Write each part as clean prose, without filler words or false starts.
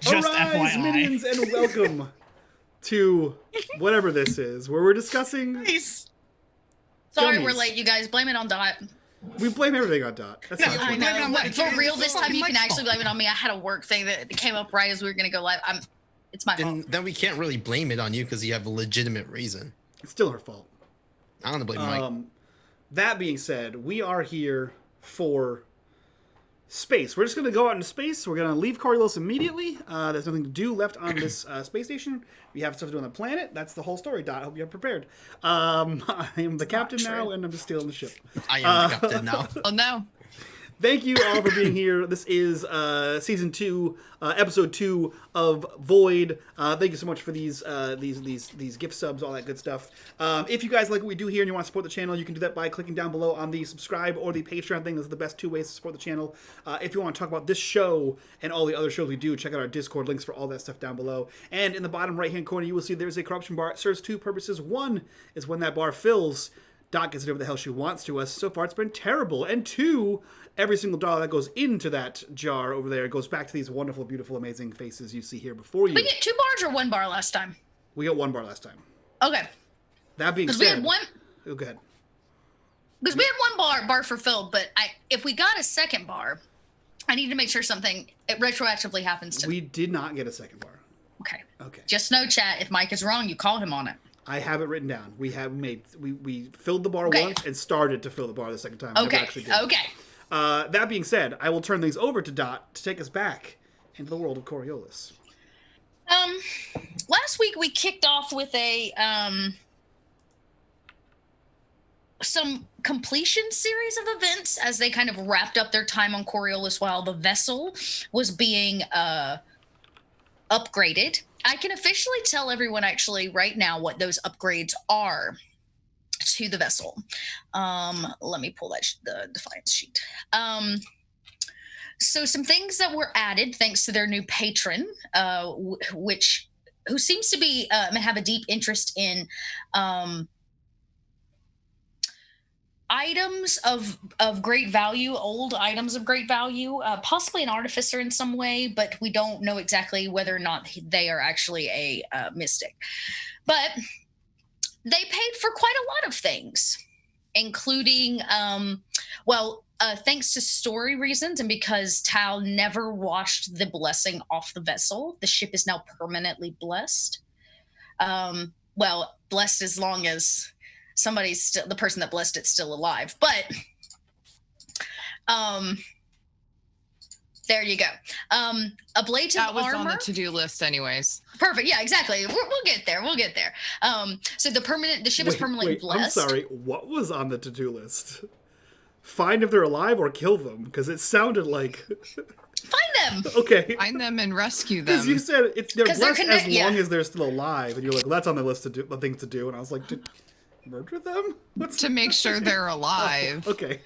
Just Arise, FYI. minions, and welcome to whatever this is, where we're discussing... Nice. Sorry Gummies. we're late, you guys. Blame it on Dot. We blame everything on Dot. That's No, not I true. blame it know, on but Mike. for real this time you Mike's can actually fault. blame it on me. I had a work thing that came up right as we were going to go live. It's my fault. And then we can't really blame it on you because you have a legitimate reason. It's still her fault. I don't blame Mike. That being said, we are here for space. We're just going to go out into space. We're going to leave Coriolis immediately. There's nothing to do left on this space station. We have stuff to do on the planet. That's the whole story, Dot. I hope you're prepared. I am the captain now, and I'm just stealing the ship. I am the captain now. Oh no. Thank you all for being here. This is season 2, episode 2 of Void. Thank you so much for these gift subs, all that good stuff. If you guys like what we do here and you want to support the channel, you can do that by clicking down below on the subscribe or the Patreon thing. Those are the best 2 ways to support the channel. If you want to talk about this show and all the other shows we do, check out our Discord. Links for all that stuff down below. And in the bottom right-hand corner, you will see there's a corruption bar. It serves 2 purposes. One is when that bar fills, Dot gets to do whatever the hell she wants to us. So far, it's been terrible. And 2, every single dollar that goes into that jar over there goes back to these wonderful, beautiful, amazing faces you see here before you. We get 2 bars or 1 bar last time? We got 1 bar last time. Okay. That being Because said, we had one. Oh, go ahead. Because we had 1 bar for filled, but if we got a second bar, I need to make sure something retroactively happens to me. We did not get a second bar. Okay. Okay. Just know, chat. If Mike is wrong, you call him on it. I have it written down. We filled the bar Okay. once and started to fill the bar the second time. We never Okay. actually did. Okay. That being said, I will turn things over to Dot to take us back into the world of Coriolis. Last week we kicked off with a some completion series of events as they kind of wrapped up their time on Coriolis while the vessel was being upgraded. I can officially tell everyone actually right now what those upgrades are to the vessel. Let me pull that the Defiance sheet. So some things that were added thanks to their new patron, who seems to be have a deep interest in items of great value, old items of great value, possibly an artificer in some way, but we don't know exactly whether or not they are actually a mystic. But they paid for quite a lot of things, including, thanks to story reasons and because Tal never washed the blessing off the vessel, the ship is now permanently blessed. Blessed as long as the person that blessed it's still alive. But there you go. Ablative That was armor. on the to-do list anyways. Perfect. Yeah, exactly. We'll get there. We'll get there. So the ship is permanently blessed. I'm sorry. What was on the to-do list? Find if they're alive or kill them, because it sounded like... Find them. Okay. Find them and rescue them. Because you said they're 'Cause they're blessed as yeah. long as they're still alive, and you're like, well, that's on the list of things to do, and I was like, murder them? What's to make sure they're alive. Okay.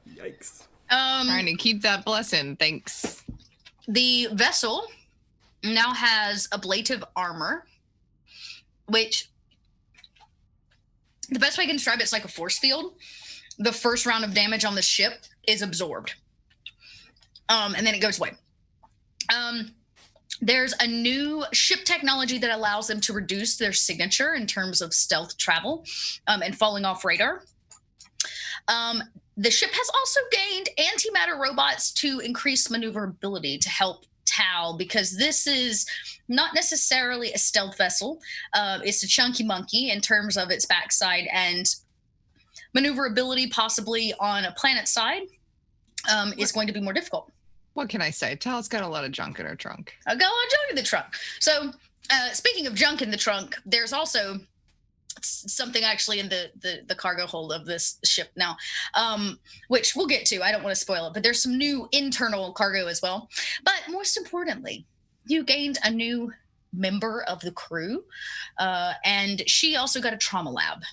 Yikes. Trying to keep that blessing. Thanks. The vessel now has ablative armor, which the best way I can describe it's like a force field. The first round of damage on the ship is absorbed. And then it goes away. There's a new ship technology that allows them to reduce their signature in terms of stealth travel and falling off radar. The ship has also gained antimatter robots to increase maneuverability to help Tal, because this is not necessarily a stealth vessel. It's a chunky monkey in terms of its backside, and maneuverability possibly on a planet side is going to be more difficult. What can I say? Tal's got a lot of junk in her trunk. I got a lot of junk in the trunk. So speaking of junk in the trunk, there's also something actually in the cargo hold of this ship now, which we'll get to. I don't want to spoil it, but there's some new internal cargo as well. But most importantly, you gained a new member of the crew, and she also got a trauma lab.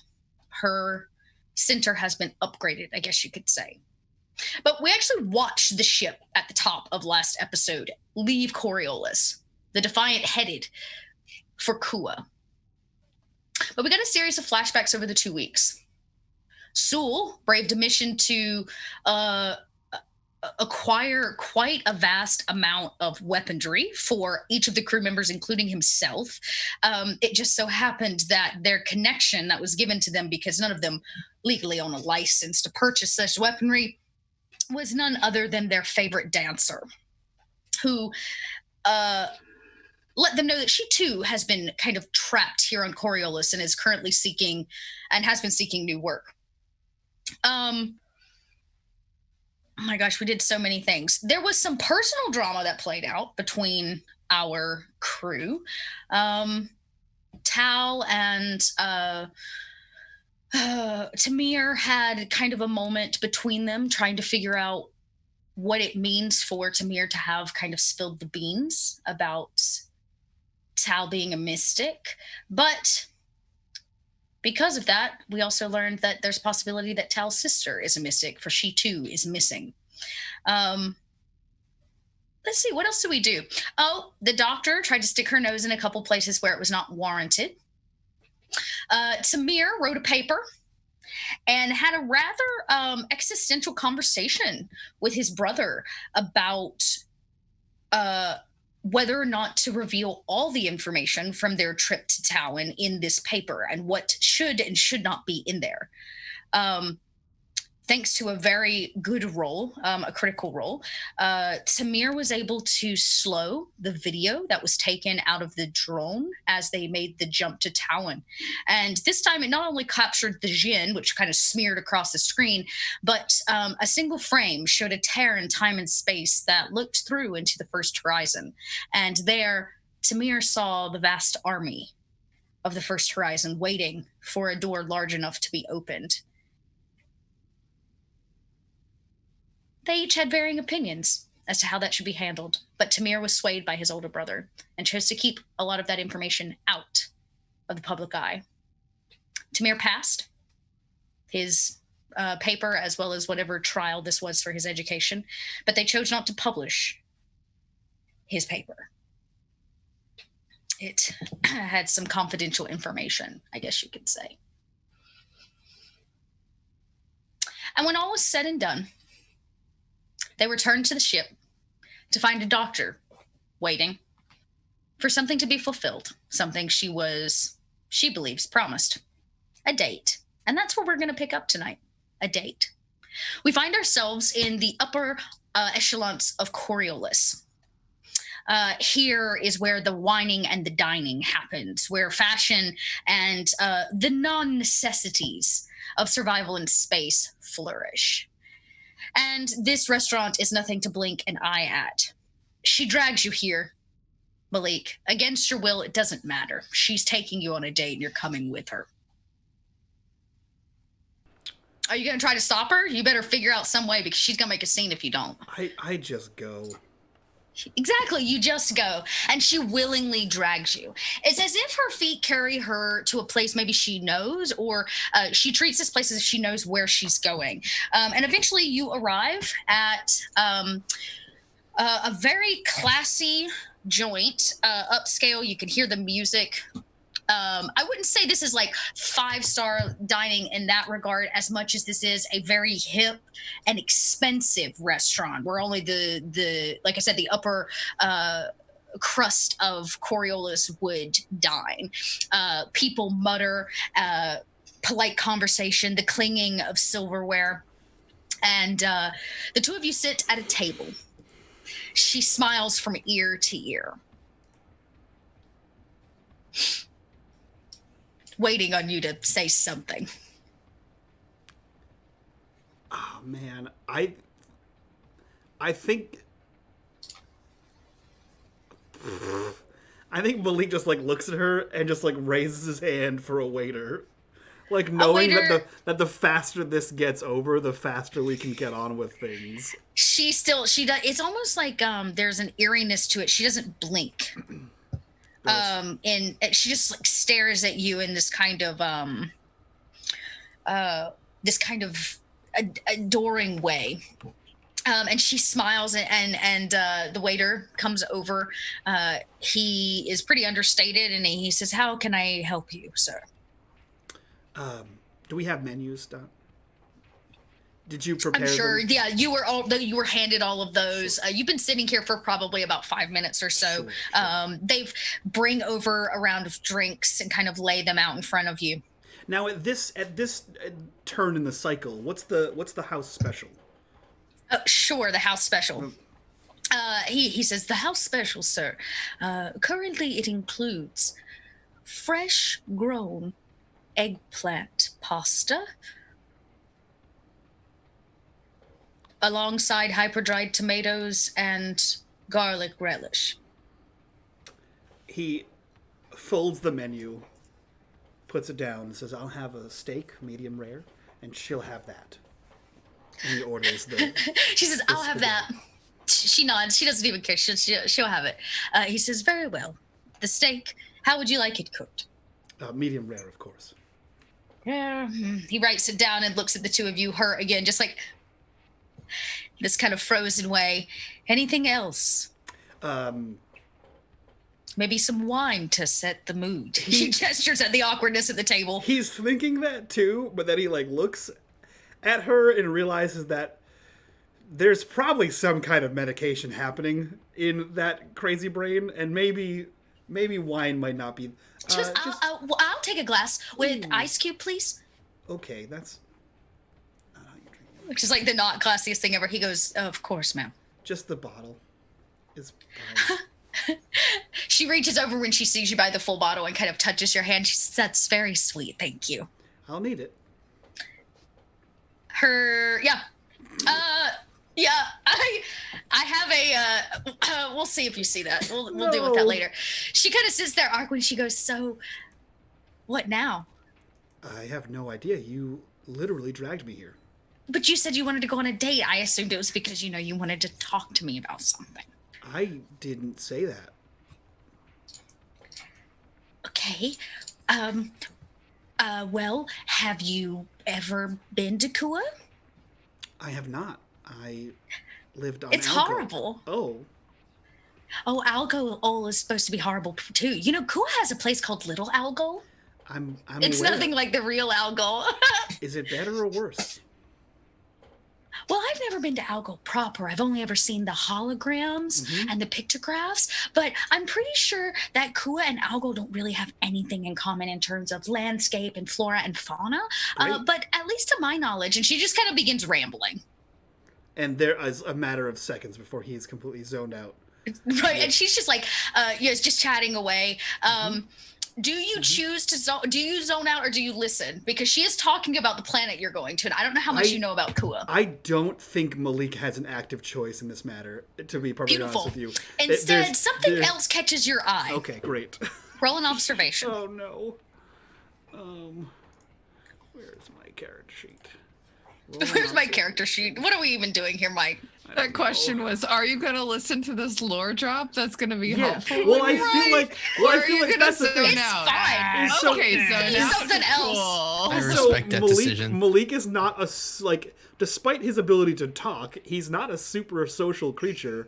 Her center has been upgraded, I guess you could say. But we actually watched the ship at the top of last episode leave Coriolis. The Defiant headed for Kua. But we got a series of flashbacks over the 2 weeks. Sul braved a mission to acquire quite a vast amount of weaponry for each of the crew members, including himself. It just so happened that their connection that was given to them, because none of them legally own a license to purchase such weaponry, was none other than their favorite dancer, who let them know that she too has been kind of trapped here on Coriolis and is currently seeking and has been seeking new work. Oh my gosh, we did so many things. There was some personal drama that played out between our crew. Tal and Tamir had kind of a moment between them trying to figure out what it means for Tamir to have kind of spilled the beans about Tal being a mystic. But because of that, we also learned that there's a possibility that Tal's sister is a mystic, for she too is missing. Let's see, what else do we do? Oh, the doctor tried to stick her nose in a couple places where it was not warranted. Tamir wrote a paper and had a rather existential conversation with his brother about whether or not to reveal all the information from their trip to Taoan in this paper and what should and should not be in there. Thanks to a very good roll, a critical roll, Tamir was able to slow the video that was taken out of the drone as they made the jump to Taoan. And this time it not only captured the Xene, which kind of smeared across the screen, but a single frame showed a tear in time and space that looked through into the First Horizon. And there, Tamir saw the vast army of the First Horizon waiting for a door large enough to be opened. They each had varying opinions as to how that should be handled, but Tamir was swayed by his older brother and chose to keep a lot of that information out of the public eye. Tamir passed his paper as well as whatever trial this was for his education, but they chose not to publish his paper. It had some confidential information, I guess you could say. And when all was said and done, they returned to the ship to find a doctor waiting for something to be fulfilled, something she believes, promised. A date. And that's where we're going to pick up tonight. A date. We find ourselves in the upper echelons of Coriolis. Here is where the wining and the dining happens, where fashion and the non-necessities of survival in space flourish. And this restaurant is nothing to blink an eye at. She drags you here, Malik. Against your will, it doesn't matter. She's taking you on a date and you're coming with her. Are you going to try to stop her? You better figure out some way, because she's going to make a scene if you don't. I just go. Exactly, you just go. And she willingly drags you. It's as if her feet carry her to a place maybe she knows, or she treats this place as if she knows where she's going. And eventually you arrive at a very classy joint, upscale. You can hear the music. I wouldn't say this is like 5-star dining in that regard, as much as this is a very hip and expensive restaurant where only the like I said, the upper crust of Coriolis would dine. People mutter, polite conversation, the clinging of silverware. And the two of you sit at a table. She smiles from ear to ear, waiting on you to say something. Oh man, I think Malik just like looks at her and just like raises his hand for a waiter, like knowing that the faster this gets over, the faster we can get on with things. She does. It's almost like there's an eeriness to it. She doesn't blink. And she just like stares at you in this kind of adoring way. And she smiles, and the waiter comes over. He is pretty understated, and he says, "How can I help you, sir?" Do we have menus, Don? Did you prepare I'm sure. them? Yeah, you were handed all of those. You've been sitting here for probably about 5 minutes or so. Sure. They've bring over a round of drinks and kind of lay them out in front of you. Now at this turn in the cycle, what's the house special? Sure, the house special. He says the house special, sir. Currently, it includes fresh grown eggplant pasta, alongside hyper-dried tomatoes and garlic relish. He folds the menu, puts it down, and says, "I'll have a steak, medium rare," and she'll have that. And he orders the. She says, "I'll have that." She nods. She doesn't even care. She'll have it. He says, "Very well. The steak. How would you like it cooked?" Medium rare, of course. Yeah. He writes it down and looks at the two of you. Her again, just like this kind of frozen way. Anything else? Maybe some wine to set the mood. He gestures at the awkwardness at the table. He's thinking that too, but then he looks at her and realizes that there's probably some kind of medication happening in that crazy brain, and maybe wine might not be. I'll take a glass with ice cube, please. Okay, that's not how you drink it. Which is like the not classiest thing ever. He goes, "Of course, ma'am." Just the bottle is fine. She reaches over when she sees you by the full bottle and kind of touches your hand. She says, "That's very sweet. Thank you." I'll need it. I have a, we'll see if you see that. We'll deal with that later. She kind of sits there awkward. She goes, "So, what now?" I have no idea. You literally dragged me here. But you said you wanted to go on a date. I assumed it was because, you wanted to talk to me about something. I didn't say that. Okay. Well, have you ever been to Kua? I have not. I lived on It's Algo. horrible. Oh. Oh, Algol is supposed to be horrible too. Kua has a place called Little Algol. I'm It's aware. nothing like the real Algol. Is it better or worse? Well, I've never been to Algol proper. I've only ever seen the holograms and the pictographs, but I'm pretty sure that Kua and Algol don't really have anything in common in terms of landscape and flora and fauna. But at least to my knowledge, and she just kind of begins rambling. And there is a matter of seconds before he's completely zoned out. Right, and she's just like, just chatting away. Do you choose to do you zone out or do you listen? Because she is talking about the planet you're going to, and I don't know how much you know about Kua. I don't think Malik has an active choice in this matter, to be perfectly honest with you. Instead, something else catches your eye. Okay, great. Roll an observation. Oh no. Where's my character sheet? Where's my character sheet? What are we even doing here, Mike? That question was, are you going to listen to this lore drop? That's going to be helpful. Well, I feel like, that's the thing. It's fine. So- Okay, so He's now something else. cool. I respect that decision. Malik is not despite his ability to talk, he's not a super social creature.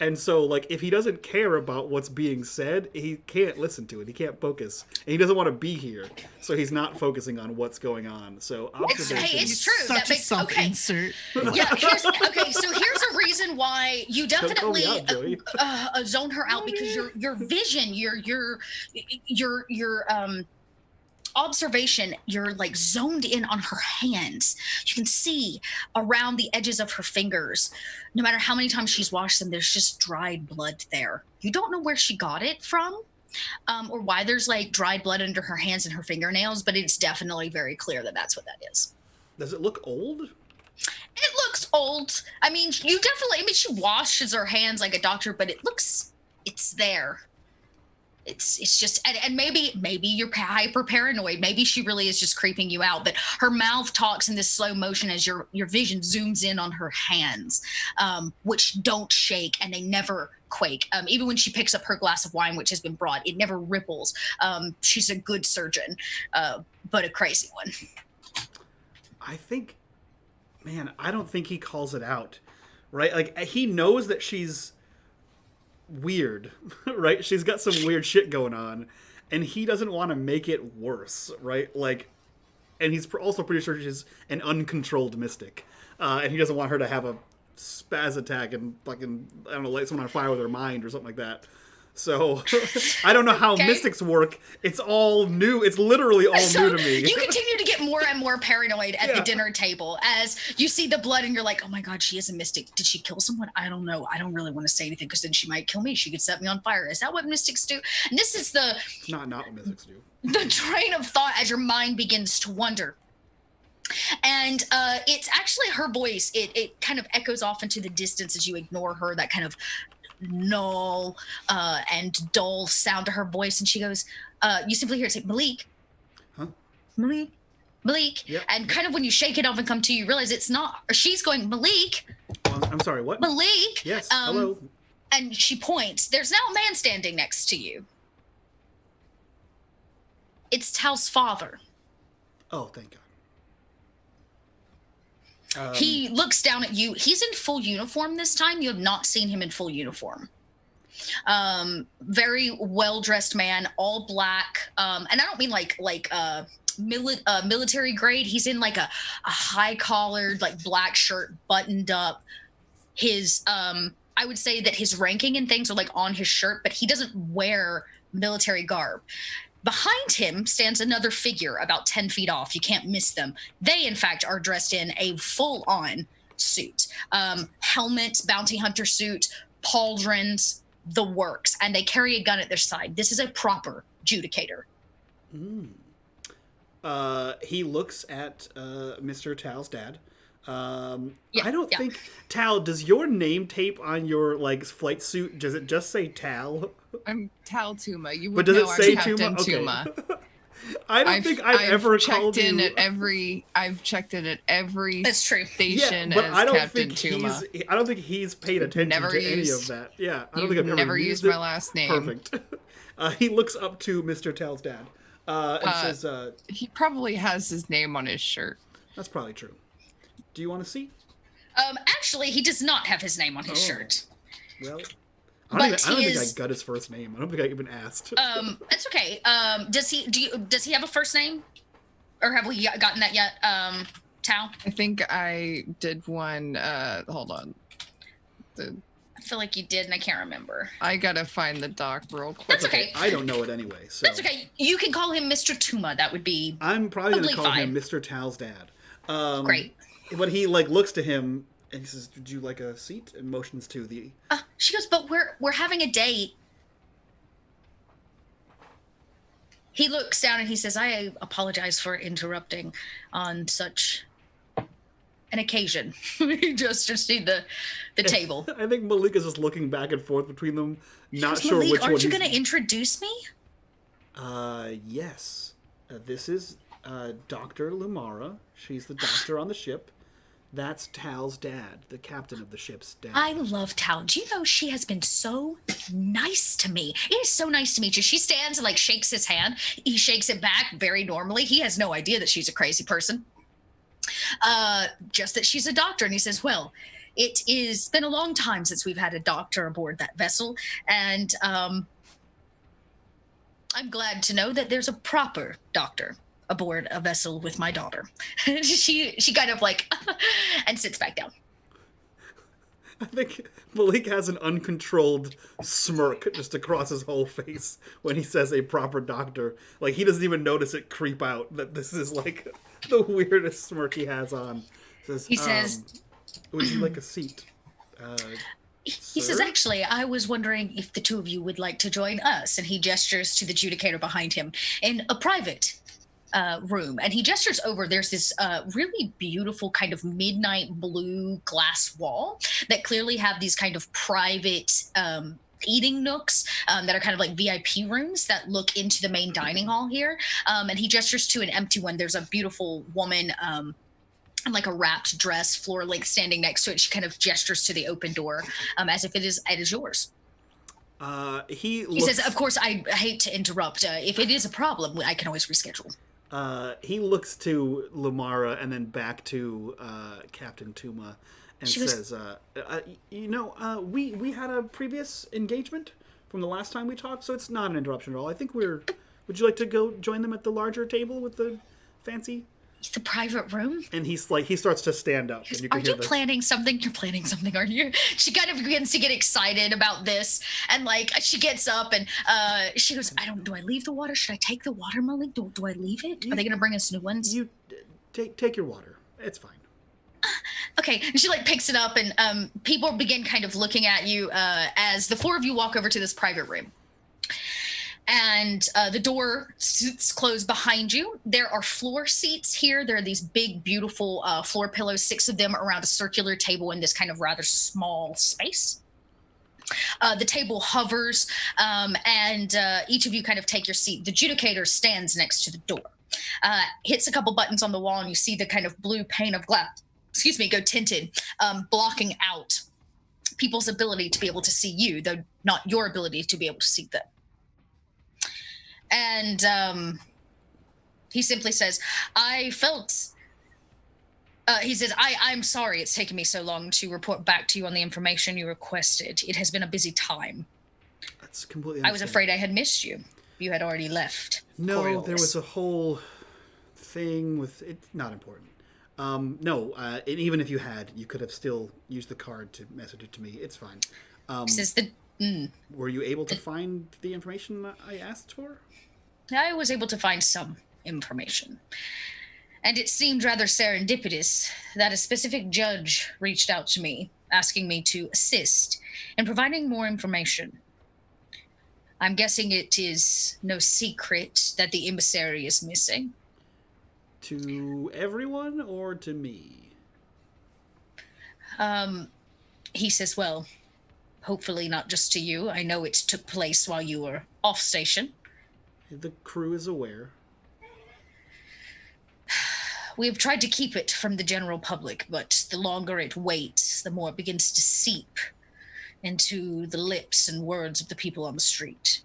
And so, if he doesn't care about what's being said, he can't listen to it. He can't focus. And he doesn't want to be here. So he's not focusing on what's going on. So, observation. It's true. Such That makes a okay. insert. Yeah. So here's a reason why you definitely out, Joey. Zone her out, because your vision, your observation, you're zoned in on her hands. You can see around the edges of her fingers. No matter how many times she's washed them, there's just dried blood there. You don't know where she got it from, or why there's dried blood under her hands and her fingernails, but it's definitely very clear that that's what that is. Does it look old? It looks old. I mean, she washes her hands like a doctor, but it's there. It's just, and maybe you're hyper paranoid. Maybe she really is just creeping you out. But her mouth talks in this slow motion as your vision zooms in on her hands, which don't shake and they never quake. Even when she picks up her glass of wine, which has been brought, it never ripples. She's a good surgeon, but a crazy one. I think, man, I don't think he calls it out, right? He knows that she's weird, right? She's got some weird shit going on, and he doesn't want to make it worse, right? And he's also pretty sure she's an uncontrolled mystic. and he doesn't want her to have a spaz attack and fucking, I don't know, light someone on fire with her mind or something like that. So I don't know how mystics work. It's all new. It's literally all new to me. You continue to get more and more paranoid at the dinner table as you see the blood and you're like, oh my God, she is a mystic. Did she kill someone? I don't know. I don't really want to say anything because then she might kill me. She could set me on fire. Is that what mystics do? And this is It's not what mystics do. The train of thought as your mind begins to wander. And it's actually her voice. It kind of echoes off into the distance as you ignore her, that kind of null and dull sound to her voice. And she goes, you simply hear it say, Malik. Huh? Malik. Yep. And kind of when you shake it off and come to, you realize it's not, or she's going, Malik. I'm sorry, what? Malik. Yes, hello. And she points. There's now a man standing next to you. It's Tal's father. Oh, thank God. He looks down at you. He's in full uniform this time. You have not seen him in full uniform. Very well-dressed man, all black. And I don't mean like military grade. He's in like a high-collared, like black shirt, buttoned up. His, I would say that his ranking and things are like on his shirt, but he doesn't wear military garb. Behind him stands another figure about 10 feet off. You can't miss them. They, in fact, are dressed in a full-on suit. Helmet, bounty hunter suit, pauldrons, the works. And they carry a gun at their side. This is a proper judicator. He looks at Mr. Tal's dad. I Yeah, don't think... Tal, does your name tape on your like flight suit, does it just say Tal? I'm Tal Tuma. You But would does know it say I'm Captain Tuma? Okay. Tuma. I don't think I've ever checked called in you... at every. I've checked in at every That's true. station but as I don't Captain think Tuma. I don't think he's paid attention Never to any used- of that. Yeah, I don't You've think I've never ever used it. my last name. Perfect. He looks up to Mr. Tal's dad and says, He probably has his name on his shirt. that's probably true. Do you want to see? Actually, he does not have his name on his shirt. Well, But I don't think I his- got his first name. I don't think I even asked. That's okay. Does he have a first name? Or have we gotten that yet, Tal? I think I did one. Hold on. I feel like you did, and I can't remember. I gotta find the doc real quick. That's okay. I don't know it anyway. So That's okay. You can call him Mr. Tuma. That would be I'm probably going to call Probably him fine. Mr. Tal's dad. great. But he like looks to him and he says, "Would you like a seat?" And motions to the. She goes, but we're having a date. He looks down and he says, I apologize for interrupting on such an occasion. He gestures to the table. I think Malik is just looking back and forth between them, not Goes, sure Malik, which one. aren't you he's- going to introduce me? Yes. This is Dr. Lumara. She's the doctor on the ship. That's Tal's dad, the captain of the ship's dad. I love Tal. Do you know she has been so nice to me? It is so nice to meet you. She stands and like shakes his hand. He shakes it back very normally. He has no idea that she's a crazy person. Just that she's a doctor. And he says, well, it is been a long time since we've had a doctor aboard that vessel. And I'm glad to know that there's a proper doctor aboard a vessel with my daughter. she kind of like and sits back down. I think Malik has an uncontrolled smirk just across his whole face when he says a proper doctor. Like, he doesn't even notice it creep out that this is, like, the weirdest smirk he has on. He says, would you like a seat? He says, actually, I was wondering if the two of you would like to join us. And he gestures to the judicator behind him in a private room. And he gestures over. There's this really beautiful kind of midnight blue glass wall that clearly have these kind of private eating nooks that are kind of like VIP rooms that look into the main dining hall here. And he gestures to an empty one. There's a beautiful woman in like a wrapped dress, floor length, standing next to it. She kind of gestures to the open door as if it is yours. He says, of course, I hate to interrupt. If it is a problem, I can always reschedule. He looks to Lumara and then back to Captain Tuma and says, we had a previous engagement from the last time we talked, so it's not an interruption at all. I think would you like to go join them at the larger table with the fancy The private room? And he's like, he starts to stand up. And you can Are hear you planning something? You're planning something, aren't you? She kind of begins to get excited about this. And like, she gets up and she goes, do I leave the water? Should I take the water, Malik? Do I leave it? Are they going to bring us new ones? You take your water. It's fine. Okay. And she like picks it up and people begin kind of looking at you as the four of you walk over to this private room. And the door is closed behind you. There are floor seats here. There are these big, beautiful floor pillows, 6 of them around a circular table in this kind of rather small space. The table hovers, and each of you kind of take your seat. The adjudicator stands next to the door, hits a couple buttons on the wall, and you see the kind of blue pane of glass, go tinted, blocking out people's ability to be able to see you, though not your ability to be able to see them. And he simply says, I'm sorry it's taken me so long to report back to you on the information you requested. It has been a busy time. That's completely I was afraid I had missed you. You had already left. No, Coriolis. There was a whole thing with it. Not important. No, and even if you had, you could have still used the card to message it to me. It's fine. Were you able to find the information I asked for? I was able to find some information. And it seemed rather serendipitous that a specific judge reached out to me, asking me to assist in providing more information. I'm guessing it is no secret that the emissary is missing. To everyone or to me? He says, well, hopefully not just to you. I know it took place while you were off station. The crew is aware. We have tried to keep it from the general public, but the longer it waits, the more it begins to seep into the lips and words of the people on the street.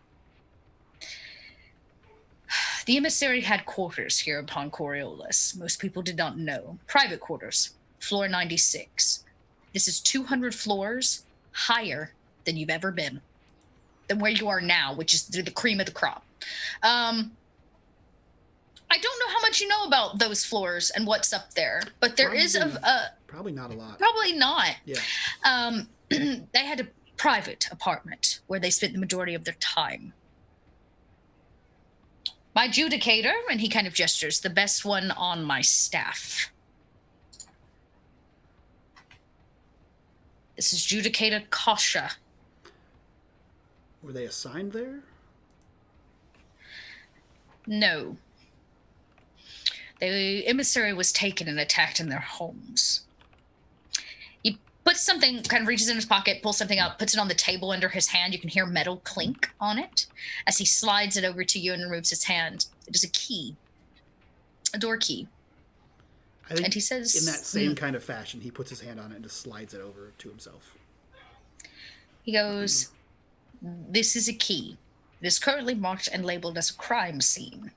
The emissary had quarters here upon Coriolis. Most people did not know. Private quarters, floor 96. This is 200 floors higher than you've ever been, than where you are now, which is the cream of the crop. I don't know how much you know about those floors and what's up there, but there is probably not a lot. Probably not. Yeah. They had a private apartment where they spent the majority of their time. My adjudicator, and he kind of gestures, the best one on my staff. This is Adjudicator Kasha. Were they assigned there? No. The emissary was taken and attacked in their homes. He puts something, kind of reaches in his pocket, pulls something out, puts it on the table under his hand. You can hear metal clink on it as he slides it over to you and removes his hand. It is a key, a door key. I think and he says, in that same kind of fashion, he puts his hand on it and just slides it over to himself. He goes, this is a key. It is currently marked and labeled as a crime scene.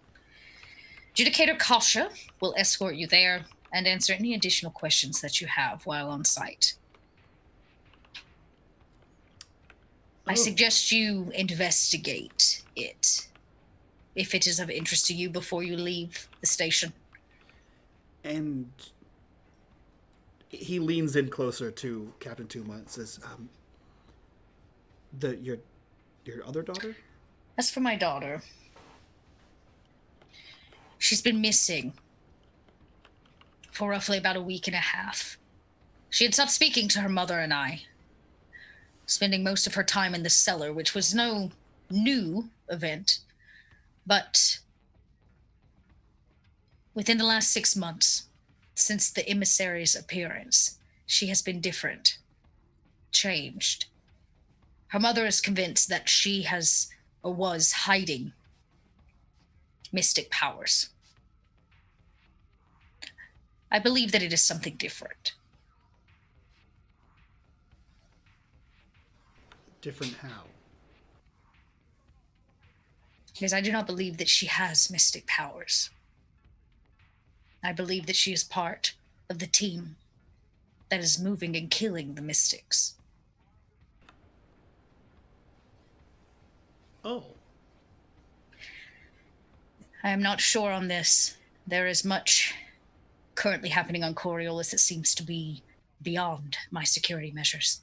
Adjudicator Kasha will escort you there and answer any additional questions that you have while on site. I suggest you investigate it, if it is of interest to you, before you leave the station. And he leans in closer to Captain Tuma and says, your other daughter? As for my daughter, she's been missing for roughly about a week and a half. She had stopped speaking to her mother and I, spending most of her time in the cellar, which was no new event, but within the last 6 months, since the emissary's appearance, she has been different, changed. Her mother is convinced that she has or was hiding mystic powers. I believe that it is something different. Different how? Because I do not believe that she has mystic powers. I believe that she is part of the team that is moving and killing the mystics. Oh. I am not sure on this. There is much currently happening on Coriolis that seems to be beyond my security measures.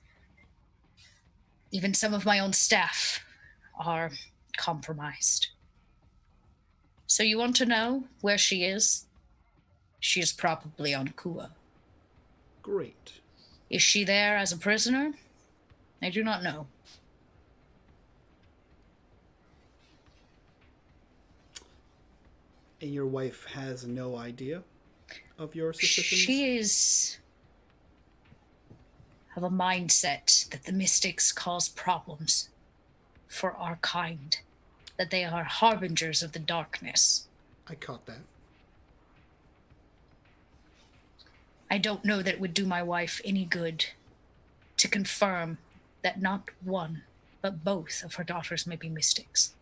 Even some of my own staff are compromised. So you want to know where she is? She is probably on Kua. Great. Is she there as a prisoner? I do not know. And your wife has no idea of your suspicions? She is of a mindset that the mystics cause problems for our kind, that they are harbingers of the darkness. I caught that. I don't know that it would do my wife any good to confirm that not one, but both of her daughters may be mystics.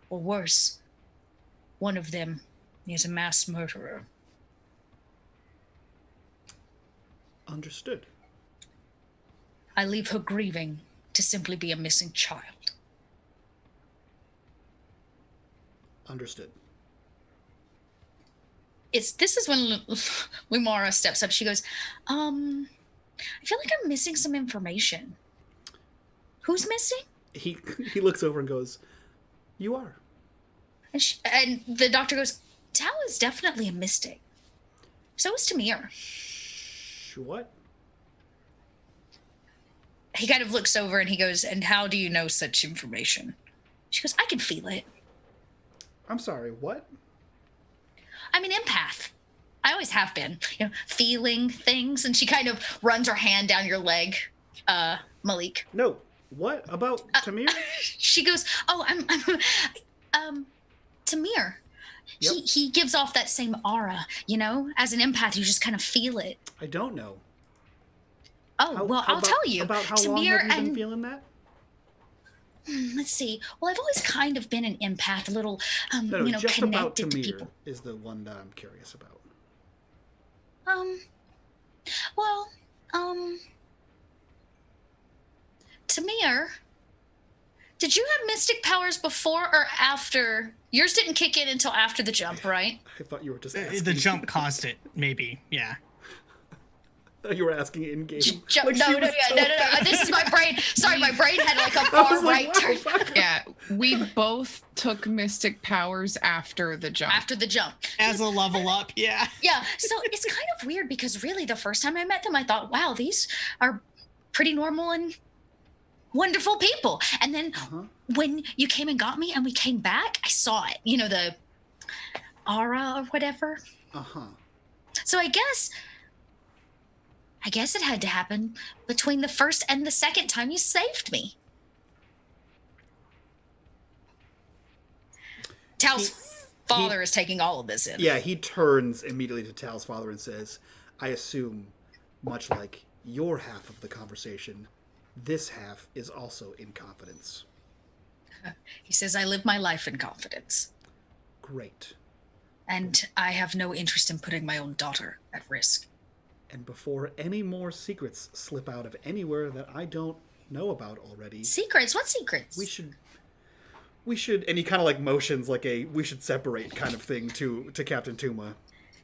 Or worse, one of them is a mass murderer. Understood. I leave her grieving to simply be a missing child. Understood. This is when Lumara steps up. She goes, I feel like I'm missing some information. Who's missing? He looks over and goes, you are. And the doctor goes, Tao is definitely a mystic. So is Tamir. What? He kind of looks over and he goes, and how do you know such information? She goes, I can feel it. I'm sorry, what? I'm an empath. I always have been, feeling things. And she kind of runs her hand down your leg, Malik. No. What about Tamir? She goes, oh, I'm Tamir. Yep. He gives off that same aura, as an empath, you just kind of feel it. I don't know. Oh, I'll tell you. About how Tamir long have you been feeling that? Let's see. Well, I've always kind of been an empath, a little, just connected about to Tamir people. is the one that I'm curious about. Tamir, did you have mystic powers before or after? Yours didn't kick in until after the jump, right? I thought you were just asking. The jump caused it, maybe. Yeah. I thought you were asking in game. No. This is my brain. Sorry, my brain had like a far right turn. Yeah, we both took mystic powers after the jump. After the jump. As a level up, yeah. Yeah, so it's kind of weird because really the first time I met them, I thought, wow, these are pretty normal and wonderful people. And then when you came and got me and we came back, I saw it. The aura or whatever. So I guess it had to happen between the first and the second time you saved me. Tao's father is taking all of this in. Yeah, he turns immediately to Tao's father and says, I assume, much like your half of the conversation, this half is also in confidence. He says, I live my life in confidence. Great. And I have no interest in putting my own daughter at risk. And before any more secrets slip out of anywhere that I don't know about already... Secrets? What secrets? We should, and he kind of like motions like a we should separate kind of thing to Captain Tuma.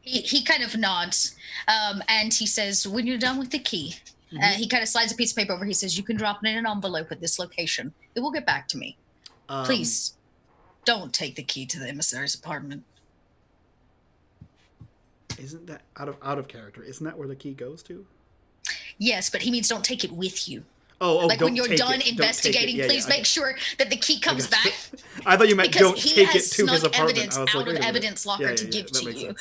He kind of nods, and he says, when you're done with the key, he kind of slides a piece of paper over. He says, you can drop it in an envelope at this location. It will get back to me. Please, don't take the key to the emissary's apartment. Isn't that out of character? Isn't that where the key goes to? Yes, but he means don't take it with you. Oh, like when you're done investigating, please make sure that the key comes back. I thought you meant don't take it to his apartment. Evidence out of evidence locker to give to you.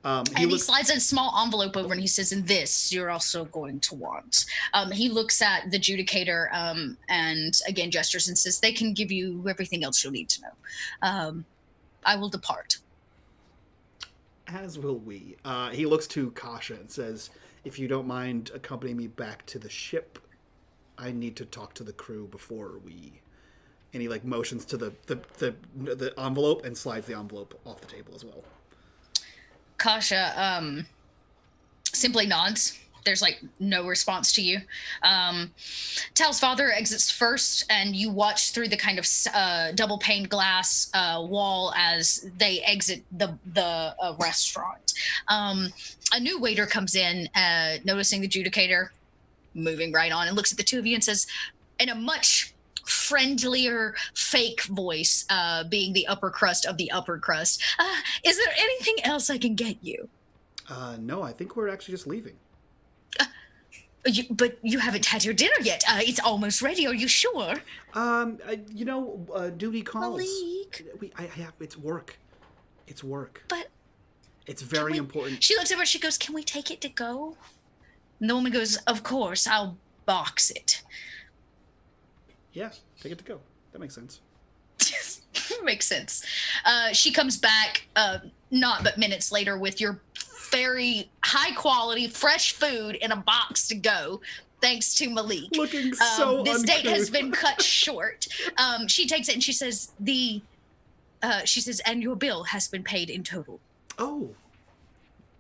Okay. He slides a small envelope over and he says, "In this, you're also going to want." He looks at the adjudicator and again gestures and says, "They can give you everything else you'll need to know. I will depart." As will we. He looks to Kasha and says, if you don't mind accompanying me back to the ship, I need to talk to the crew before we... And he motions to the envelope and slides the envelope off the table as well. Kasha simply nods. There's no response to you. Tal's father exits first, and you watch through the kind of double pane glass wall as they exit the restaurant. A new waiter comes in, noticing the adjudicator, moving right on, and looks at the two of you and says, in a much friendlier fake voice, being the upper crust of the upper crust, is there anything else I can get you? No, I think we're actually just leaving. But you haven't had your dinner yet. It's almost ready. Are you sure? Duty calls. Malik. I have. It's work. It's work. But it's very important. She looks over. She goes, "Can we take it to go?" And the woman goes, "Of course. I'll box it." Yeah, take it to go. That makes sense. Makes sense. She comes back, not but minutes later, with your very high quality, fresh food in a box to go. Thanks to Malik. Looking so this uncouth. date has been cut short. She takes it and she says, and your bill has been paid in total. Oh,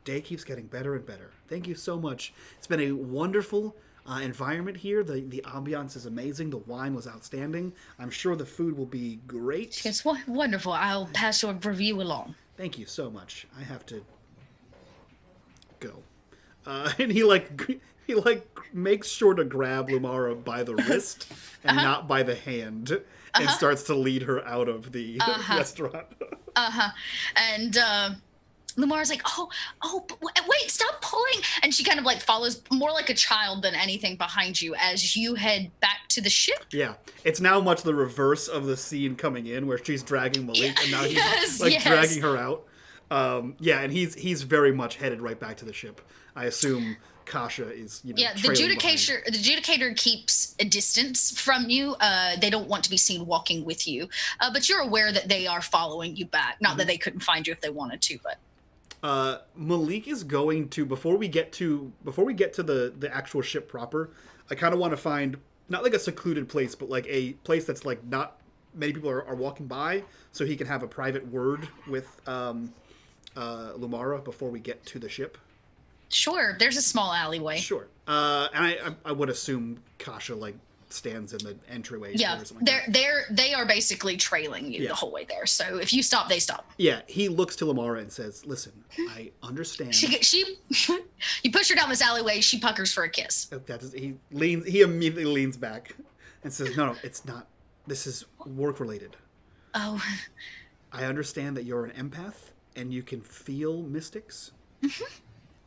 day keeps getting better and better. Thank you so much. It's been a wonderful environment here. The ambiance is amazing. The wine was outstanding. I'm sure the food will be great. It's wonderful. I'll pass your review along. Thank you so much. I have to go. And he makes sure to grab Lumara by the wrist and not by the hand, and starts to lead her out of the restaurant. And Lumara's like, wait, stop pulling. And she kind of like follows more like a child than anything behind you as you head back to the ship. Yeah, it's now much the reverse of the scene coming in where she's dragging Malik and now he's dragging her out. And he's very much headed right back to the ship. I assume Kasha is, the adjudicator keeps a distance from you. They don't want to be seen walking with you, but you're aware that they are following you back. Not that they couldn't find you if they wanted to, but Malik is going to, before we get to the actual ship proper, I kind of want to find not like a secluded place, but like a place that's like not many people are walking by, so he can have a private word with Lumara before we get to the ship. Sure, there's a small alleyway. Sure, and I would assume Kasha stands in the entryway. Yeah, or something like they are basically trailing you the whole way there. So if you stop, they stop. Yeah, he looks to Lumara and says, "Listen, I understand." You push her down this alleyway. She puckers for a kiss. He immediately leans back and says, "No, it's not. This is work related." Oh. I understand that you're an empath and you can feel mystics. Mm-hmm.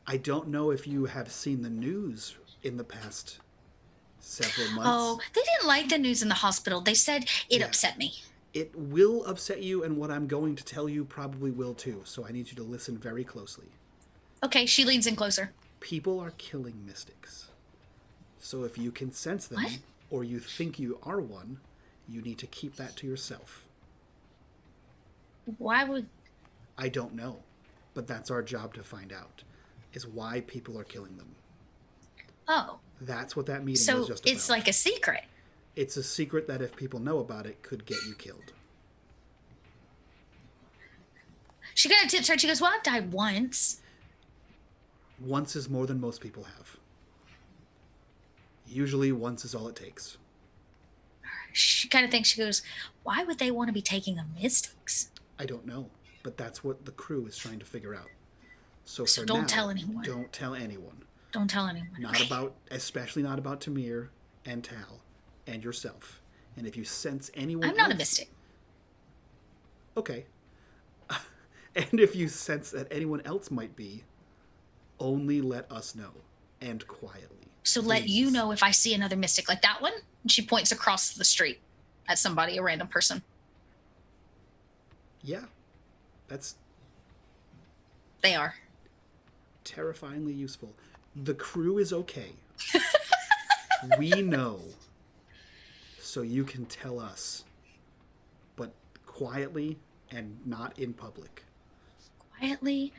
I don't know if you have seen the news in the past several months. Oh, they didn't like the news in the hospital. They said it upset me. It will upset you, and what I'm going to tell you probably will too, so I need you to listen very closely. Okay, she leans in closer. People are killing mystics. So if you can sense them, or you think you are one, you need to keep that to yourself. Why would... I don't know, but that's our job to find out, is why people are killing them. Oh. That's what that meeting was just about. So it's like a secret. It's a secret that if people know about it, could get you killed. She kind of tips her. She goes, well, I've died once. Once is more than most people have. Usually once is all it takes. She kind of thinks, she goes, why would they want to be taking a mystics? I don't know, but that's what the crew is trying to figure out. So don't tell anyone. Don't tell anyone. Don't tell anyone. Especially not about Tamir and Tal and yourself. And if you sense anyone I'm not a mystic. Okay. And if you sense that anyone else might be, only let us know. And quietly. So please. Let you know if I see another mystic like that one. And she points across the street at somebody, a random person. Yeah. That's... They are. Terrifyingly useful. The crew is okay. We know. So you can tell us. But quietly and not in public. Quietly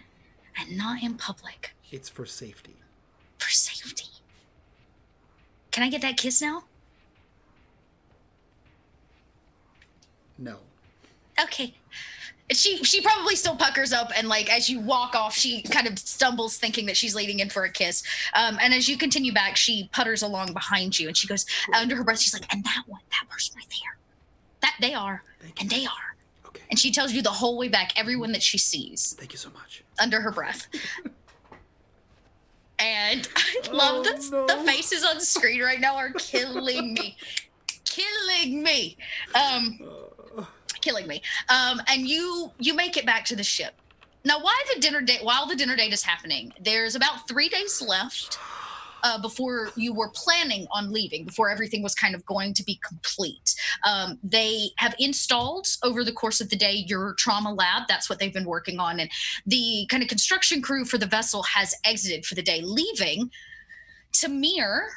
and not in public. It's for safety. For safety. Can I get that kiss now? No. Okay. She probably still puckers up, and as you walk off, she kind of stumbles thinking that she's leading in for a kiss. And as you continue back, she putters along behind you, and she goes under her breath. She's like, "And that one, that person right there, that they are, and they are." Okay. And she tells you the whole way back everyone that she sees Thank you so much. under her breath. And I love this. no. The faces on the screen right now are killing me. Killing me. Killing me. And you make it back to the ship. Now, while the dinner date is happening, there's about 3 days left before you were planning on leaving, before everything was kind of going to be complete. They have installed over the course of the day your trauma lab. That's what they've been working on. And the kind of construction crew for the vessel has exited for the day, leaving Tamir,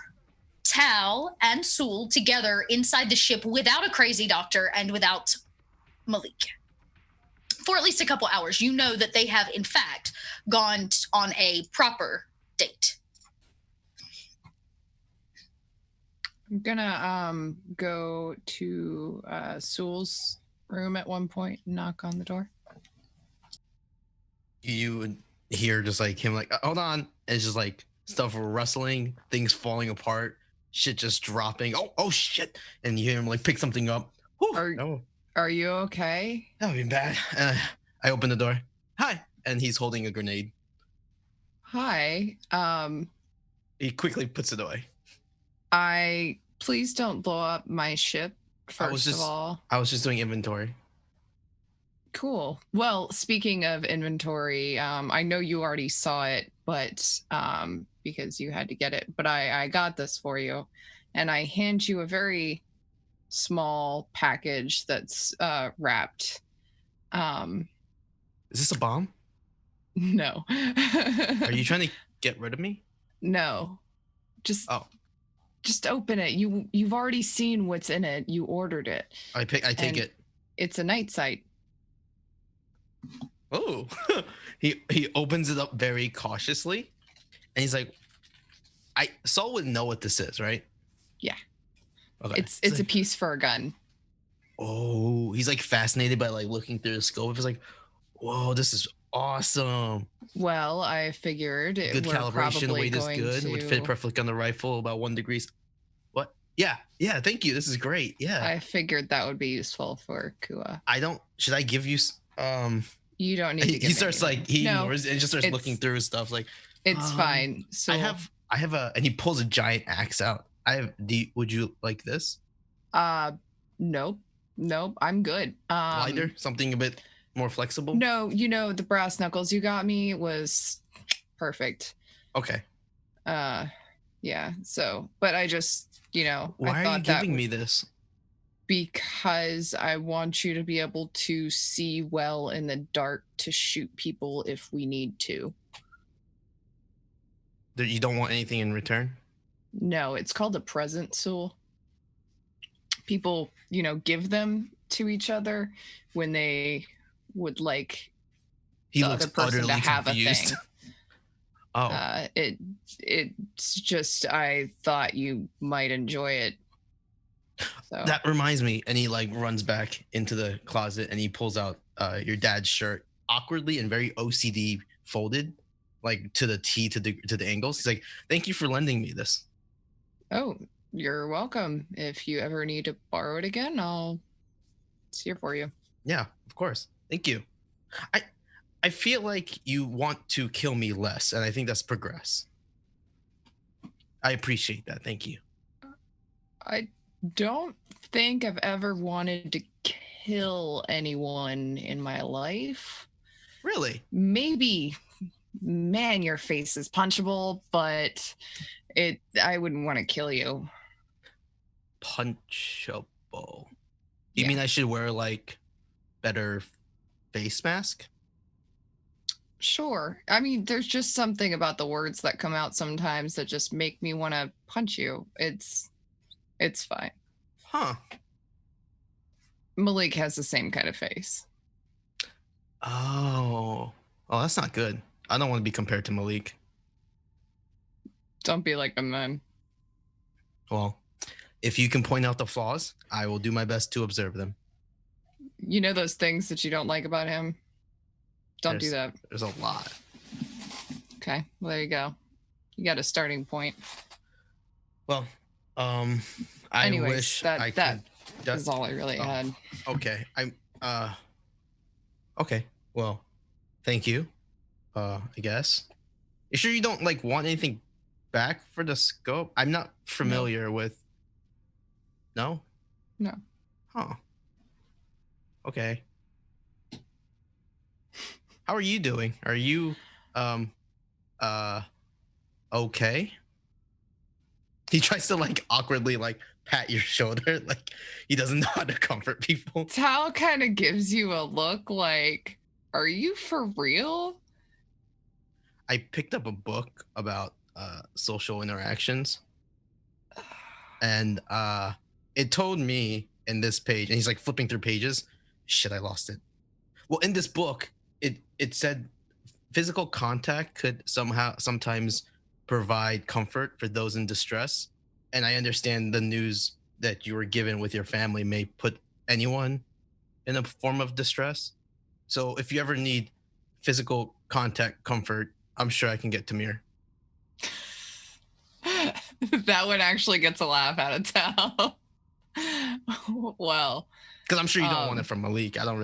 Tal, and Sul together inside the ship without a crazy doctor and without Malik. For at least a couple hours. You know that they have, in fact, gone on a proper date. I'm gonna go to Sul's room at one point and knock on the door. You would hear just like him like, hold on. And it's just like stuff rustling, things falling apart, shit just dropping. Oh shit. And you hear him like pick something up. Whew, Are you okay? that would be bad. I open the door. Hi. And he's holding a grenade. Hi. He quickly puts it away. Please don't blow up my ship, first of all. I was just doing inventory. Cool. Well, speaking of inventory, I know you already saw it, but because you had to get it, but I got this for you. And I hand you a very small package that's wrapped. Is this a bomb? No. Are you trying to get rid of me? No. Just open it. You've already seen what's in it. You ordered it. I take it. It's a night sight. Oh. he opens it up very cautiously and he's like, Saul would know what this is, right? Yeah. Okay. It's a piece for a gun. Oh, he's like fascinated by like looking through the scope. He's like, whoa, this is awesome. Well, I figured it Good we're calibration, probably weight is going good. Would fit perfectly on the rifle, about 1 degree. What? Yeah, thank you. This is great. Yeah. I figured that would be useful for Kua. Should I give you You don't need to give he starts anything. like he No, ignores it and just starts looking through his stuff like it's fine. So I have a and he pulls a giant axe out. Would you like this? Nope, I'm good. Lighter, something a bit more flexible? No, the brass knuckles you got me was perfect. Okay. Yeah, so but I just Why are you giving me this? Because I want you to be able to see well in the dark to shoot people if we need to. You don't want anything in return? No, it's called a present, Sul. People, give them to each other when they would like He the looks other person to utterly have confused. a thing. Oh. It's just I thought you might enjoy it. So That reminds me, and he like runs back into the closet and he pulls out your dad's shirt awkwardly and very OCD folded, like to the T to the angles. He's like, "Thank you for lending me this." Oh, you're welcome. If you ever need to borrow it again, it's here for you. Yeah, of course. Thank you. I feel like you want to kill me less, and I think that's progress. I appreciate that. Thank you. I don't think I've ever wanted to kill anyone in my life. Really? Maybe, man, your face is punchable, but I wouldn't want to kill you. Punchable. You mean I should wear like better face mask? Sure. I mean, there's just something about the words that come out sometimes that just make me want to punch you. It's fine. Huh. Malik has the same kind of face. Oh, that's not good. I don't want to be compared to Malik. Don't be like him then. Well, if you can point out the flaws, I will do my best to observe them. You know those things that you don't like about him? Don't do that. There's a lot. Okay, well, there you go. You got a starting point. Well, I Anyways, wish that I could. is all I really had. Okay, Okay. Well, thank you. I guess. You sure you don't like want anything back for the scope? I'm not familiar with. No. No. Huh. Okay. How are you doing? Are you okay? He tries to like awkwardly like pat your shoulder, like he doesn't know how to comfort people. Tao kind of gives you a look like, are you for real? I picked up a book about social interactions, and it told me in this page, and he's like flipping through pages. Shit, I lost it. Well, in this book, it said physical contact could sometimes provide comfort for those in distress, and I understand the news that you were given with your family may put anyone in a form of distress. So if you ever need physical contact comfort, I'm sure I can get Tamir. That one actually gets a laugh out of Tao. Well, because I'm sure you don't want it from Malik. I don't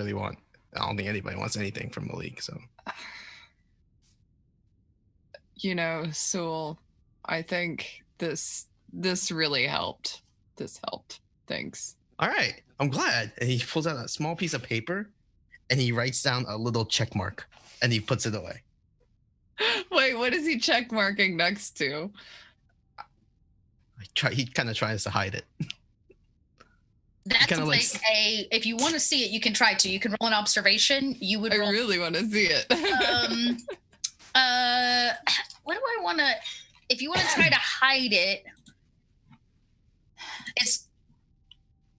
think anybody wants anything from Malik. So, Sewell, I think this really helped. This helped. Thanks. All right, I'm glad. And he pulls out a small piece of paper, and he writes down a little check mark, and he puts it away. Wait, what is he check marking next to? He kind of tries to hide it. That's like if you want to see it, you can try to. You can roll an observation. You would. I really want to see it. What do I want to? If you want to try to hide it,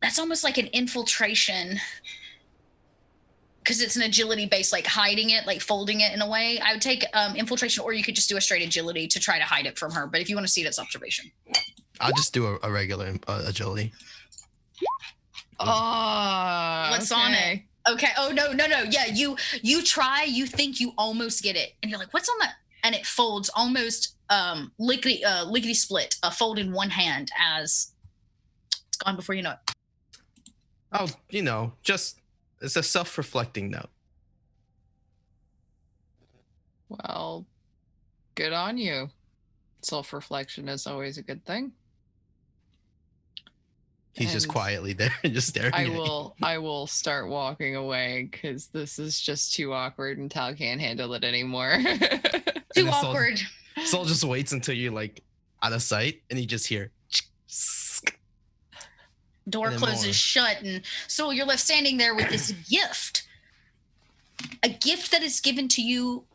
that's almost like an infiltration. Because it's an agility based, like hiding it, like folding it in a way. I would take infiltration, or you could just do a straight agility to try to hide it from her. But if you want to see it, it's observation. I'll just do a regular agility. What's on it? Okay. Oh no. Yeah, you try. You think you almost get it, and you're like, "What's on that?" And it folds almost lickety split, a fold in one hand as it's gone before you know it. Oh, just. It's a self-reflecting note. Well, good on you. Self-reflection is always a good thing. He's just quietly there, just staring at you. I will start walking away because this is just too awkward and Tal can't handle it anymore. Too awkward. Sol just waits until you're like out of sight, and you just hear. Door closes shut, and so you're left standing there with this gift. A gift that is given to you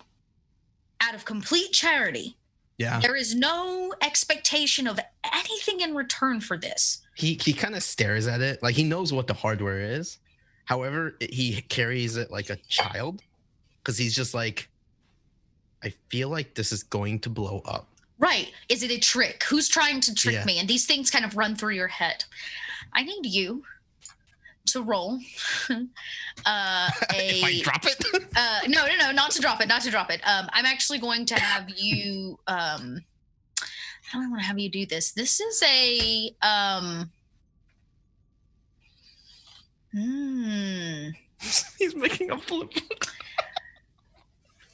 out of complete charity. Yeah. There is no expectation of anything in return for this. He kind of stares at it, like he knows what the hardware is. However, he carries it like a child, because he's just like, I feel like this is going to blow up. Right. Is it a trick? Who's trying to trick me? And these things kind of run through your head. I need you to roll if I drop it? No, not to drop it. I'm actually going to have you how do I want to have you do this? This is a He's making a flip.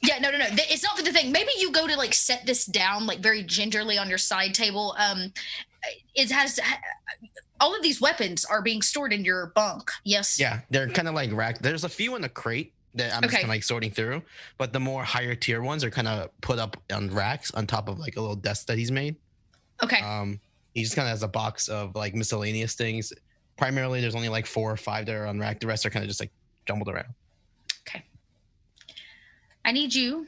Yeah, no. It's not for the thing. Maybe you go to like set this down like very gingerly on your side table. It has all of these weapons are being stored in your bunk. Yes. Yeah, they're kind of like racked. There's a few in a crate that I'm just kind of like sorting through, but the more higher tier ones are kind of put up on racks on top of like a little desk that he's made. Okay. He just kind of has a box of like miscellaneous things. Primarily, there's only like 4 or 5 that are on rack. The rest are kind of just like jumbled around. Okay. I need you,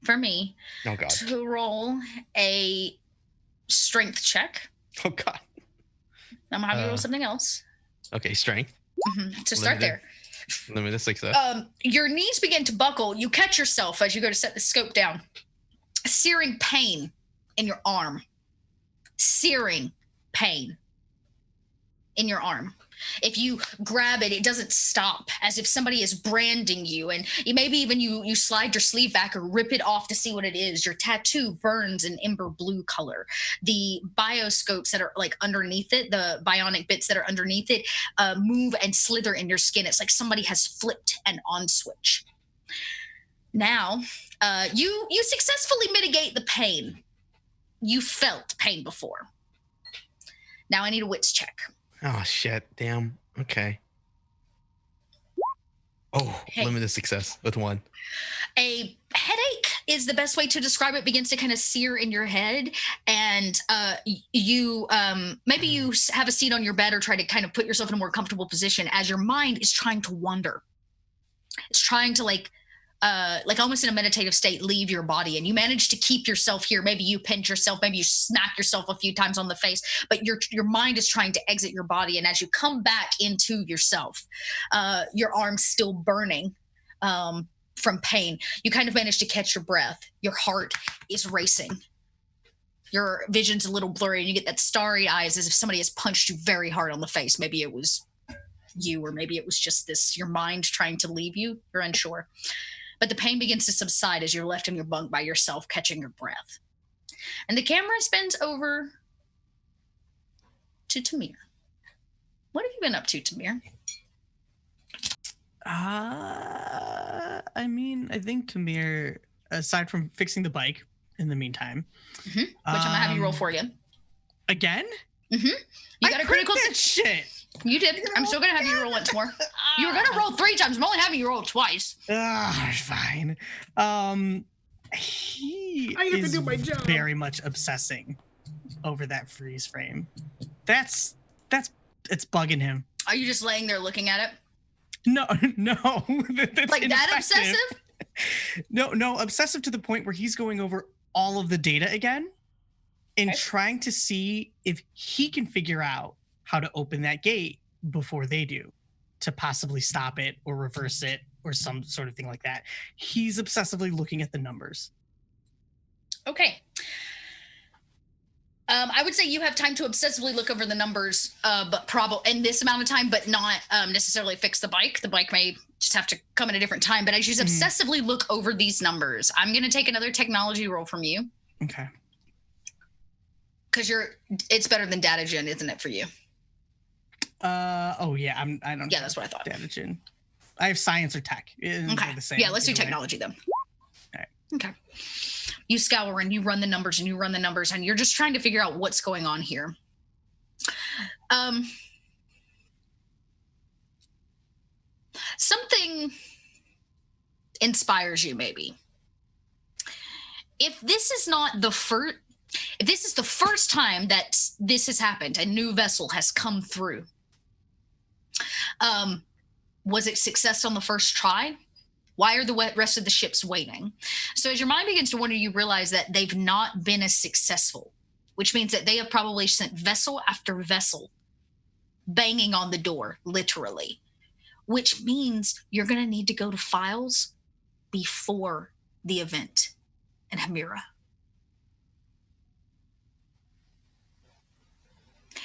for me, to roll a strength check. Oh, God. I'm going to have you roll something else. Okay, strength. Mm-hmm. To start there. Limited success. Your knees begin to buckle. You catch yourself as you go to set the scope down. Searing pain in your arm. Searing pain in your arm. If you grab it, it doesn't stop, as if somebody is branding you. And maybe even you slide your sleeve back or rip it off to see what it is. Your tattoo burns an ember blue color. The bioscopes that are like underneath it, the bionic bits that are underneath it, move and slither in your skin. It's like somebody has flipped an on switch. Now, you successfully mitigate the pain. You felt pain before. Now I need a wits check. Oh shit! Damn. Okay. Oh, Hey. limited success with 1. A headache is the best way to describe it. Begins to kind of sear in your head, and you maybe you have a seat on your bed or try to kind of put yourself in a more comfortable position as your mind is trying to wander. It's trying to like almost in a meditative state, leave your body, and you manage to keep yourself here. Maybe you pinch yourself, maybe you smack yourself a few times on the face, but your mind is trying to exit your body. And as you come back into yourself, your arm's still burning from pain. You kind of manage to catch your breath. Your heart is racing. Your vision's a little blurry, and you get that starry eyes as if somebody has punched you very hard on the face. Maybe it was you, or maybe it was just your mind trying to leave you. You're unsure. But the pain begins to subside as you're left in your bunk by yourself, catching your breath. And the camera spins over to Tamir. What have you been up to, Tamir? I mean, I think Tamir, aside from fixing the bike in the meantime, Which I'm gonna have you roll for you. Again? You got a critical shit. You did. I'm still gonna have you roll once more. You were gonna roll 3 times. I'm only having you roll twice. Fine. He I have to is do my job. very much obsessing over that freeze frame. It's bugging him. Are you just laying there looking at it? No. That's Like that ineffective. obsessive? No, obsessive to the point where he's going over all of the data again and Okay. trying to see if he can figure out how to open that gate before they do, to possibly stop it or reverse it or some sort of thing like that. He's obsessively looking at the numbers. Okay. I would say you have time to obsessively look over the numbers, but probably in this amount of time, but not necessarily fix the bike. The bike may just have to come at a different time. But as you obsessively look over these numbers, I'm going to take another technology roll from you. Okay. Because it's better than data gen, isn't it, for you? I don't Yeah, that's what I thought. Data gen. I have science or tech. Okay. The same, Yeah, let's do either way. technology then. All right. Okay. You scour and you run the numbers and you run the numbers and you're just trying to figure out what's going on here. Something inspires you, maybe. If this is the first time that this has happened, a new vessel has come through, was it success on the first try? Why are the rest of the ships waiting? So as your mind begins to wonder, you realize that they've not been as successful, which means that they have probably sent vessel after vessel banging on the door, literally, which means you're going to need to go to files before the event in Hemira.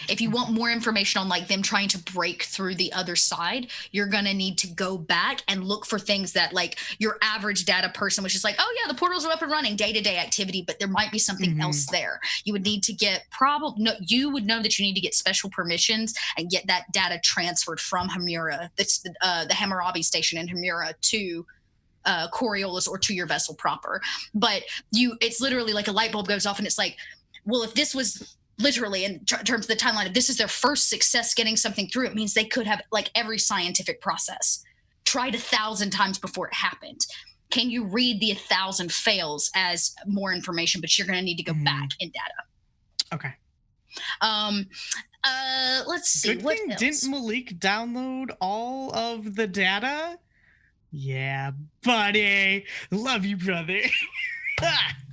If you want more information on like them trying to break through the other side, you're going to need to go back and look for things that like your average data person, which is like, oh yeah, the portals are up and running, day-to-day activity, but there might be something else there. You would need to get you would know that you need to get special permissions and get that data transferred from Hemira, that's the Hammurabi station in Hemira, to Coriolis or to your vessel proper. But it's literally like a light bulb goes off and it's like, well, if this was literally in terms of the timeline, if this is their first success getting something through, it means they could have like every scientific process tried 1,000 times before it happened. Can you read the 1,000 fails as more information, but you're going to need to go back in data. Okay. Let's see. Good what thing else? didn't Malik download all of the data? Yeah, buddy. Love you, brother.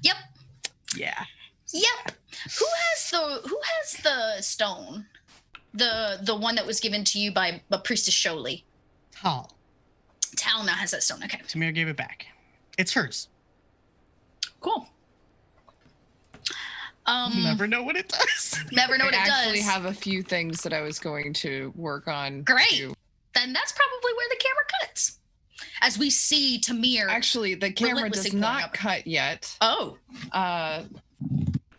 Yep. Yeah. Yep. Who has the stone? The one that was given to you by Priestess Sholi. Tal. Tal now has that stone. Okay. Tamir gave it back. It's hers. Cool. Never know what it does. Never know what it I actually does. have a few things that I was going to work on. Great. Then that's probably where the camera cuts. As we see Tamir. Actually, the camera relentlessly does pulling not up. cut yet. Oh.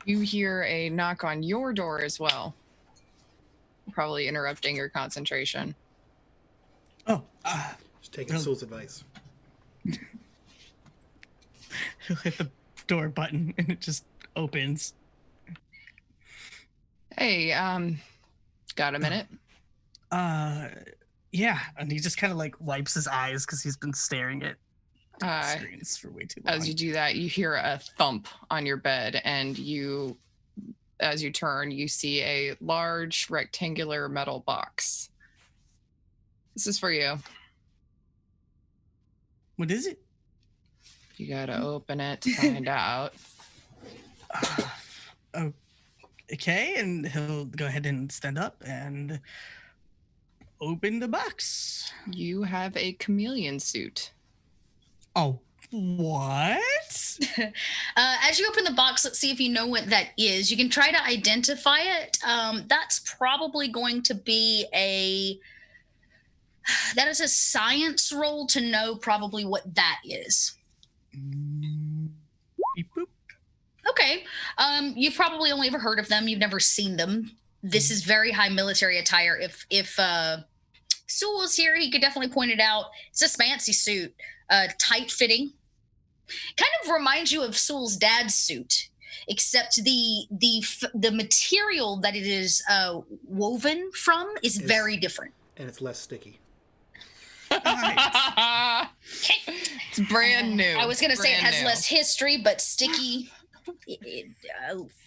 You hear a knock on your door as well. Probably interrupting your concentration. Oh, Just taking Soul's advice. he'll hit the door button and it just opens. Hey, got a minute? Yeah, and he just kind of like wipes his eyes because he's been staring at screens for way too long. As you do that, you hear a thump on your bed, and as you turn, you see a large rectangular metal box. This is for you. What is it? You gotta open it to find out. Okay, and he'll go ahead and stand up and open the box. You have a chameleon suit. Oh, what? As you open the box, let's see if you know what that is. You can try to identify it. That's probably going to be that is a science roll to know probably what that is. Beep, boop. Okay. You've probably only ever heard of them. You've never seen them. This is very high military attire. If Sewell was here, he could definitely point it out. It's a fancy suit, tight fitting. Kind of reminds you of Sewell's dad's suit, except the material that it is woven from is very different. And it's less sticky. It's brand new. I was going to say it Brand has new. less history, but sticky. It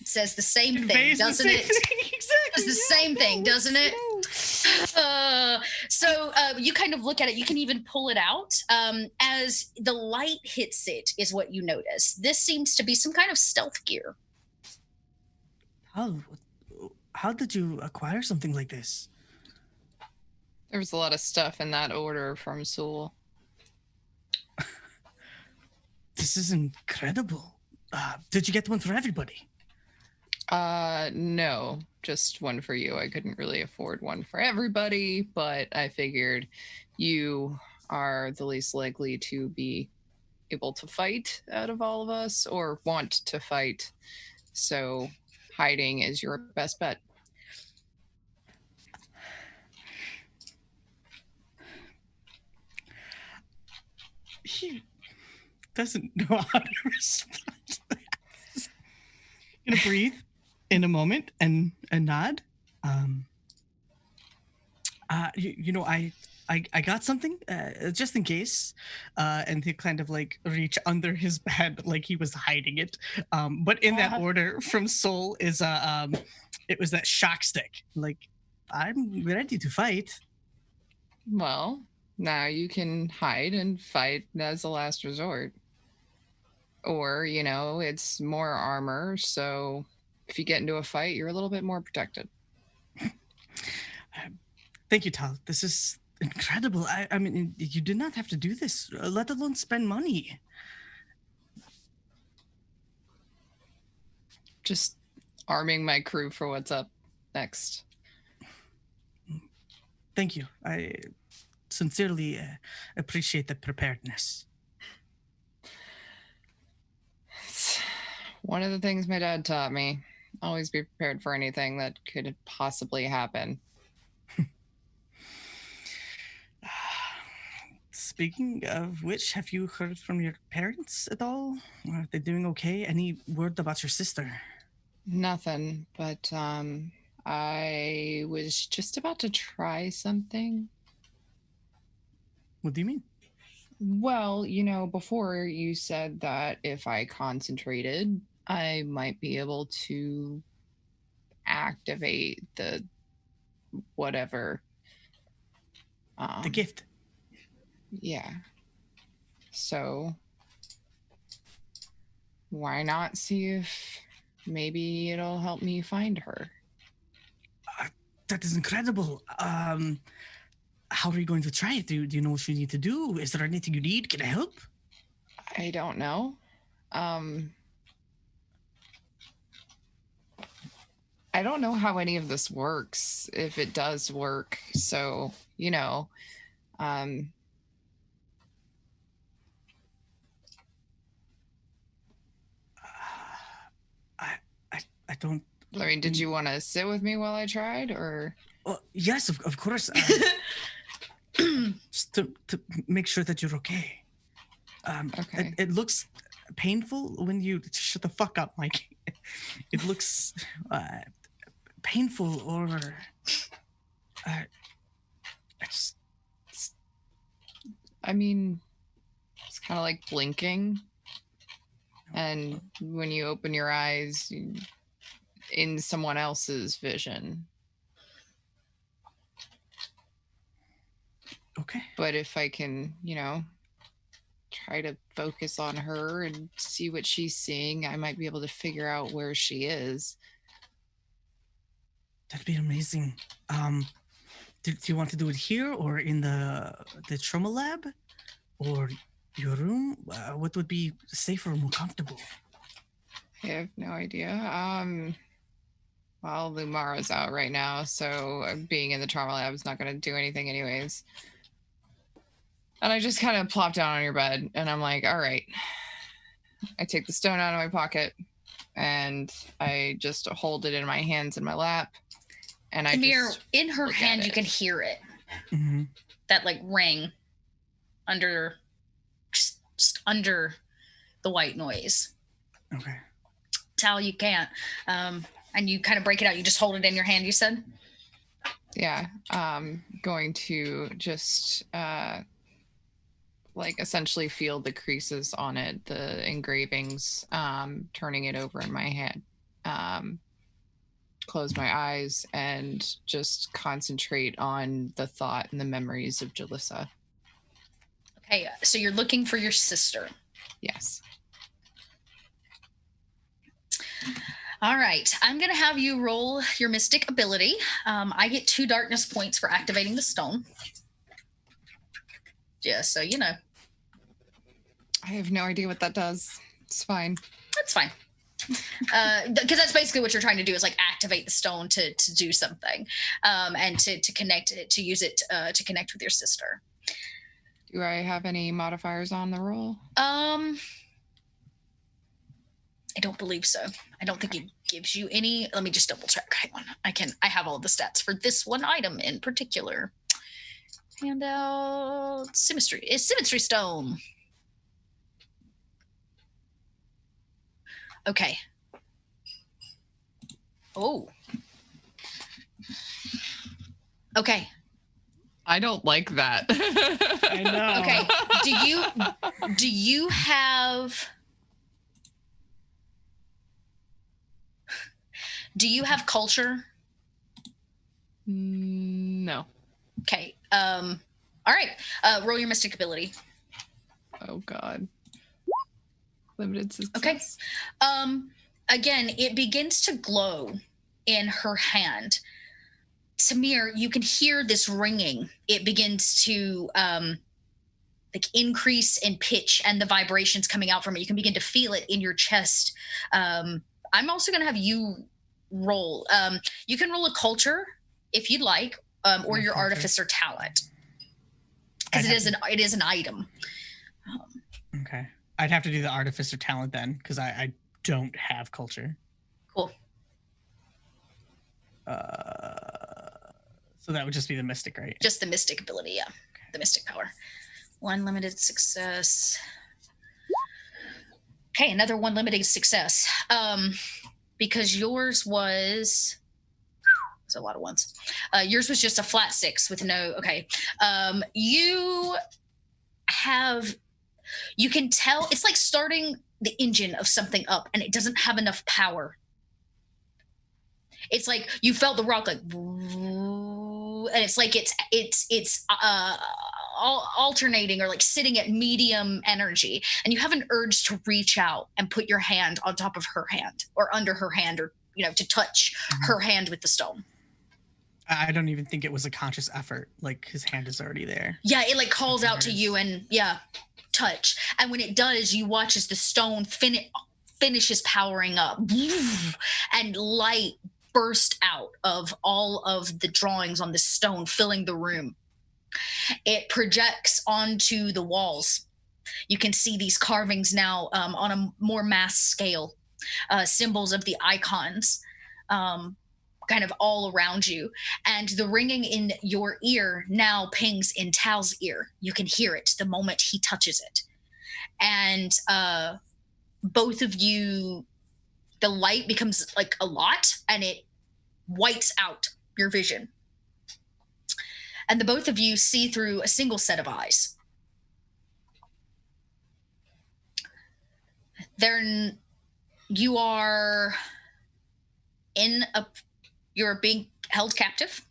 says the same thing, Conveys the doesn't same it? thing, exactly. It's the same thing, doesn't it? So you kind of look at it. You can even pull it out. As the light hits it is what you notice. This seems to be some kind of stealth gear. How did you acquire something like this? There was a lot of stuff in that order from Sewell. This is incredible. Did you get one for everybody? No, just one for you. I couldn't really afford one for everybody, but I figured you are the least likely to be able to fight out of all of us, or want to fight. So hiding is your best bet. He doesn't know how to respond to that. Gonna breathe in a moment and nod. I got something just in case, and he kind of like reach under his bed like he was hiding it. But in that order from Soul is it was that shock stick. Like, I'm ready to fight. Well, now you can hide and fight as a last resort. Or, it's more armor, so if you get into a fight, you're a little bit more protected. Thank you, Tal. This is incredible. I mean, you did not have to do this, let alone spend money. Just arming my crew for what's up next. Thank you. I sincerely appreciate the preparedness. It's one of the things my dad taught me. Always be prepared for anything that could possibly happen. Speaking of which, have you heard from your parents at all? Are they doing okay? Any word about your sister? Nothing, but I was just about to try something. What do you mean? Well, before you said that if I concentrated, I might be able to activate the whatever. The gift. Yeah. So why not see if maybe it'll help me find her? That is incredible. How are you going to try it? Do you know what you need to do? Is there anything you need? Can I help? I don't know. I don't know how any of this works, if it does work. So, you know, I don't. I mean, did you want to sit with me while I tried, or? Well, yes, of course. Just to make sure that you're okay. Okay. It looks painful when you shut the fuck up, Mike. It looks painful, or I mean, it's kind of like blinking, and when you open your eyes, in someone else's vision. Okay. But if I can, you know, try to focus on her and see what she's seeing, I might be able to figure out where she is. That'd be amazing. Do you want to do it here, or in the trauma lab, or your room? What would be safer and more comfortable? I have no idea. Well, Lumara's out right now, so being in the trauma lab is not going to do anything anyways. And I just kind of plop down on your bed, and I'm like, all right. I take the stone out of my pocket, and I just hold it in my hands in my lap. And I just in her hand, you can hear it. Mm-hmm. That like ring under, just under the white noise. Okay. Tal, you can't. And you kind of break it out. You just hold it in your hand, you said? Yeah. Going to just like essentially feel the creases on it, the engravings, turning it over in my head. Close my eyes and just concentrate on the thought and the memories of Jalissa. Okay, so you're looking for your sister. Yes. All right, I'm going to have you roll your mystic ability. I get 2 darkness points for activating the stone. Just so you know. I have no idea what that does. It's fine. That's fine. Because that's basically what you're trying to do, is like activate the stone to do something, and to connect it, to use it to connect with your sister. Do I have any modifiers on the roll? I don't believe so. I don't think it gives you any. Let me just double check. Hang on. I have all the stats for this one item in particular. Handout symmetry stone. Okay. Oh. Okay. I don't like that. I know. Okay. Do you have culture? No. Okay. All right. Roll your mystic ability. Oh God. Limited success. Okay. Again, it begins to glow in her hand. Samir, you can hear this ringing. It begins to like increase in pitch, and the vibrations coming out from it. You can begin to feel it in your chest. I'm also going to have you roll. You can roll a culture if you'd like, or your culture. artificer talent, because it is an item. Okay. I'd have to do the artificer talent then, because I don't have culture. Cool. So that would just be the mystic, right? Just the mystic ability, yeah. Okay. The mystic power. 1 limited success. Okay, another 1 limited success. Because yours was a lot of ones. Yours was just a flat 6 with no. Okay. You can tell it's like starting the engine of something up, and it doesn't have enough power. It's like you felt the rock like, and it's like it's alternating or like sitting at medium energy, and you have an urge to reach out and put your hand on top of her hand or under her hand, or to touch her hand with the stone. I don't even think it was a conscious effort. Like, his hand is already there. Yeah, it like calls out to you, and touch. And when it does, you watch as the stone finishes powering up, and light burst out of all of the drawings on this stone filling the room. It projects onto the walls. You can see these carvings now on a more mass scale, symbols of the icons kind of all around you. And the ringing in your ear now pings in Tal's ear. You can hear it the moment he touches it. And both of you, the light becomes like a lot and it whites out your vision. And the both of you see through a single set of eyes. You are you're being held captive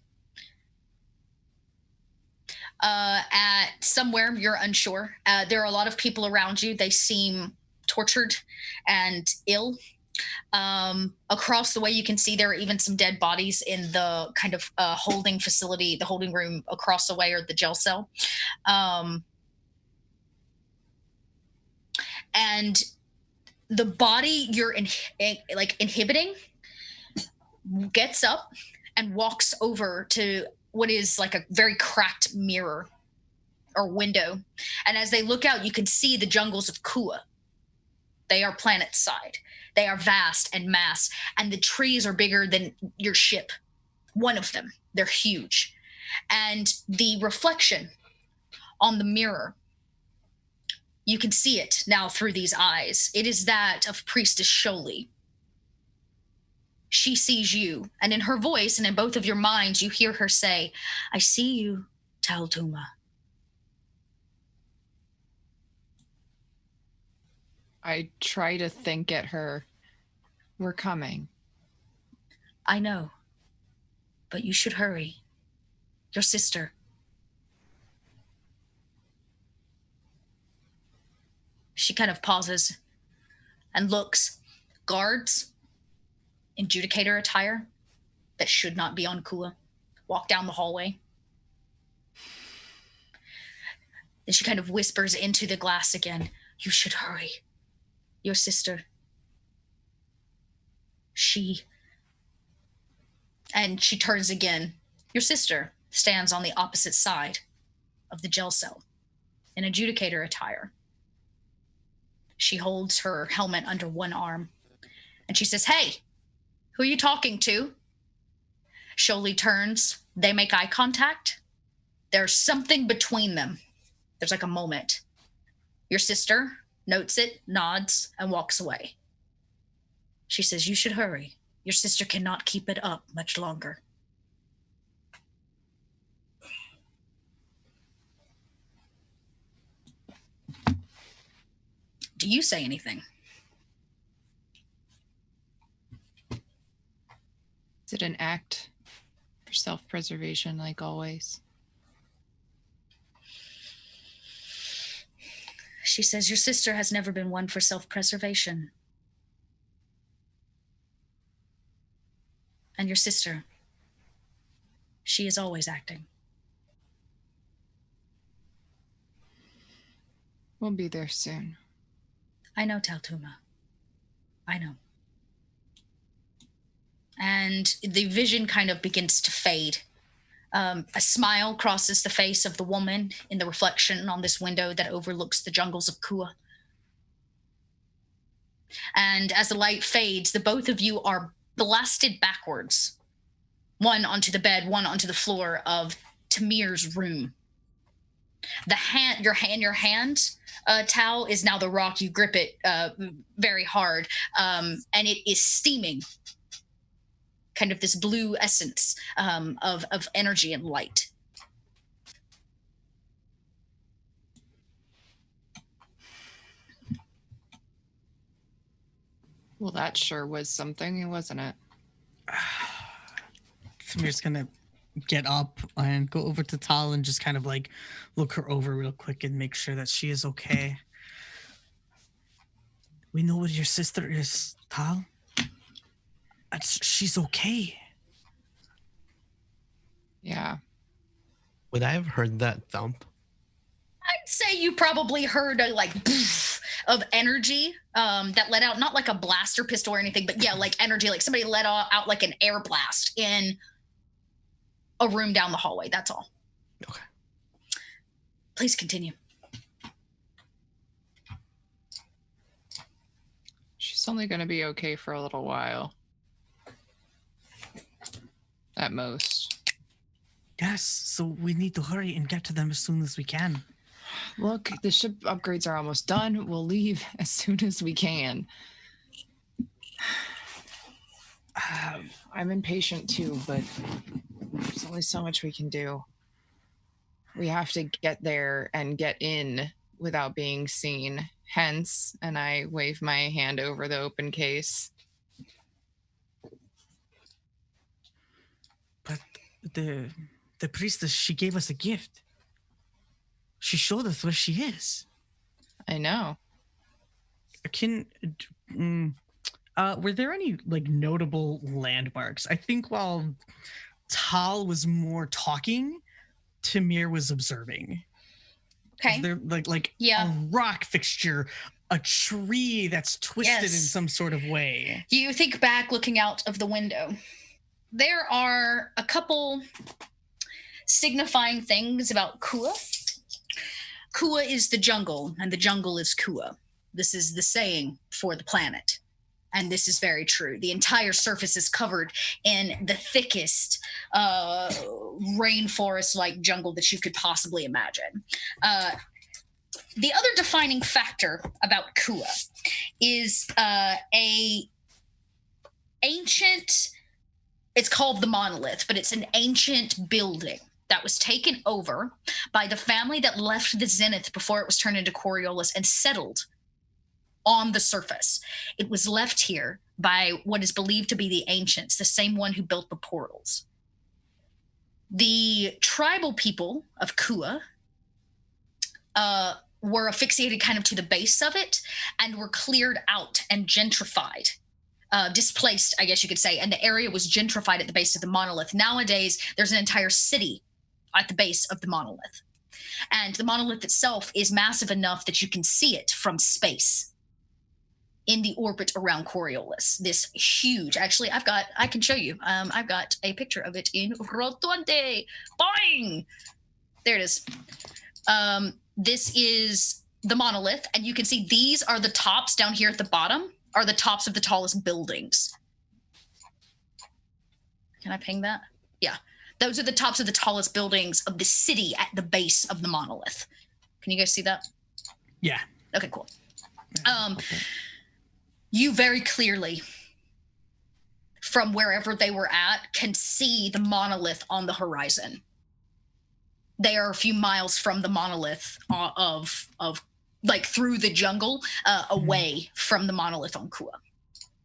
at somewhere, you're unsure. There are a lot of people around you. They seem tortured and ill. Across the way, you can see there are even some dead bodies in the kind of holding facility, the holding room across the way, or the jail cell. And the body you're inhibiting gets up and walks over to what is like a very cracked mirror or window. And as they look out, you can see the jungles of Kua. They are planet-side. They are vast and mass, and the trees are bigger than your ship. One of them. They're huge. And the reflection on the mirror, you can see it now through these eyes. It is that of Priestess Sholi. She sees you, and in her voice and in both of your minds, you hear her say, "I see you, Taltuma." I try to think at her. We're coming. I know, but you should hurry. Your sister. She kind of pauses and looks. Guards in Judicator attire that should not be on Kua walk down the hallway. Then she kind of whispers into the glass again, "You should hurry. Your sister. And she turns again. Your sister stands on the opposite side of the jail cell in Adjudicator attire. She holds her helmet under one arm and she says, "Hey, who are you talking to?" Sholi turns. They make eye contact. There's something between them. There's like a moment. Your sister notes it, nods, and walks away. She says, "You should hurry. Your sister cannot keep it up much longer." Do you say anything? Is it an act for self-preservation, like always? She says, "Your sister has never been one for self-preservation. And your sister, she is always acting." We'll be there soon. I know, Taltuma. I know. And the vision kind of begins to fade. A smile crosses the face of the woman in the reflection on this window that overlooks the jungles of Kua. And as the light fades, the both of you are blasted backwards. One onto the bed, one onto the floor of Tamir's room. Your hand, Tao, is now the rock. You grip it very hard, and it is steaming. Kind of this blue essence of energy and light. Well, that sure was something, wasn't it? Samir's gonna get up and go over to Tal and just kind of like look her over real quick and make sure that she is okay. "We know where your sister is, Tal. She's okay." Yeah. Would I have heard that thump? I'd say you probably heard a like of energy that let out, not like a blaster pistol or anything, but yeah, like energy, like somebody let out like an air blast in a room down the hallway. That's all. Okay. Please continue. She's only going to be okay for a little while. At most. Yes, so we need to hurry and get to them as soon as we can. Look, the ship upgrades are almost done. We'll leave as soon as we can. I'm impatient too, but there's only so much we can do. We have to get there and get in without being seen. Hence, and I wave my hand over the open case. But the priestess, she gave us a gift. She showed us where she is. I know. Were there any like notable landmarks? I think while Tal was more talking, Tamir was observing. Okay. Is there like Yeah. a rock fixture, a tree that's twisted in Yes. some sort of way? You think back looking out of the window. There are a couple signifying things about Kua. Kua is the jungle, and the jungle is Kua. This is the saying for the planet. And this is very true. The entire surface is covered in the thickest rainforest-like jungle that you could possibly imagine. The other defining factor about Kua is a ancient, it's called the Monolith, but it's an ancient building that was taken over by the family that left the Zenith before it was turned into Coriolis and settled on the surface. It was left here by what is believed to be the ancients, the same one who built the portals. The tribal people of Kua were asphyxiated kind of to the base of it and were cleared out and gentrified. Displaced, I guess you could say, and the area was gentrified at the base of the monolith. Nowadays, there's an entire city at the base of the monolith. And the monolith itself is massive enough that you can see it from space in the orbit around Coriolis. This huge, actually, I can show you. I've got a picture of it in Rotonde. Boing! There it is. This is the monolith, and you can see these are the tops down here at the bottom, are the tops of the tallest buildings. Can I ping that? Yeah. Those are the tops of the tallest buildings of the city at the base of the monolith. Can you guys see that? Yeah. Okay, cool. You very clearly, from wherever they were at, can see the monolith on the horizon. They are a few miles from the monolith of like through the jungle, away from the monolith on Kua.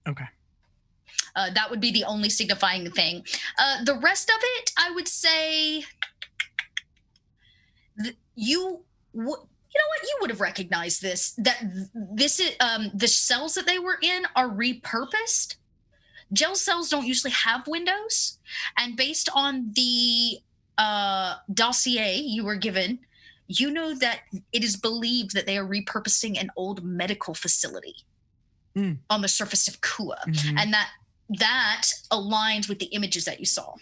Okay. That would be the only signifying thing. The rest of it, I would say, you know what? You would have recognized this. That this is the cells that they were in are repurposed. Gel cells don't usually have windows, and based on the dossier you were given, you know that it is believed that they are repurposing an old medical facility on the surface of Kua, and that aligns with the images that you saw.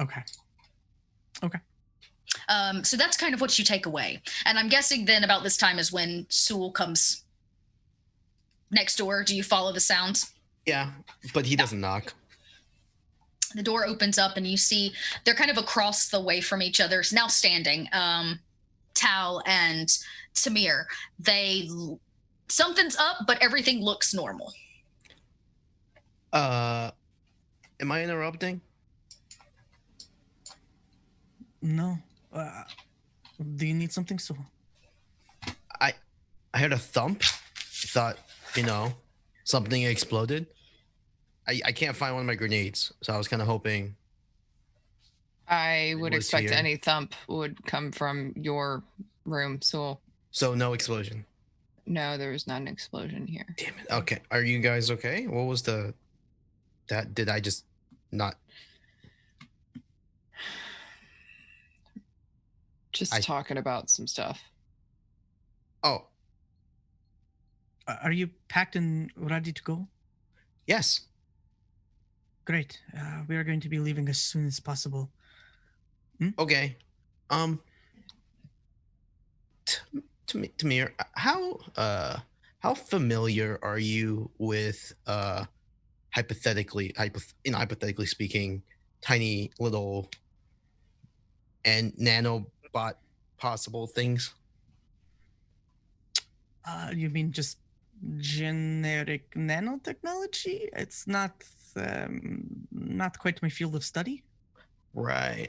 Okay. So that's kind of what you take away. And I'm guessing then about this time is when Sewell comes next door. Do you follow the sounds? Yeah, but he doesn't knock. The door opens up and you see they're kind of across the way from each other, now standing, Tal and Tamir. Something's up, but everything looks normal. Am I interrupting? No. Do you need something, Sewell? I heard a thump. Thought, something exploded. I can't find one of my grenades, so I was kind of hoping. I would expect here. any thump would come from your room, so. So no explosion. No, there was not an explosion here. Damn it. Okay, are you guys okay? What was that? Did I just not? Just talking about some stuff. Oh, Are you packed and ready to go? Yes. Great. We are going to be leaving as soon as possible. Okay. Tamir, how familiar are you with hypothetically speaking, tiny little and nanobot possible things? You mean just generic nanotechnology? It's not quite my field of study. Right.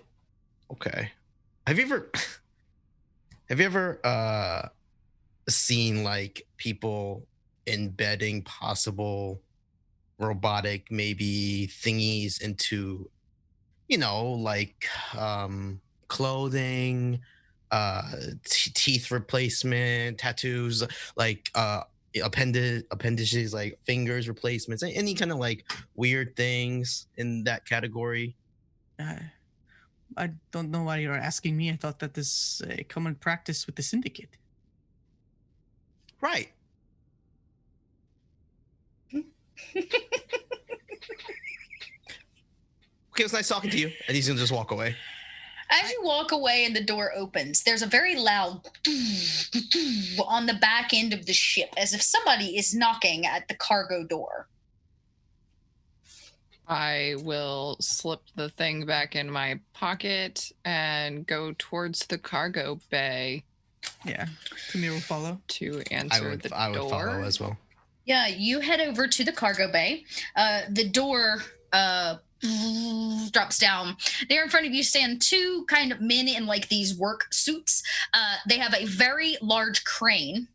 Okay. Have you ever seen like people embedding possible robotic maybe thingies into, like clothing, teeth replacement, tattoos, like appendages like fingers replacements, any kind of like weird things in that category? I don't know why you're asking me. I thought that this is a common practice with the syndicate. Right. Okay, it was nice talking to you. And he's gonna just walk away. As you walk away and the door opens, there's a very loud on the back end of the ship, as if somebody is knocking at the cargo door. I will slip the thing back in my pocket and go towards the cargo bay. Yeah, Tamir will follow. To answer the door. I would follow as well. Yeah, you head over to the cargo bay. The door drops down. There in front of you stand two kind of men in like these work suits. They have a very large crane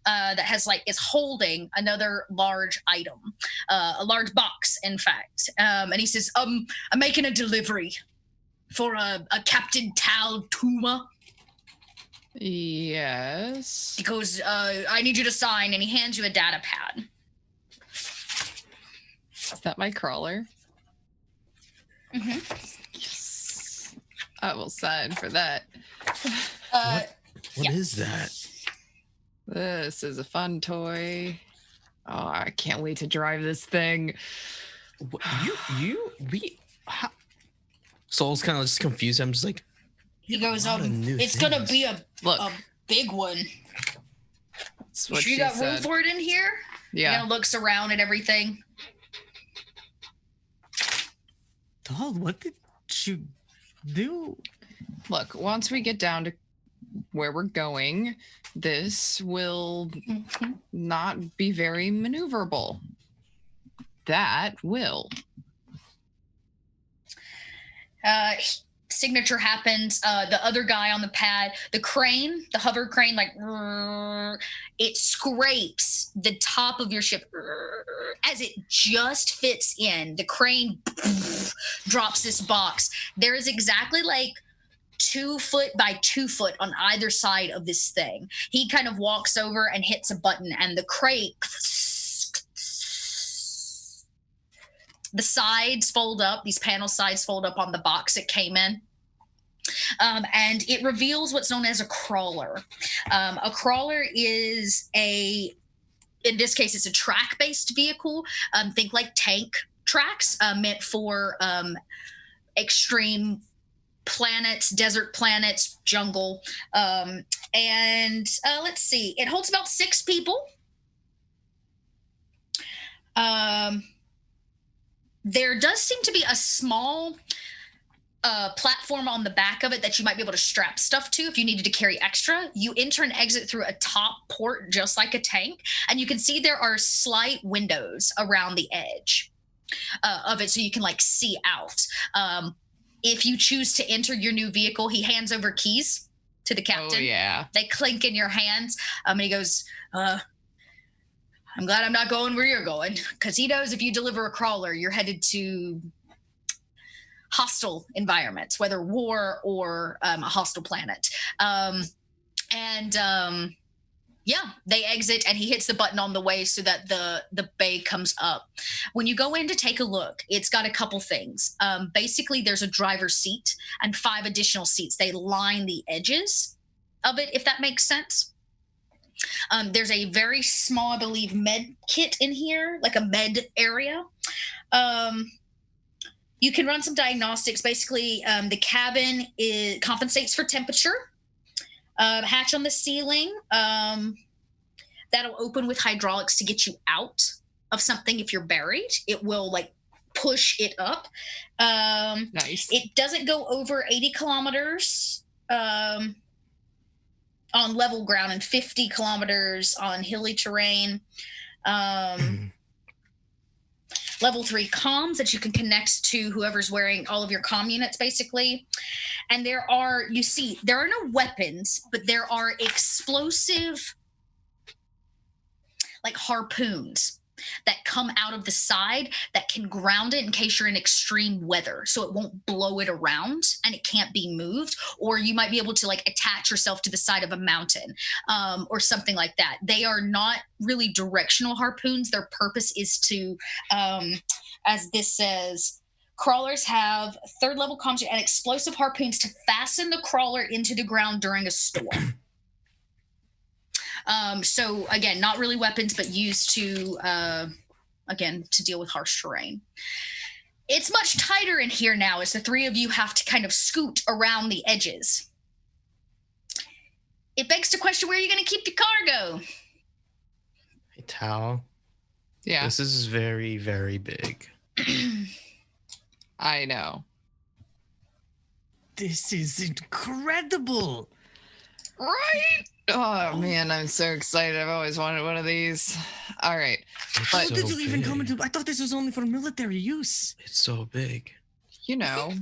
that has is holding another large item, a large box, in fact. And he says, I'm making a delivery for a Captain Tal Tuma. Yes. He goes, I need you to sign, and he hands you a data pad. Is that my crawler? Mm-hmm. Yes. I will sign for that. What is that? This is a fun toy. Oh, I can't wait to drive this thing. Soul's kind of just confused. I'm just like, he goes, it's going to be a big one. That's what you got room for it in here? Yeah. Looks around at everything. Doll, what did you do? Look, once we get down to where we're going, this will not be very maneuverable. That will. Signature happens. The other guy on the pad, the crane, the hover crane, it scrapes the top of your ship as it just fits in. The crane drops this box. There is exactly 2 foot by 2 foot on either side of this thing. He kind of walks over and hits a button, and the crate, the sides fold up. These panel sides fold up on the box it came in. And it reveals what's known as a crawler. A crawler is in this case, it's a track-based vehicle. Think like tank tracks meant for extreme planets, desert planets, jungle. And let's see, it holds about 6 people. There does seem to be a small platform on the back of it that you might be able to strap stuff to if you needed to carry extra. You enter and exit through a top port just like a tank, and you can see there are slight windows around the edge of it so you can see out. If you choose to enter your new vehicle, he hands over keys to the captain. Oh, yeah. They clink in your hands. And he goes, I'm glad I'm not going where you're going, because he knows if you deliver a crawler, you're headed to hostile environments, whether war or a hostile planet. They exit, and he hits the button on the way so that the bay comes up. When you go in to take a look, it's got a couple things. Basically, there's a driver's seat and 5 additional seats. They line the edges of it, if that makes sense. There's a very small, I believe, med kit in here, like a med area. You can run some diagnostics. Basically, the cabin compensates for temperature. Hatch on the ceiling. That'll open with hydraulics to get you out of something if you're buried. It will like push it up. Nice. It doesn't go over 80 kilometers on level ground and 50 kilometers on hilly terrain. Level 3 comms that you can connect to whoever's wearing all of your comm units, basically. And there are no weapons, but there are explosive, like harpoons that come out of the side that can ground it in case you're in extreme weather, so it won't blow it around and it can't be moved. Or you might be able to like attach yourself to the side of a mountain or something like that. They are not really directional harpoons. Their purpose is to, as this says, crawlers have 3rd level comms and explosive harpoons to fasten the crawler into the ground during a storm. So again, not really weapons, but used to, again, to deal with harsh terrain. It's much tighter in here now as the 3 of you have to kind of scoot around the edges. It begs to question, where are you going to keep your cargo? Hey, Tao. Yeah. This is very, very big. I know. This is incredible. Right? Oh man, I'm so excited. I've always wanted one of these. All right. How It's did so you even come big. into? I thought this was only for military use. It's so big. You know,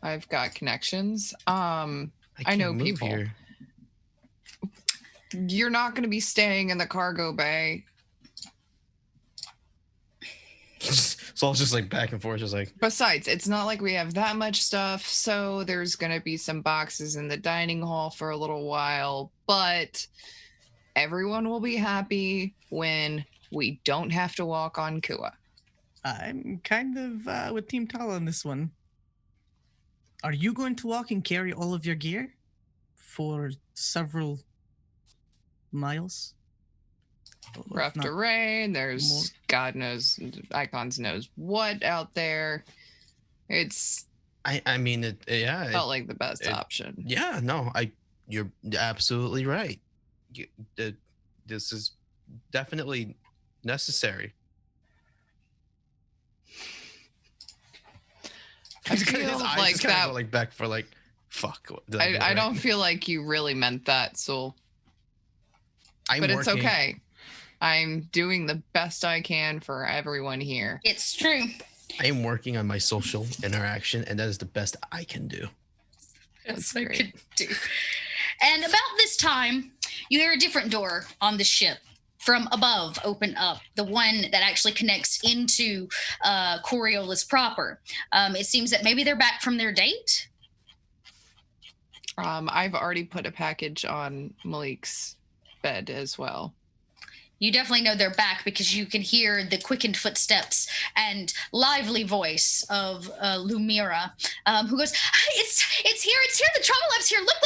I've got connections. I can't know move people. Here. You're not going to be staying in the cargo bay. So I was just like back and forth, just like. Besides, it's not like we have that much stuff, so there's going to be some boxes in the dining hall for a little while, but everyone will be happy when we don't have to walk on Kua. I'm kind of with Team Tala on this one. Are you going to walk and carry all of your gear for several miles? Or Rough if not, terrain, there's more. God knows, Icons knows what out there. It's I mean, it felt like the best option. Yeah, no, you're absolutely right. This is definitely necessary. I feel like that. Like back for like, fuck. I don't feel like you really meant that, Soul. But it's okay. I'm doing the best I can for everyone here. It's true. I am working on my social interaction, and that is the best I can do. That's That's what I great. could do. And about this time, you hear a different door on the ship from above open up, the one that actually connects into Coriolis proper. It seems that maybe they're back from their date. I've already put a package on Malik's bed as well. You definitely know they're back because you can hear the quickened footsteps and lively voice of Lumira, who goes, it's here, the trauma lab's here, look.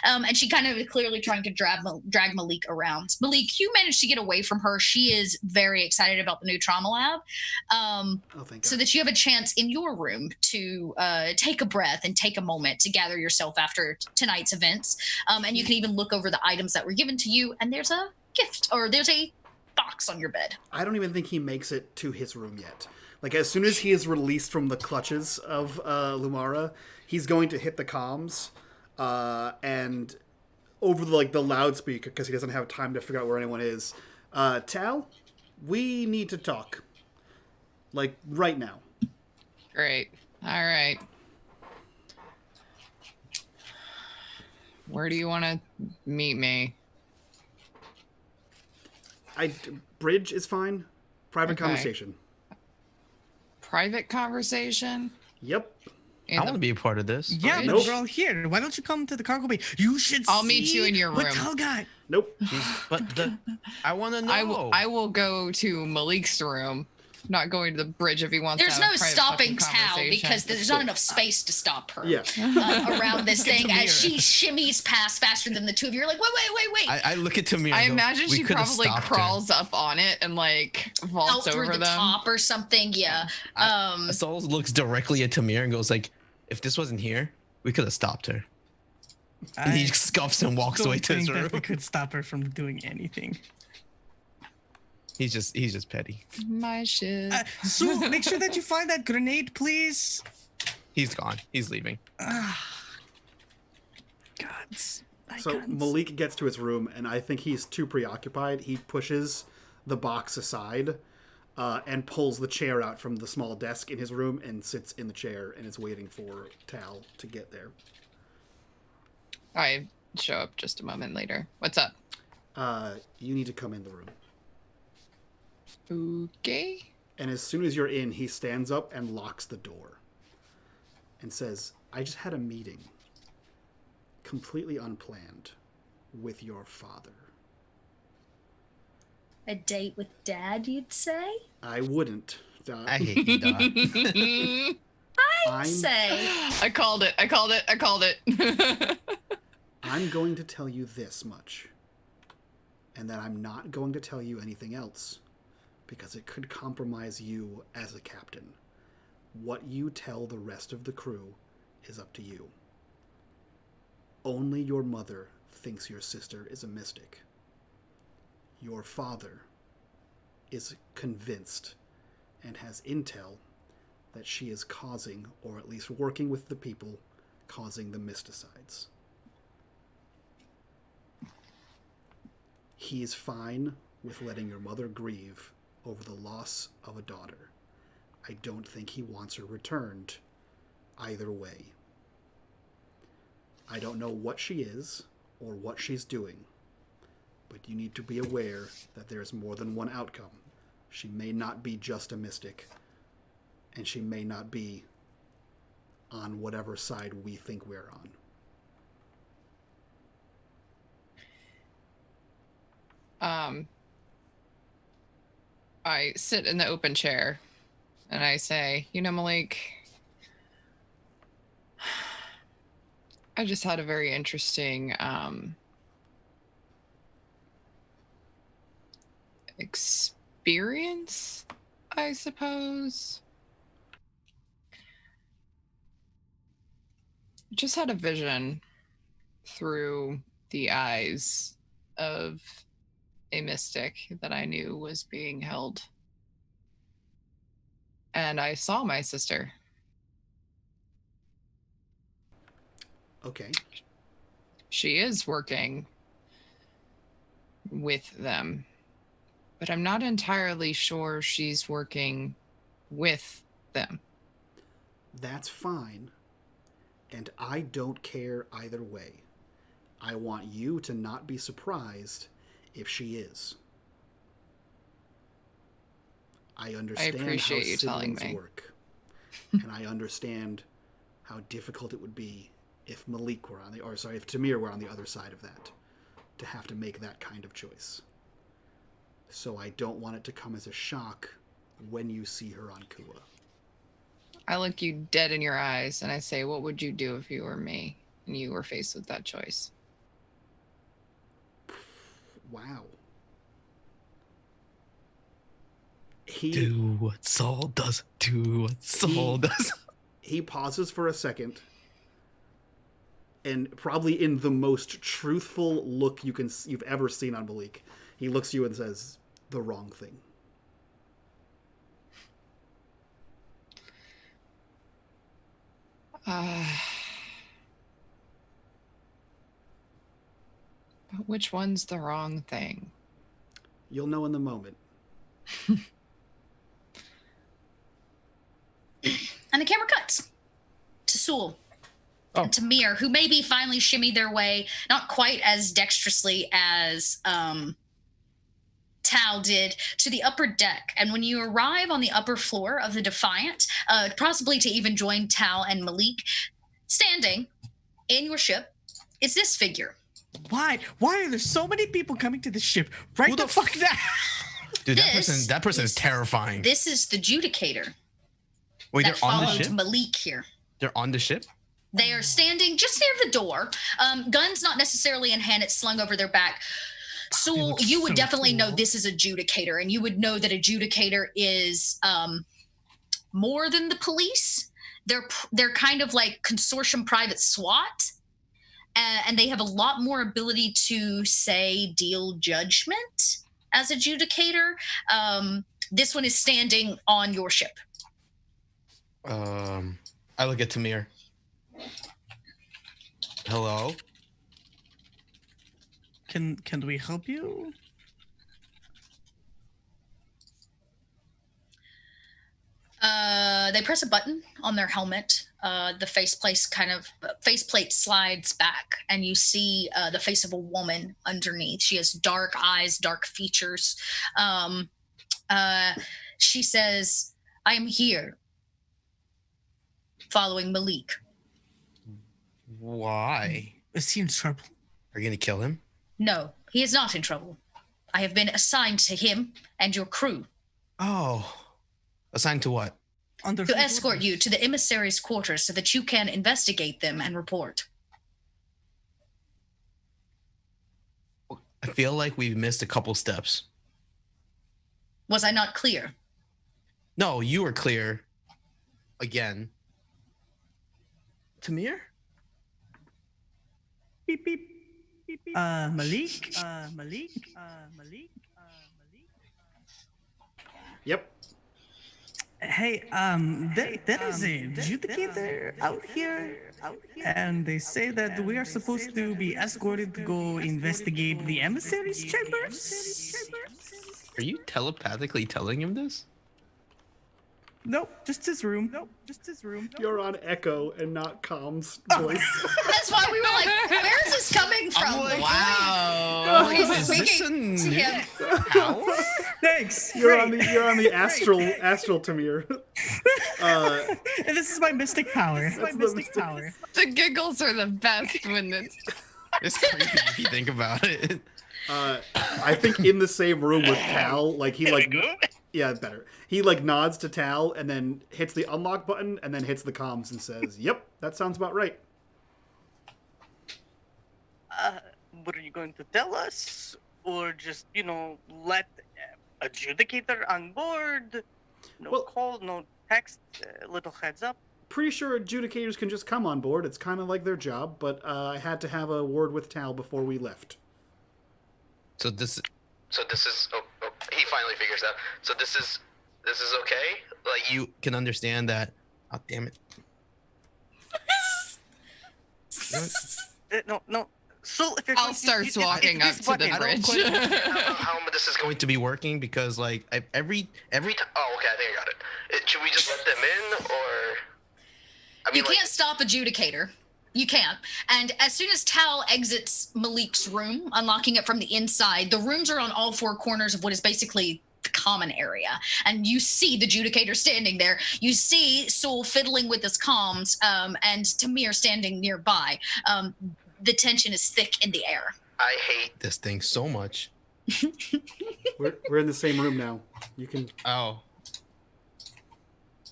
And she kind of clearly trying to drag Malik around. Malik, you managed to get away from her. She is very excited about the new trauma lab. Thank So God. that you have a chance in your room to take a breath and take a moment to gather yourself after tonight's events. And you can even look over the items that were given to you, and there's a gift, or there's a box on your bed. I don't even think he makes it to his room yet. Like, as soon as he is released from the clutches of Lumara, he's going to hit the comms and over the loudspeaker, because he doesn't have time to figure out where anyone is. Tal, we need to talk. Like, right now. Great. All right. Where do you want to meet me? Bridge is fine. Private Okay. conversation. Private conversation? Yep. In I the- want to be a part of this. Yeah, Bridge? but we're all here. Why don't you come to the cargo bay? You should. I'll meet you in your what room. Tal got. Nope. But I want to know. I will go to Malik's room not going to the bridge if he wants There's to have no a private stopping fucking Tao conversation. because there's not enough space to stop her. Yeah. Around this Look at thing as Tamir. she shimmies past faster than the two of you. You're like, wait. I look at Tamir. I and go, imagine "We she coulda probably stopped her." crawls up on it and like Out vaults through over the them. top or something. Yeah. Sol looks directly at Tamir and goes like, "If this wasn't here, we could have stopped her." And he scuffs and walks away to his think room. that we could stop her from doing anything. He's just petty. My shit. Sue, make sure that you find that grenade, please. He's gone. He's leaving. Gods. So Malik gets to his room, and I think he's too preoccupied. He pushes the box aside and pulls the chair out from the small desk in his room and sits in the chair and is waiting for Tal to get there. I show up just a moment later. What's up? You need to come in the room. Okay. And as soon as you're in, he stands up and locks the door and says, I just had a meeting, completely unplanned, with your father. A date with Dad, you'd say? I wouldn't. I hate you, Doc. I'd say. I called it. I'm going to tell you this much, and that I'm not going to tell you anything else, because it could compromise you as a captain. What you tell the rest of the crew is up to you. Only your mother thinks your sister is a mystic. Your father is convinced and has intel that she is causing, or at least working with the people, causing the mysticides. He is fine with letting your mother grieve over the loss of a daughter. I don't think he wants her returned either way. I don't know what she is or what she's doing, but you need to be aware that there's more than one outcome. She may not be just a mystic, and she may not be on whatever side we think we're on. I sit in the open chair and I say, Malik, I just had a very interesting experience, I suppose. Just had a vision through the eyes of a mystic that I knew was being held. And I saw my sister. Okay. She is working with them, but I'm not entirely sure she's working with them. That's fine. And I don't care either way. I want you to not be surprised if she is. I understand appreciate how you telling siblings me. work. And I understand how difficult it would be if Malik were if Tamir were on the other side of that, to have to make that kind of choice. So I don't want it to come as a shock when you see her on Kua. I look you dead in your eyes and I say, what would you do if you were me and you were faced with that choice? Wow. Do what Saul does. Do what Saul does. He pauses for a second, and probably in the most truthful look you've ever seen on Malik, he looks at you and says, "The wrong thing." But which one's the wrong thing? You'll know in the moment. And the camera cuts to Sewell and Tamir, who maybe finally shimmied their way, not quite as dexterously as Tal did, to the upper deck. And when you arrive on the upper floor of the Defiant, possibly to even join Tal and Malik, standing in your ship is this figure. Why are there so many people coming to the ship right Who the the fuck now? Dude, that person is terrifying. This is the Judicator. Wait, that they're on the followed ship? Malik here. They're on the ship? They are standing just near the door. Guns not necessarily in hand, it's slung over their back. So you would definitely know this is a Judicator, and you would know that a Judicator is more than the police. They're kind of like Consortium private SWAT, and they have a lot more ability to, say, deal judgment as a Judicator. This one is standing on your ship. I look at Tamir. Hello? Can we help you? They press a button on their helmet. The faceplate slides back, and you see the face of a woman underneath. She has dark eyes, dark features. She says, "I am here, following Malik." Why? Is he in trouble? Are you going to kill him? No, he is not in trouble. I have been assigned to him and your crew. Oh. Assigned to what? To escort you to the emissaries' quarters so that you can investigate them and report. I feel like we've missed a couple steps. Was I not clear? No, you were clear. Again. Tamir? Beep, beep. Beep, beep. Malik? Yep. Hey, there is a Judicator out here, and they say that we are supposed to be escorted to go investigate the emissaries' chambers. Are you telepathically telling him this? Nope, just his room. You're on Echo and not Com's voice. That's why we were like, where is this coming from? I'm like, wow. He's Is this a speaking to new him. power? Thanks. You're on the astral Tamir. And this is my mystic power. The giggles are the best when it's. It's creepy if you think about it. I think in the same room with Tal, like he like yeah, better. He like nods to Tal and then hits the unlock button and then hits the comms and says, "Yep, that sounds about right." What are you going to tell us, or just let adjudicator on board? No call, no text, little heads up. Pretty sure adjudicators can just come on board. It's kind of like their job, but I had to have a word with Tal before we left. So this is he finally figures out. So this is okay? Like you can understand that. Oh, damn it. No. So if you're Al starts walking up to the I don't bridge. quite understand how this is going to be working because like every time. Oh, okay, I think I got it. Should we just let them in or? You can't stop adjudicator. You can't. And as soon as Tal exits Malik's room, unlocking it from the inside, the rooms are on all four corners of what is basically the common area. And you see the adjudicator standing there. You see Soul fiddling with his comms, and Tamir standing nearby. The tension is thick in the air. I hate this thing so much. We're in the same room now. You can. Oh.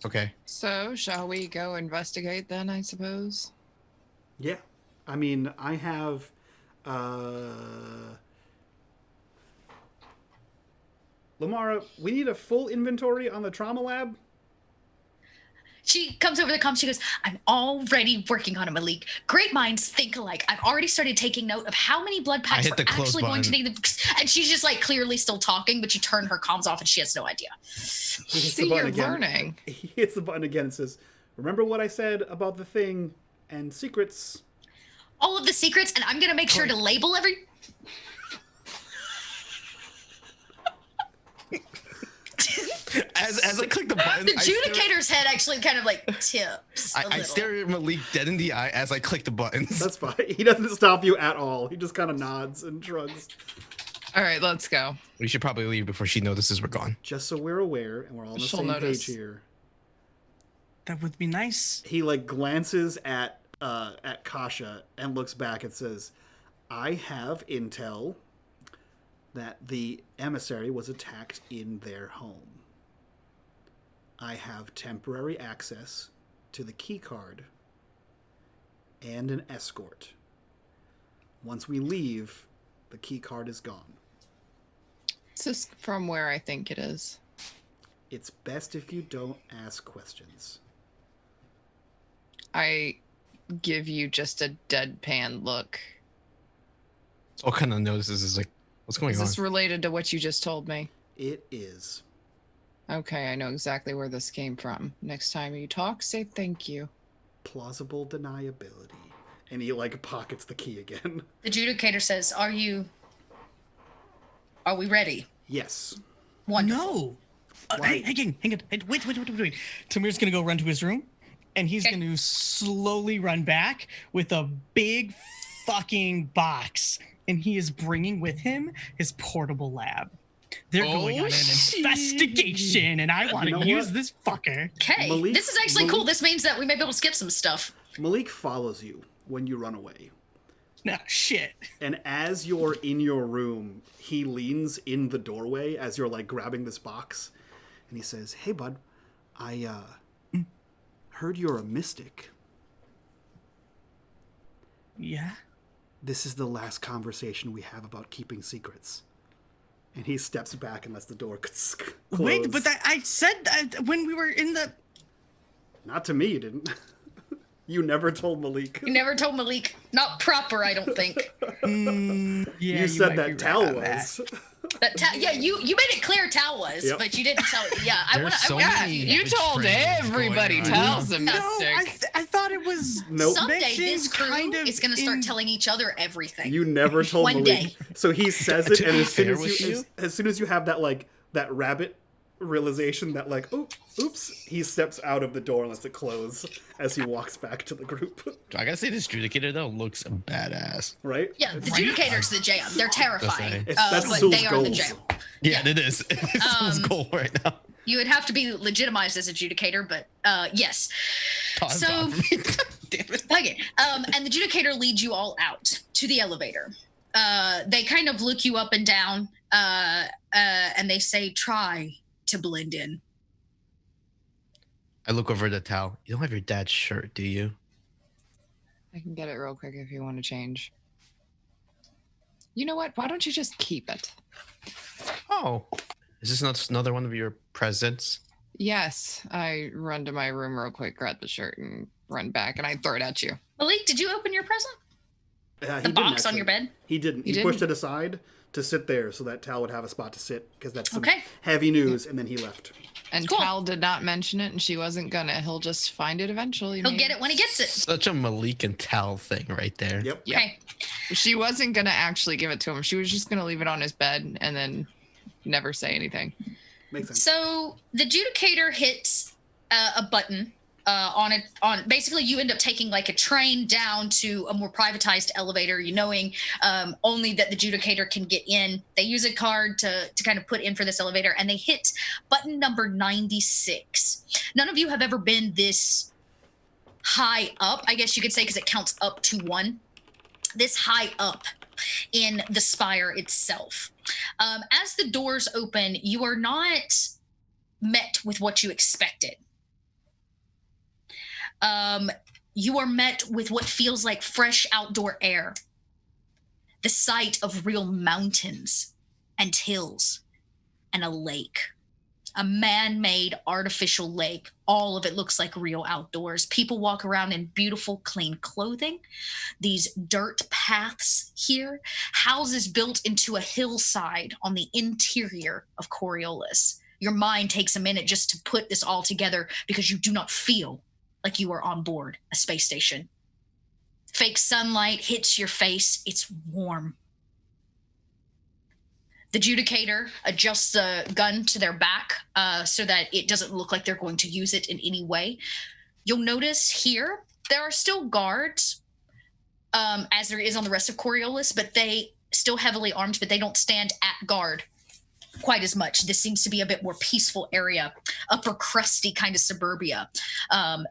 Okay. So, shall we go investigate then, I suppose? Yeah. I mean, I have Lamara, we need a full inventory on the trauma lab. She comes over the comms. She goes, "I'm already working on it, Malik. Great minds think alike. I've already started taking note of how many blood packs hit we're the close actually going to button. need." And she's just like clearly still talking, but you turn her comms off and she has no idea. He hits See, the button you're again. learning. He hits the button again and says, "Remember what I said about the thing and secrets?" All of the secrets, and I'm going to make sure to label every... As I click the button, The adjudicator's head actually kind of like tips a I little. stare at Malik dead in the eye as I click the buttons. That's fine. He doesn't stop you at all. He just kind of nods and shrugs. All right, let's go. We should probably leave before she notices we're gone. Just so we're aware and we're all on the She'll same notice. page here. That would be nice. He like glances at Kasha and looks back and says, "I have intel that the emissary was attacked in their home. I have temporary access to the key card and an escort. Once we leave, the key card is gone. This is from where I think it is. It's best if you don't ask questions. I give you just a deadpan look. All kind of notices is like, what's going Is on? this related to what you just told me? It is. Okay, I know exactly where this came from. Next time you talk, say thank you. Plausible deniability. And he, like, pockets the key again. The adjudicator says, Are we ready? Yes. Wonderful. No. Hey, hang on. Hey, wait. Tamir's going to go run to his room, and he's going to slowly run back with a big fucking box, and he is bringing with him his portable lab. They're going on an investigation, and I want to use this fucker. Okay, Malik- this is actually Malik- cool. This means that we may be able to skip some stuff. Malik follows you when you run away. No, shit. And as you're in your room, he leans in the doorway as you're, like, grabbing this box. And he says, "Hey, bud, I heard you're a mystic. Yeah? This is the last conversation we have about keeping secrets." And he steps back and lets the door close. Wait, but I said that when we were in the... Not to me, you didn't. You never told Malik. You never told Malik. Not proper, I don't think. Yeah, You said might that be Tal right about was. Yeah, you made it clear Tal was, Yep. but you didn't tell. Yeah, There's so many You told betrayals everybody going on. Tal's a No, mystic. I thought it was... Nope. Someday this mentioned crew kind of is going to start in- telling each other everything. You never told One Malik. day. So he says it, To and be as soon fair as with you, you- as soon as you have that, like, that rabbit realization that, like, oops, he steps out of the door and lets it close as he walks back to the group. I gotta say, this adjudicator though looks badass. Right? Yeah, the Adjudicator's the jam. They're terrifying, That's but Soul's they are the goals. jam. Yeah, it is. It's his goal right now. You would have to be legitimized as Adjudicator, but yes. Todd's So- on for me. Damn it. Okay, and the Adjudicator leads you all out to the elevator. They kind of look you up and down, and they say, "Try to blend in." I look over to Tal. You don't have your dad's shirt, do you? I can get it real quick if you want to change. You know what? Why don't you just keep it? Oh, is this not another one of your presents? Yes. I run to my room real quick, grab the shirt, and run back, and I throw it at you. Malik, did you open your present? He The didn't box on actually. your bed? He didn't. You He pushed didn't? it aside to sit there so that Tal would have a spot to sit, because that's some Okay. heavy news, and then he left. And Cool. Tal did not mention it, and she wasn't gonna. He'll just find it eventually. He'll maybe. get it when he gets it. Such a Malik and Tal thing right there. Yep. Yep. Okay. She wasn't gonna actually give it to him. She was just gonna leave it on his bed and then never say anything. Makes sense. So the Adjudicator hits a button on basically you end up taking like a train down to a more privatized elevator, knowing only that the Adjudicator can get in. They use a card to kind of put in for this elevator, and they hit button number 96. None of you have ever been this high up, I guess you could say, because it counts up to 1. This high up in the spire itself. As the doors open, you are not met with what you expected. You are met with what feels like fresh outdoor air, the sight of real mountains and hills and a lake, a man-made artificial lake. All of it looks like real outdoors. People walk around in beautiful, clean clothing. These dirt paths here, houses built into a hillside on the interior of Coriolis. Your mind takes a minute just to put this all together because you do not feel like you are on board a space station. Fake sunlight hits your face. It's warm. The Adjudicator adjusts the gun to their back so that it doesn't look like they're going to use it in any way. You'll notice here there are still guards, as there is on the rest of Coriolis, but they still heavily armed, but they don't stand at guard quite as much. This seems to be a bit more peaceful area, upper crusty kind of suburbia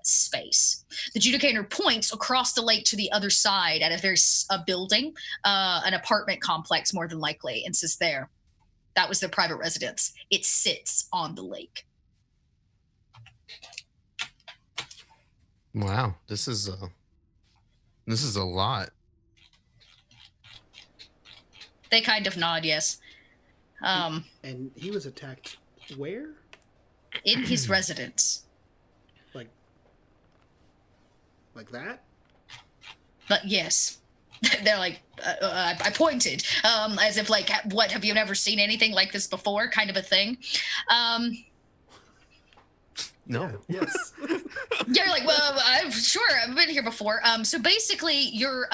space. The adjudicator points across the lake to the other side at a building, an apartment complex more than likely, and says there, that was their private residence. It sits on the lake. Wow, this is a lot. They kind of nod, yes. And he was attacked where? In his residence. Like that? But yes. They're like, I pointed, as if like, what, have you never seen anything like this before? Kind of a thing. No. Yes. You're like, well, I've been here before. So basically, you're,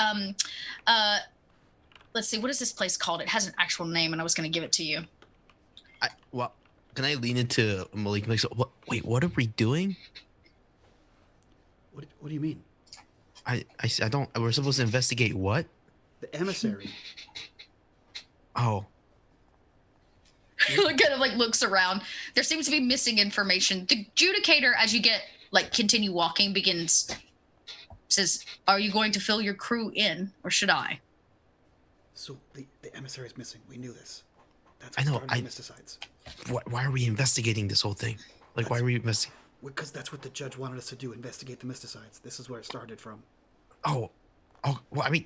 let's see, what is this place called? It has an actual name, and I was going to give it to you. Well, can I lean into Malik? Wait, what are we doing? What do you mean? I don't. We're supposed to investigate what? The emissary. Oh. Kind of like looks around. There seems to be missing information. The adjudicator, as you continue walking, says, "Are you going to fill your crew in, or should I?" So the emissary is missing. We knew this. That's I know. The mysticides. Why are we investigating this whole thing? Why are we investigating? Because that's what the judge wanted us to do. Investigate the mysticides. This is where it started from. Oh. Well, I mean,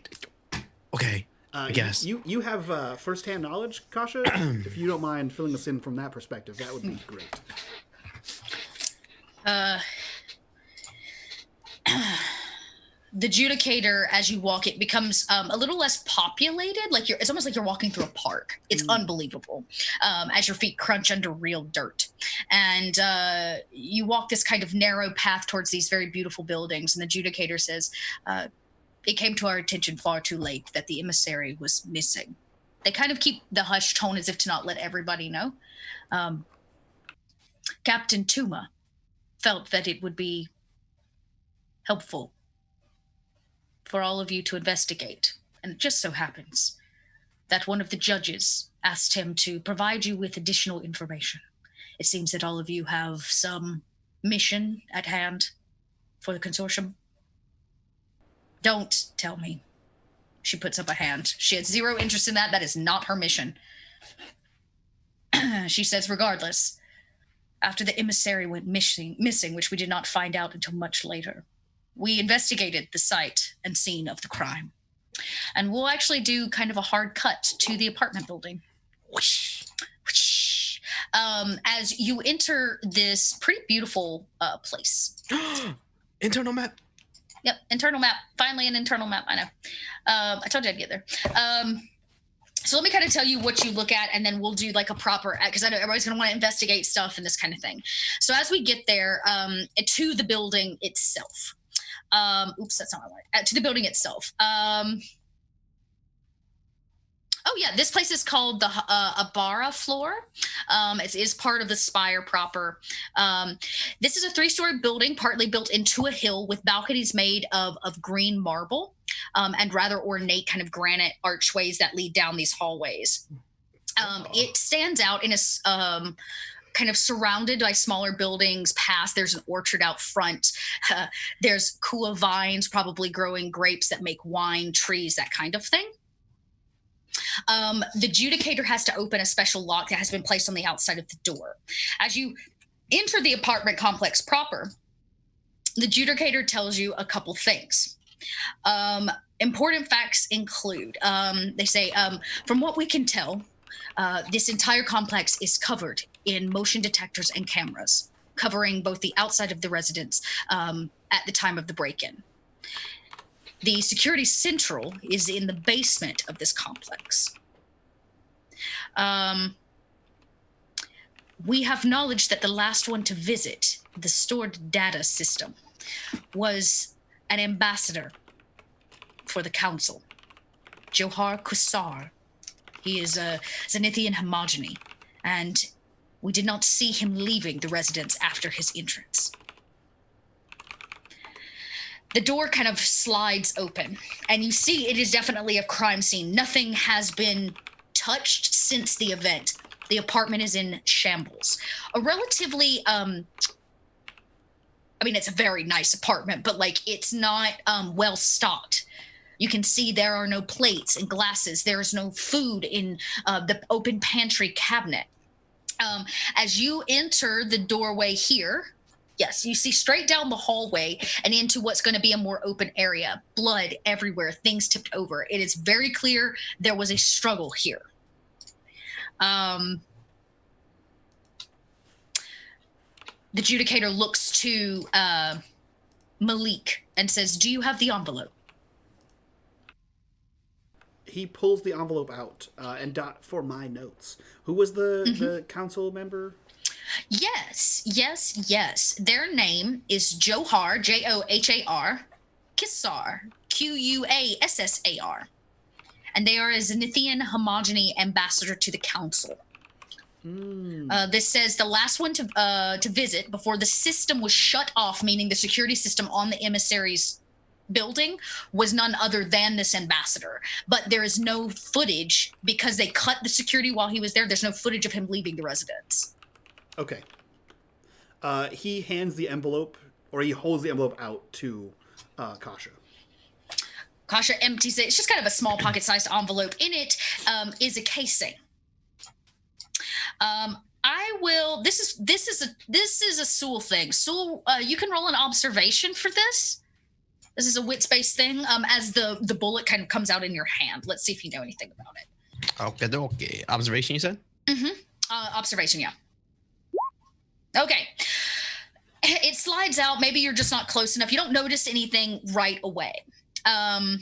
okay. I guess you have first-hand knowledge, Kasha. If you don't mind filling us in from that perspective, that would be great. The adjudicator, as you walk, it becomes a little less populated. It's almost like you're walking through a park. It's unbelievable as your feet crunch under real dirt. And you walk this kind of narrow path towards these very beautiful buildings. And the adjudicator says, it came to our attention far too late that the emissary was missing. They kind of keep the hush tone as if to not let everybody know. Captain Tuma felt that it would be helpful for all of you to investigate. And it just so happens that one of the judges asked him to provide you with additional information. It seems that all of you have some mission at hand for the Consortium. Don't tell me. She puts up a hand. She had zero interest in that. That is not her mission. She says, regardless, after the emissary went missing, which we did not find out until much later, we investigated the site and scene of the crime. And we'll actually do kind of a hard cut to the apartment building. Whoosh, whoosh. As you enter this pretty beautiful place. Internal map. Yep, internal map. Finally an internal map, I know. I told you I'd get there. So let me kind of tell you what you look at, and then we'll do like a proper, because I know everybody's going to want to investigate stuff and this kind of thing. So as we get there to the building itself. Oops, that's not what I wanted. To the building itself. Oh yeah, this place is called the Abara floor. It is part of the spire proper. This is a 3-story building, partly built into a hill with balconies made of green marble and rather ornate kind of granite archways that lead down these hallways. It stands out in a kind of surrounded by smaller buildings. There's an orchard out front. There's kua vines, probably growing grapes that make wine, trees, that kind of thing. The adjudicator has to open a special lock that has been placed on the outside of the door. As you enter the apartment complex proper, the adjudicator tells you a couple things. Important facts include, they say, from what we can tell, this entire complex is covered in motion detectors and cameras, covering both the outside of the residence at the time of the break-in. The security central is in the basement of this complex. We have knowledge that the last one to visit the stored data system was an ambassador for the council, Johar Kusar. He is a Zenithian homogeny, and we did not see him leaving the residence after his entrance. The door kind of slides open, and you see it is definitely a crime scene. Nothing has been touched since the event. The apartment is in shambles. A relatively, it's a very nice apartment, but like it's not well stocked. You can see there are no plates and glasses. There is no food in the open pantry cabinet. As you enter the doorway here, yes, you see straight down the hallway and into what's going to be a more open area. Blood everywhere, things tipped over. It is very clear there was a struggle here. The adjudicator looks to Malik and says, "Do you have the envelope?" He pulls the envelope out and dot for my notes. Who was the council member? Yes. Their name is Johar, Johar, Kissar, Quassar, and they are a Zenithian homogeny ambassador to the council. This says the last one to visit before the system was shut off, meaning the security system on the emissaries building was none other than this ambassador. But there is no footage because they cut the security while he was there. There's no footage of him leaving the residence. Okay. He hands the envelope, or he holds the envelope out to Kasha. Kasha empties it. It's just kind of a small pocket-sized envelope. In it is a casing. I will. This is a Sewell thing. Sewell, you can roll an observation for this. This is a wits-based thing. As the bullet kind of comes out in your hand. Let's see if you know anything about it. Okay. Observation, you said? Observation, yeah. Okay. It slides out. Maybe you're just not close enough. You don't notice anything right away. You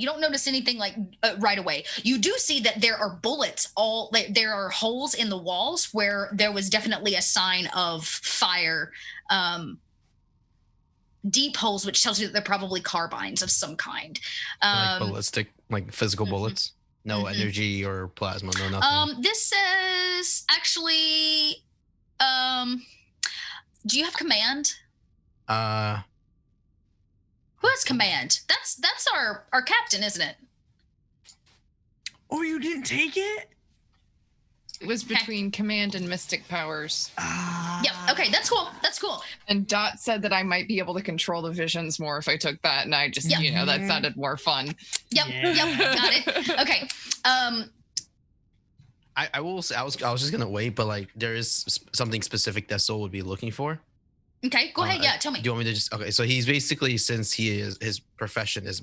don't notice anything like right away. You do see that there are bullets there are holes in the walls where there was definitely a sign of fire. Deep holes, which tells you that they're probably carbines of some kind. Like ballistic, like physical bullets? No energy or plasma, no nothing? This says, actually, do you have command? Who has command? That's our captain, isn't it? Oh, you didn't take it? It was between command and mystic powers. Yep. Okay, that's cool. And Dot said that I might be able to control the visions more if I took that, and I just, that sounded more fun. Yep. Got it. Okay. I will say I was just gonna wait, but like there is something specific that Soul would be looking for. Okay, go ahead. Yeah, tell me. Do you want me to just? Okay, so he's basically, since his profession is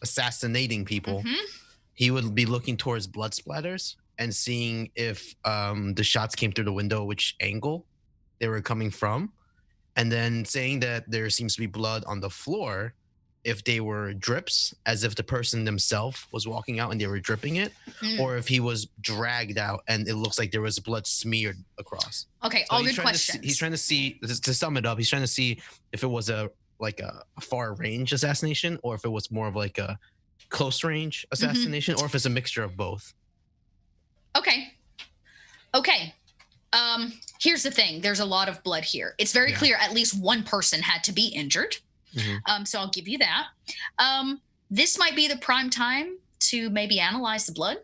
assassinating people, he would be looking towards blood splatters and seeing if the shots came through the window, which angle they were coming from, and then saying that there seems to be blood on the floor if they were drips, as if the person themselves was walking out and they were dripping it, or if he was dragged out and it looks like there was blood smeared across. Okay, so all good questions. He's trying to see, to sum it up, he's trying to see if it was a far range assassination, or if it was more of like a close range assassination, or if it's a mixture of both. Okay. Here's the thing. There's a lot of blood here. It's very clear at least one person had to be injured. So I'll give you that. This might be the prime time to maybe analyze the blood.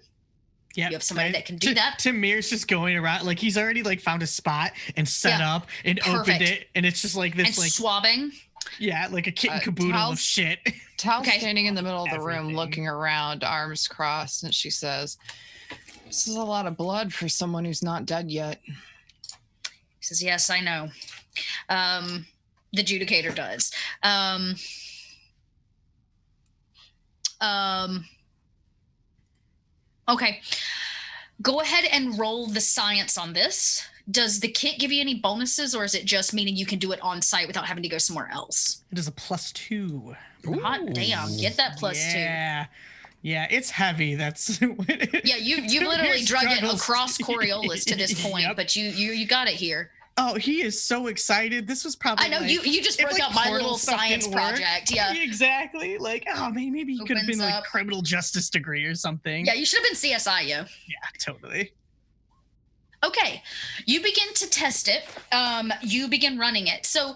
Yeah, you have somebody that can do that. Tamir's just going around, like he's already like found a spot and set up and opened it, and it's just like this, and like swabbing. Yeah, like a kit and caboodle of shit. Tal's standing in the middle of the room, looking around, arms crossed, and she says, "This is a lot of blood for someone who's not dead yet." He says, "Yes, I know." The adjudicator does. Okay. Go ahead and roll the science on this. Does the kit give you any bonuses, or is it just meaning you can do it on site without having to go somewhere else? It is a +2. Hot damn. Get that +2. Yeah, it's heavy. That's yeah, you literally drug it across Coriolis to this point, but you got it here. Oh, he is so excited. This was probably I know, you just broke out my little science project. Yeah. Exactly. Like, oh, maybe you could have been like criminal justice degree or something. Yeah, you should have been CSI, Yeah, totally. Okay. You begin to test it. You begin running it. So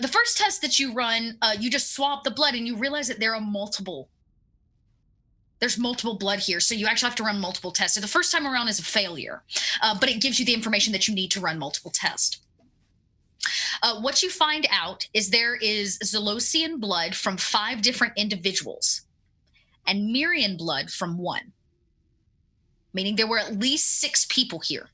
the first test that you run, you just swab the blood and you realize that there are multiple There's multiple blood here, so you actually have to run multiple tests. So the first time around is a failure, but it gives you the information that you need to run multiple tests. What you find out is there is Zelosian blood from 5 different individuals and Mirian blood from 1, meaning there were at least 6 people here.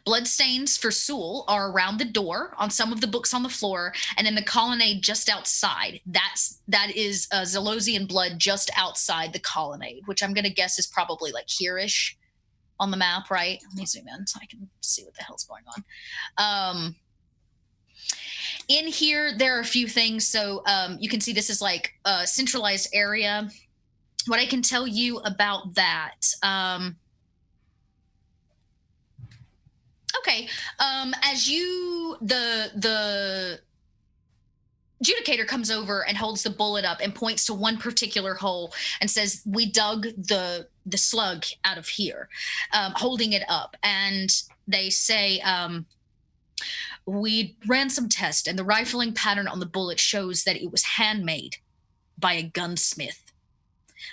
Bloodstains for Sewell are around the door, on some of the books on the floor, and in the colonnade just outside. That is Zelosian blood just outside the colonnade, which I'm going to guess is probably like here-ish on the map, right? Let me zoom in so I can see what the hell's going on. In here, there are a few things. So you can see this is like a centralized area. What I can tell you about that... Okay, as the adjudicator comes over and holds the bullet up and points to one particular hole and says, "We dug the slug out of here," holding it up. And they say, "We ran some tests, and the rifling pattern on the bullet shows that it was handmade by a gunsmith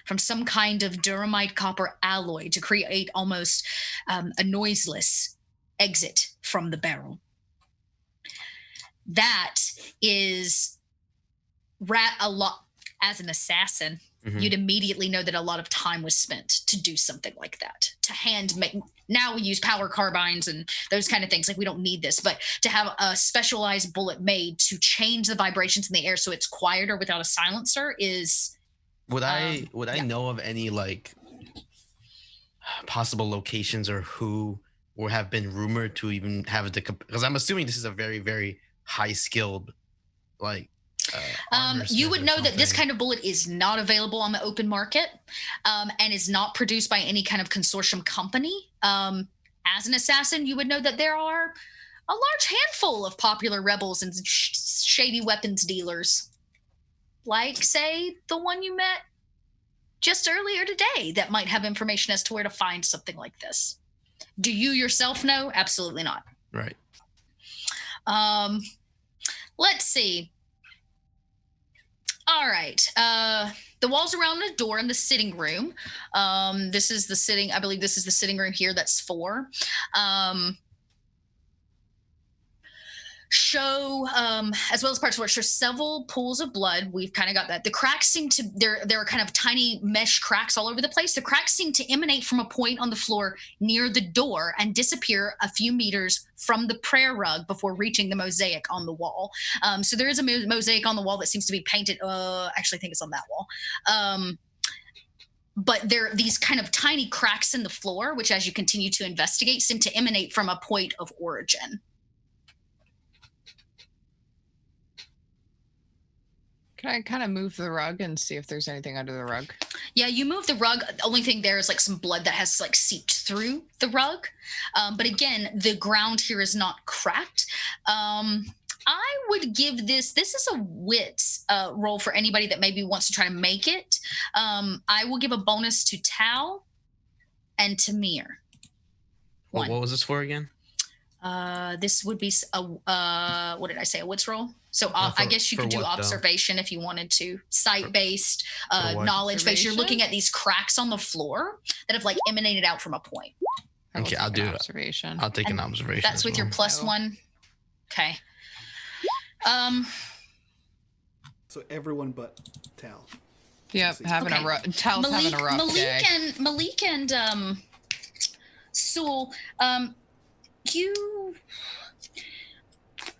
from some kind of duramite copper alloy to create almost a noiseless exit from the barrel." That is a lot. As an assassin, you'd immediately know that a lot of time was spent to do something like that. To hand make, now we use power carbines and those kind of things. Like, we don't need this, but to have a specialized bullet made to change the vibrations in the air so it's quieter without a silencer is. Would I know of any like possible locations or who or have been rumored to even have the, because I'm assuming this is a very, very high skilled, like, you would know that this kind of bullet is not available on the open market, and is not produced by any kind of consortium company. As an assassin, you would know that there are a large handful of popular rebels and shady weapons dealers, like, say, the one you met just earlier today, that might have information as to where to find something like this. Do you yourself know? Absolutely not. Right. Let's see. All right. The walls around the door in the sitting room. This is the sitting, I believe this is the sitting room here. That's 4. Show, as well as parts where it shows several pools of blood. We've kind of got that. The cracks seem to, there are kind of tiny mesh cracks all over the place. The cracks seem to emanate from a point on the floor near the door and disappear a few meters from the prayer rug before reaching the mosaic on the wall. So there is a mosaic on the wall that seems to be painted. Actually, I think it's on that wall. But there are these kind of tiny cracks in the floor, which as you continue to investigate, seem to emanate from a point of origin. Can I kind of move the rug and see if there's anything under the rug? Yeah, you move the rug. The only thing there is like some blood that has like seeped through the rug. But again, the ground here is not cracked. I would give this is a wits roll for anybody that maybe wants to try to make it. I will give a bonus to Tao and Tamir. What was this for again? This would be what did I say? A wits roll? So I guess you could do observation if you wanted to. Sight-based, knowledge-based. You're looking at these cracks on the floor that have like emanated out from a point. Okay, I'll do observation. I'll take an observation. That's with your +1. Okay. So everyone but Tal. Yep, having a rough. Tal's having a rough day. Malik and Sewell,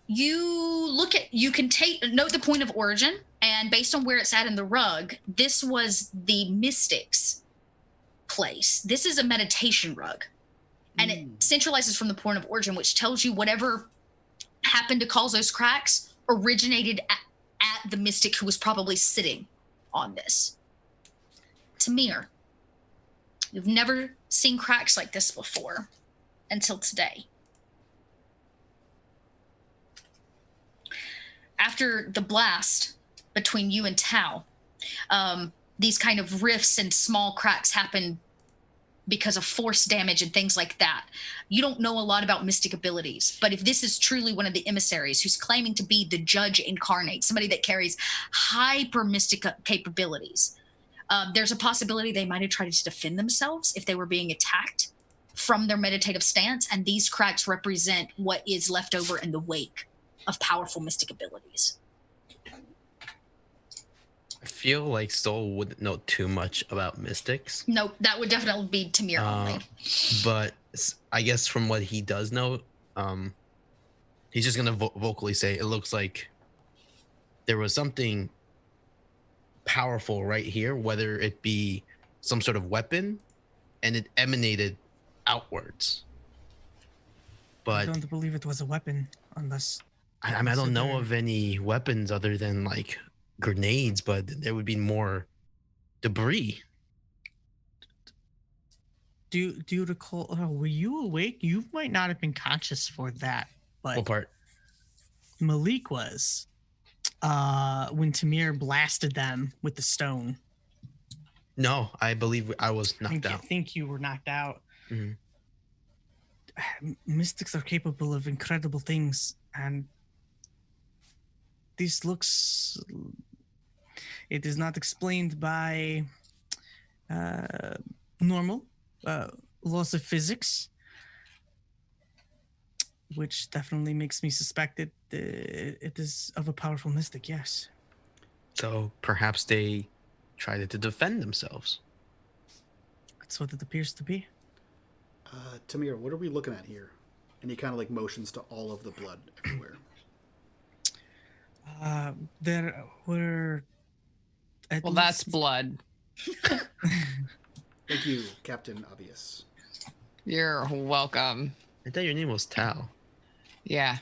you can note the point of origin, and based on where it's at in the rug, this was the mystic's place. This is a meditation rug, and it centralizes from the point of origin, which tells you whatever happened to cause those cracks originated at the mystic who was probably sitting on this. Tamir, you've never seen cracks like this before until today. After the blast between you and Tao, these kind of rifts and small cracks happen because of force damage and things like that. You don't know a lot about mystic abilities, but if this is truly one of the emissaries who's claiming to be the judge incarnate, somebody that carries hyper mystic capabilities, There's a possibility they might have tried to defend themselves if they were being attacked from their meditative stance, and these cracks represent what is left over in the wake of powerful mystic abilities. I feel like Soul wouldn't know too much about mystics. No, that would definitely be Tamir only. But I guess from what he does know, he's just gonna vocally say it looks like there was something powerful right here, whether it be some sort of weapon, and it emanated outwards. But I don't believe it was a weapon, unless I don't know of any weapons other than like grenades, but there would be more debris. Do you recall? Were you awake? You might not have been conscious for that, but What part? Malik was. When Tamir blasted them with the stone. No, I believe I was I knocked out. think you were knocked out. Mhm. Mystics are capable of incredible things, and this looks. It is not explained by normal laws of physics, which definitely makes me suspect it is of a powerful mystic, yes. So perhaps they tried to defend themselves. That's what it appears to be. Tamir, what are we looking at here? And he kind of like motions to all of the blood everywhere. There were... Well, that's blood. Thank you, Captain Obvious. You're welcome. I thought your name was Tal. Yeah.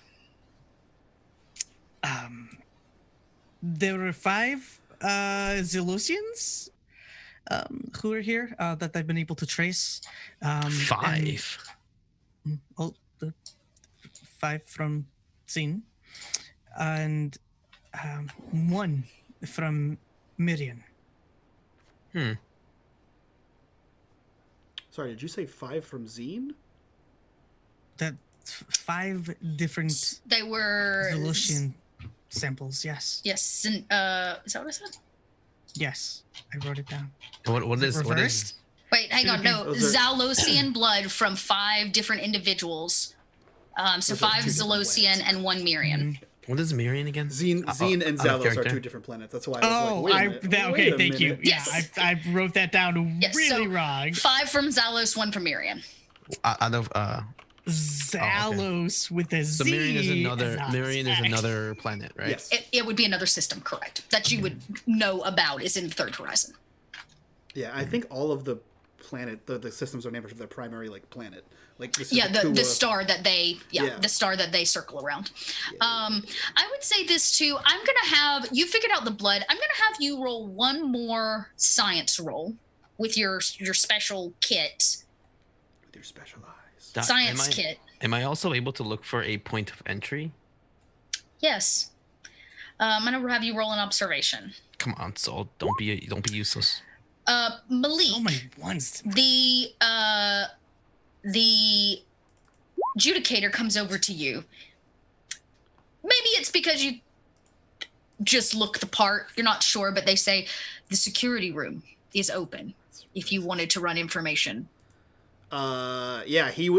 There were 5 Zelosians who are here that I've been able to trace. 5. The 5 from Xene, and 1 from Miriam. Sorry, did you say 5 from Xene? That 5 different They were Zelosian samples. Yes. Yes. Is that what I said? Yes, I wrote it down. What is reversed? Wait, hang on. No, Those are- Zalosian blood from 5 different individuals. So Those are 5 2 different Zalosian planets. and 1 Mirian. What is Mirian again? Xene and out of Zalos are character? 2 different planets. That's why I was like, wait a minute. Okay, wait a thank you. minute. Yes. Yeah, I wrote that down Yes, really so wrong. 5 from Zalos, 1 from Mirian. Out of Zalos with a Z. so Mirian is another not Mirian is X. another planet, right? Yes. It would be another system, correct? That you would know about is in the Third Horizon. Yeah, I think all of the planet, the systems are named after their primary like planet. Like this is Yeah, the Kua. star that they Yeah. the star that they circle around. I would say this too. I'm gonna have you figured out the blood. I'm gonna have you roll 1 more science roll with your special kit, With your special eyes. science kit. Am I also able to look for a point of entry? Yes. I'm gonna have you roll an observation. Come on, Soul. Don't be useless. Malik. So many ones. The adjudicator comes over to you. Maybe it's because you just look the part. You're not sure, but they say the security room is open if you wanted to run information. Yeah, he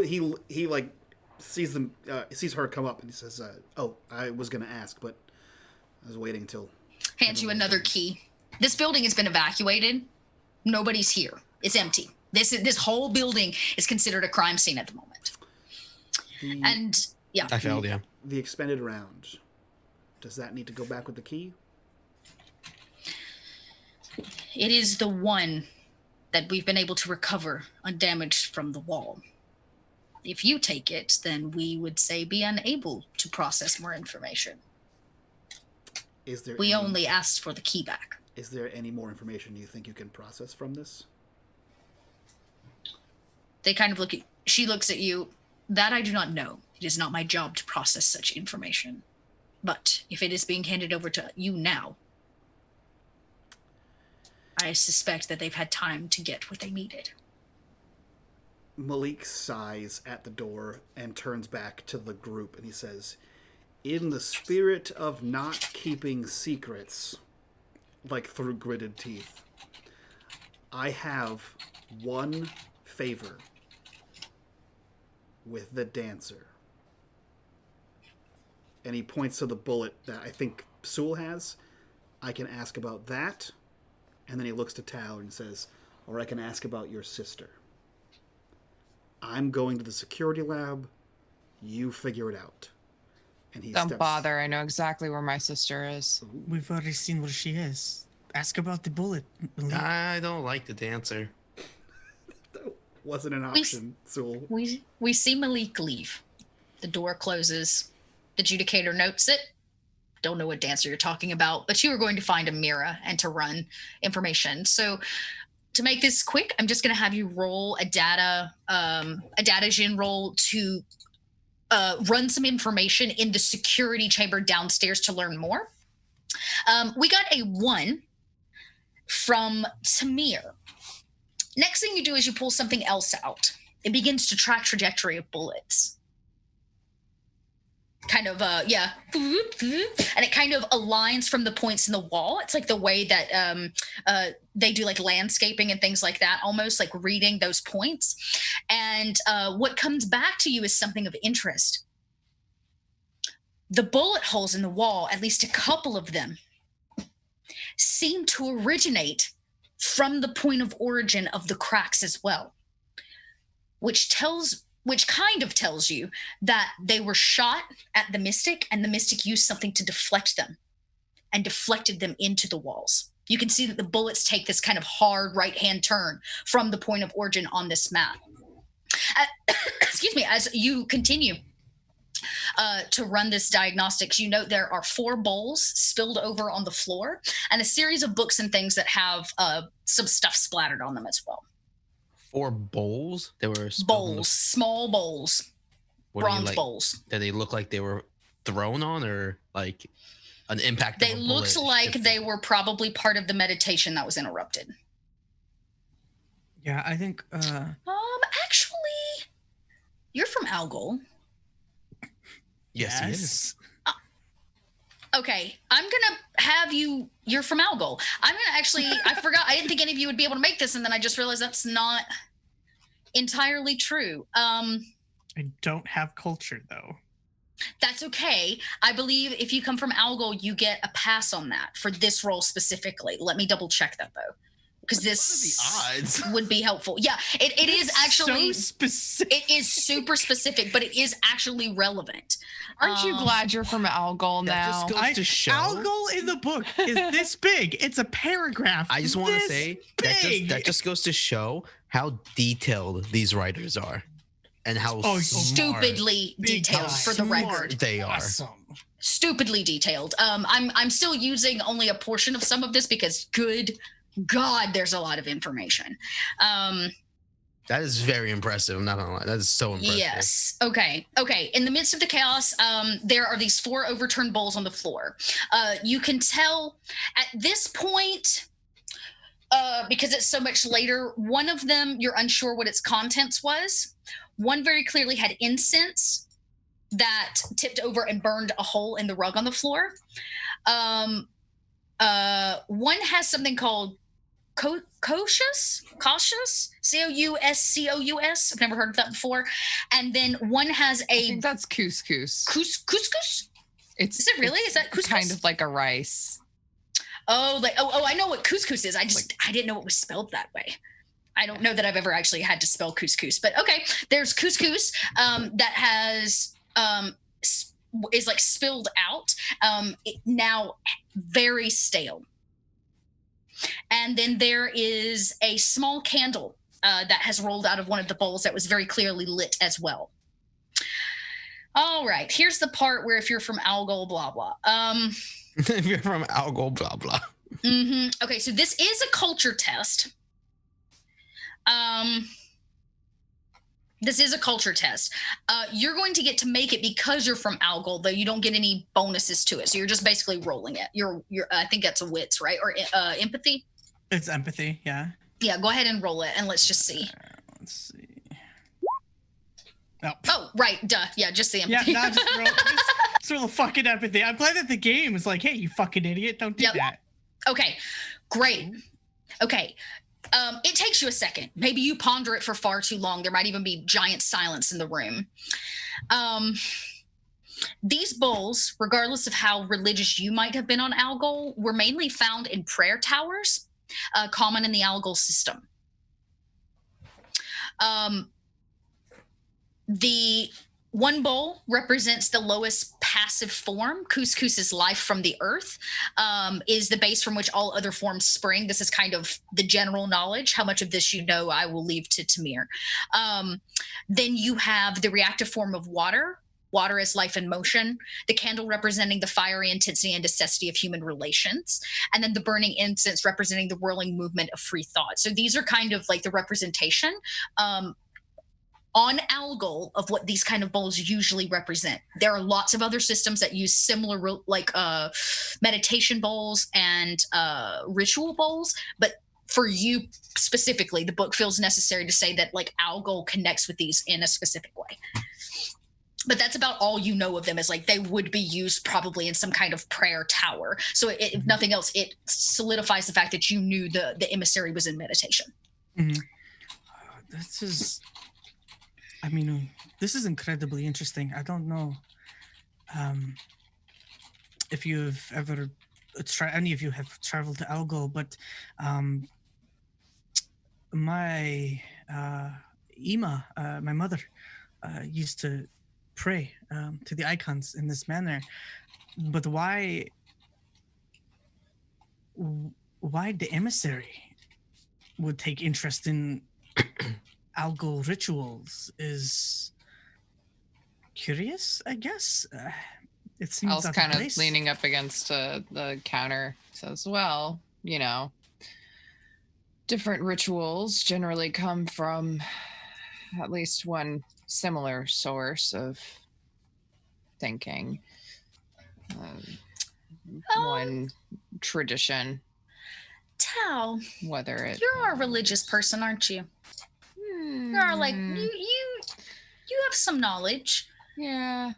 like sees them, sees her come up, and he says, "Oh, I was gonna ask, but I was waiting till." Hands you another key. This building has been evacuated. Nobody's here. It's empty. This whole building is considered a crime scene at the moment. And yeah, I failed, yeah. The expended round. Does that need to go back with the key? it is the one that we've been able to recover undamaged from the wall. If you take it, then we would say be unable to process more information. Is there We any, only asked for the key back. Is there any more information you think you can process from this? They kind of look at, she looks at you. That I do not know. It is not my job to process such information. But if it is being handed over to you now, I suspect that they've had time to get what they needed. Malik sighs at the door and turns back to the group and he says, in the spirit of not keeping secrets, like through gritted teeth, I have one favor with the dancer. And he points to the bullet that I think Sewell has. I can ask about that. And then he looks to Tao and says, or I can ask about your sister. I'm going to the security lab. You figure it out. And he Don't bother. I know exactly where my sister is. We've already seen where she is. Ask about the bullet. I don't like the dancer. That wasn't an option, Sewell. We see Malik leave. The door closes. The adjudicator notes it. Don't know what dancer you're talking about, but you are going to find a mirror and to run information. So to make this quick, I'm just going to have you roll a data gen roll to run some information in the security chamber downstairs to learn more. We got a 1 from Tamir. Next thing you do is you pull something else out. It begins to track trajectory of bullets. Kind of, and it kind of aligns from the points in the wall. It's like the way that they do like landscaping and things like that, almost like reading those points. And what comes back to you is something of interest. The bullet holes in the wall, at least a couple of them, seem to originate from the point of origin of the cracks as well, which kind of tells you that they were shot at the Mystic, and the Mystic used something to deflect them and deflected them into the walls. You can see that the bullets take this kind of hard right-hand turn from the point of origin on this map. Excuse me, as you continue to run this diagnostics, you note there are 4 bowls spilled over on the floor and a series of books and things that have some stuff splattered on them as well. 4 bowls? They were bowls, small bowls, bronze bowls. Did they look like they were thrown on, or like an impact? They looked like they were probably part of the meditation that was interrupted. Yeah, I think. Actually, you're from Algol. Yes, he is. Okay, I'm gonna have you. You're from Algol. I'm gonna actually. I forgot. I didn't think any of you would be able to make this, and then I just realized that's not entirely true. I don't have culture though. That's okay. I believe if you come from Algol, you get a pass on that for this role specifically. Let me double check that though, because this what are the odds? would be helpful. Yeah, it is actually so specific. It is super specific, but it is actually relevant. Aren't you glad you're from Algol now? That just goes to show. Algol in the book is this big. It's a paragraph. I just want to say that just goes to show how detailed these writers are, and how stupidly detailed for the record they are. Awesome. Stupidly detailed. I'm still using only a portion of some of this because good God, there's a lot of information. That is very impressive. I'm not gonna lie. That is so impressive. Yes. Okay. In the midst of the chaos, there are these 4 overturned bowls on the floor. You can tell at this point, because it's so much later, one of them, you're unsure what its contents was. One very clearly had incense that tipped over and burned a hole in the rug on the floor. One has something called cautious, Couscous. I've never heard of that before. And then one has I think that's couscous. Couscous. Is it really? Is that couscous? Kind of like a rice. Oh, I know what couscous is. I didn't know it was spelled that way. I don't know that I've ever actually had to spell couscous, but okay. There's couscous that has is like spilled out, now very stale. And then there is a small candle that has rolled out of one of the bowls that was very clearly lit as well. All right, here's the part where if you're from Algol, blah, blah. If you're from Algol, blah, blah. Mm-hmm. Okay, so this is a culture test. This is a culture test. You're going to get to make it because you're from Algol, though you don't get any bonuses to it. So you're just basically rolling it. You're I think that's a wits, right? Or empathy? It's empathy, yeah. Yeah, go ahead and roll it, and let's just see. Let's see. Oh, right, duh. Yeah, just the empathy. Yeah, just roll the fucking empathy. I'm glad that the game is like, hey, you fucking idiot, don't do that. Okay, great. Okay, It takes you a second. Maybe you ponder it for far too long. There might even be giant silence in the room. These bowls, regardless of how religious you might have been on Algol, were mainly found in prayer towers, common in the Algol system. The one bowl represents the lowest passive form. Couscous's life from the earth is the base from which all other forms spring. This is kind of the general knowledge. How much of this you know, I will leave to Tamir. Then you have the reactive form of water. Water is life and motion. The candle representing the fiery intensity and necessity of human relations. And then the burning incense representing the whirling movement of free thought. So these are kind of like the representation on Algol of what these kind of bowls usually represent. There are lots of other systems that use similar like meditation bowls and ritual bowls, but for you specifically, the book feels necessary to say that like Algol connects with these in a specific way. But that's about all you know of them, is like they would be used probably in some kind of prayer tower. So if nothing else, it solidifies the fact that you knew the emissary was in meditation. Mm-hmm. This is incredibly interesting. I don't know if you've ever any of you have traveled to Algol, but my Ima, my mother, used to pray to the icons in this manner. But why the emissary would take interest in Algol rituals is curious, I guess. It seems I was kind of leaning up against the counter. Says, well, you know, different rituals generally come from at least one similar source of thinking. One tradition. Tao, whether it you're a religious person, aren't you? You're like you have some knowledge. Yeah.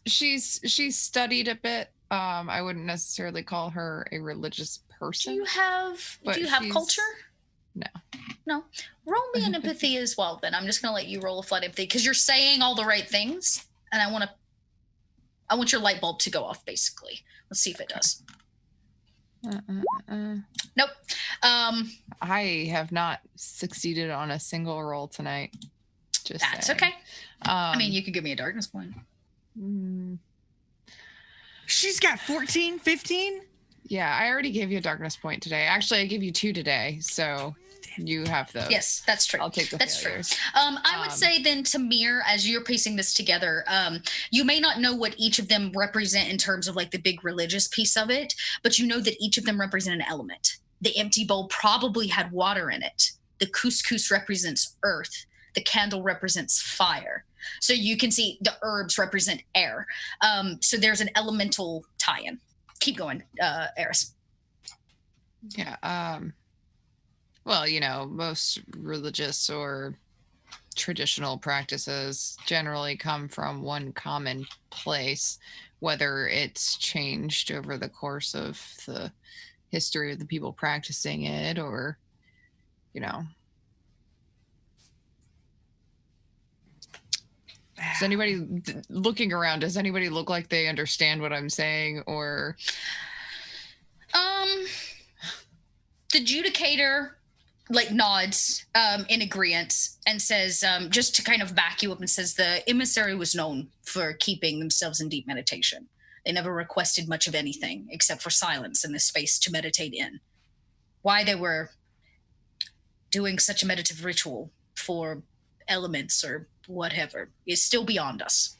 She's studied a bit. I wouldn't necessarily call her a religious person. Do you have culture? No. Roll me an empathy as well, then. I'm just gonna let you roll a flat empathy because you're saying all the right things, and I want your light bulb to go off, basically. Let's see if it does. Nope. I have not succeeded on a single roll tonight. That's okay. I mean, you could give me a darkness point. She's got 14, 15? Yeah, I already gave you a darkness point today. Actually, I gave you 2 today, so you have those. Yes, that's true. I'll take the failures. True. I would say then, Tamir, as you're piecing this together, you may not know what each of them represent in terms of like the big religious piece of it, but you know that each of them represent an element. The empty bowl probably had water in it. The couscous represents earth. The candle represents fire. So you can see the herbs represent air. So there's an elemental tie-in. Keep going, Eris. Yeah. Well, you know, most religious or traditional practices generally come from one common place, whether it's changed over the course of the history of the people practicing it or, you know. Does anybody looking around, does anybody look like they understand what I'm saying, or? The Judicator like nods in agreement and says, just to kind of back you up, and says the emissary was known for keeping themselves in deep meditation. They never requested much of anything except for silence and the space to meditate in. Why they were doing such a meditative ritual for elements or whatever is still beyond us.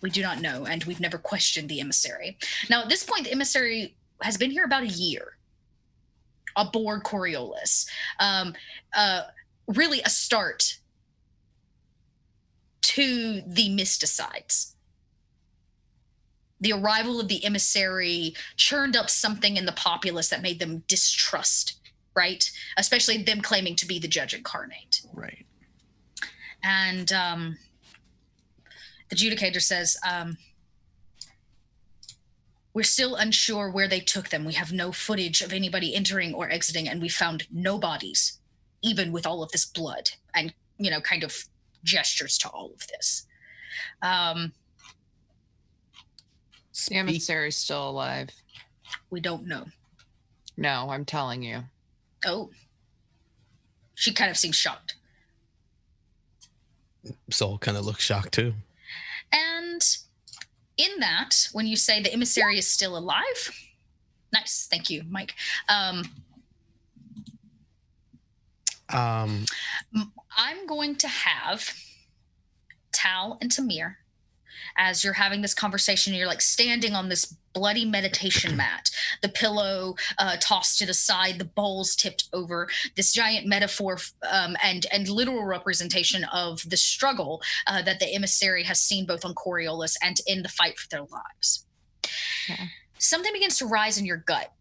We do not know, and we've never questioned the emissary. Now, at this point, the emissary has been here about a year aboard Coriolis. Really a start to the mysticides. The arrival of the emissary churned up something in the populace that made them distrust, right? Especially them claiming to be the judge incarnate. Right. And the Judicator says, We're still unsure where they took them. We have no footage of anybody entering or exiting, and we found no bodies, even with all of this blood and, kind of gestures to all of this. The emissary's still alive. We don't know. No, I'm telling you. Oh. She kind of seems shocked. Soul kind of looks shocked too. And in that, when you say the emissary is still alive, nice, thank you, Mike. I'm going to have Tal and Tamir, as you're having this conversation, you're like standing on this bloody meditation mat, the pillow tossed to the side, the bowls tipped over, this giant metaphor and literal representation of the struggle that the emissary has seen both on Coriolis and in the fight for their lives. Yeah. Something begins to rise in your gut.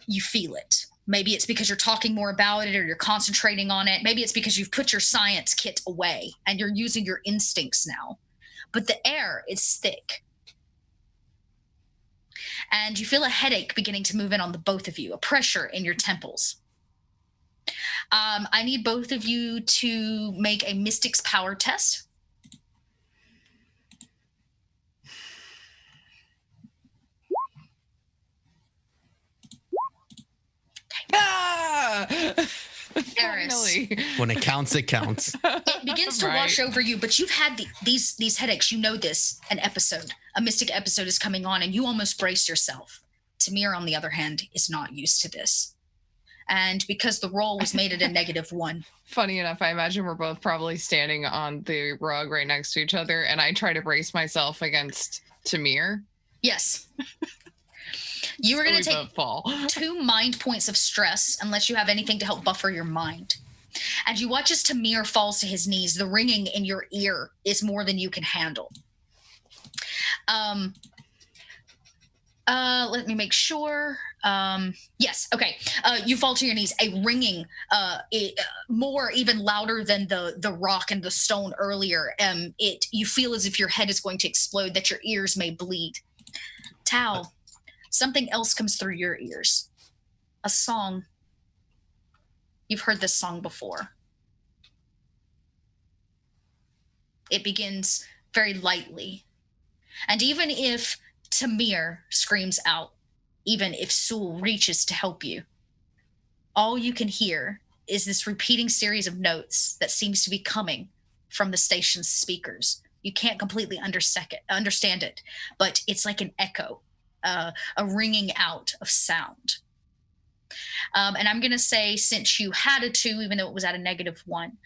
You feel it. Maybe it's because you're talking more about it or you're concentrating on it. Maybe it's because you've put your science kit away and you're using your instincts now. But the air is thick. And you feel a headache beginning to move in on the both of you, a pressure in your temples. I need both of you to make a Mystic's Power test. Ah! Finally. When it counts, it counts. It begins to wash over you, but you've had these headaches. You know this. A mystic episode is coming on, and you almost brace yourself. Tamir, on the other hand, is not used to this. And because the roll was made at a -1. Funny enough, I imagine we're both probably standing on the rug right next to each other, and I try to brace myself against Tamir. Yes. You were going to take 2 mind points of stress unless you have anything to help buffer your mind. And you watch as Tamir falls to his knees. The ringing in your ear is more than you can handle. Let me make sure. Yes, okay. You fall to your knees. A ringing, more even louder than the rock and the stone earlier. You feel as if your head is going to explode, that your ears may bleed. Tao. Something else comes through your ears. A song. You've heard this song before. It begins very lightly. And even if Tamir screams out, even if Sul reaches to help you, all you can hear is this repeating series of notes that seems to be coming from the station's speakers. You can't completely understand it, but it's like an echo. A ringing out of sound. And I'm going to say, since you had a 2, even though it was at a -1,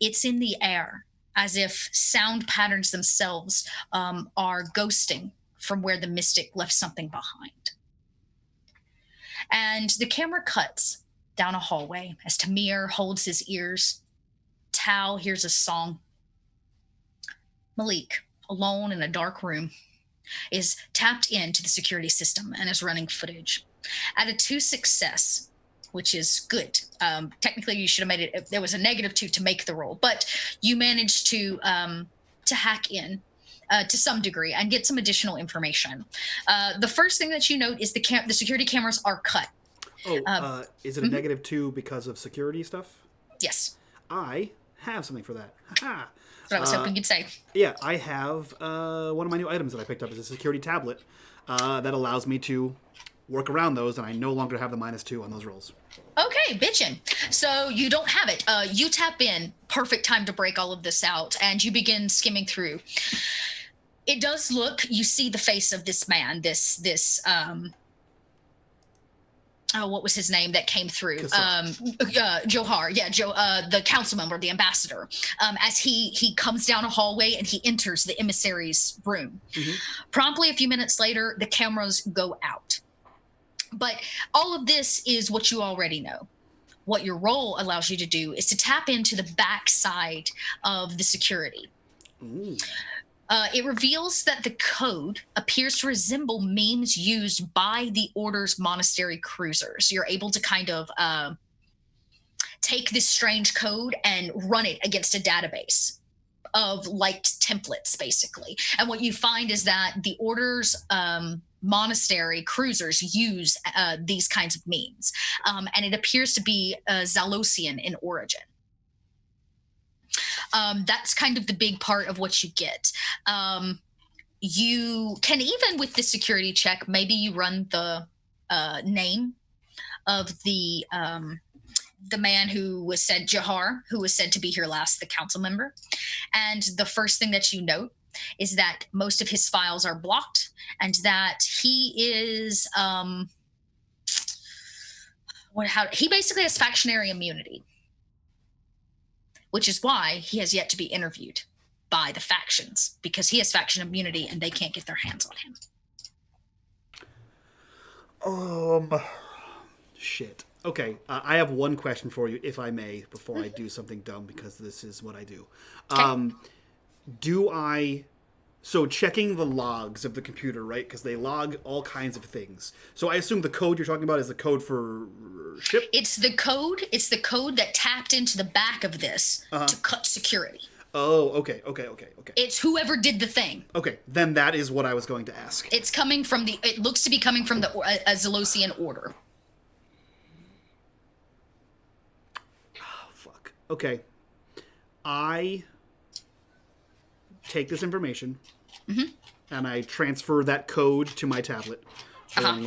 it's in the air, as if sound patterns themselves are ghosting from where the mystic left something behind. And the camera cuts down a hallway as Tamir holds his ears. Tao hears a song. Malik, alone in a dark room, is tapped into the security system and is running footage. At a 2 success, which is good. Technically, you should have made it. There was a -2 to make the roll, but you managed to hack in to some degree and get some additional information. The first thing that you note is the security cameras are cut. Oh, is it a -2 because of security stuff? Yes. I have something for that. Ha! That's what I was hoping you'd say. Yeah, I have one of my new items that I picked up is a security tablet that allows me to work around those, and I no longer have the -2 on those rolls. Okay, bitchin'. So you don't have it. You tap in, perfect time to break all of this out, and you begin skimming through. It does look, you see the face of this man, what was his name that came through? Johar, the council member, the ambassador. As he comes down a hallway and he enters the emissary's room. Mm-hmm. Promptly a few minutes later, the cameras go out. But all of this is what you already know. What your role allows you to do is to tap into the backside of the security. Ooh. It reveals that the code appears to resemble memes used by the Order's monastery cruisers. You're able to kind of take this strange code and run it against a database of liked templates, basically. And what you find is that the Order's monastery cruisers use these kinds of means. And it appears to be Zalosian in origin. That's kind of the big part of what you get. You can, even with the security check, maybe you run the name of the man who was said, Jahar, who was said to be here last, the council member. And the first thing that you note is that most of his files are blocked, and that he is he basically has factionary immunity, which is why he has yet to be interviewed by the factions, because he has faction immunity and they can't get their hands on him. Shit. Okay, I have one question for you, if I may, before I do something dumb, because this is what I do. Okay. So checking the logs of the computer, right? Because they log all kinds of things. So I assume the code you're talking about is the code for ship? It's the code that tapped into the back of this to cut security. Oh, okay. It's whoever did the thing. Okay, then that is what I was going to ask. It's coming from it looks to be coming from the Zalosian order. Oh, fuck. Okay. I take this information and I transfer that code to my tablet, along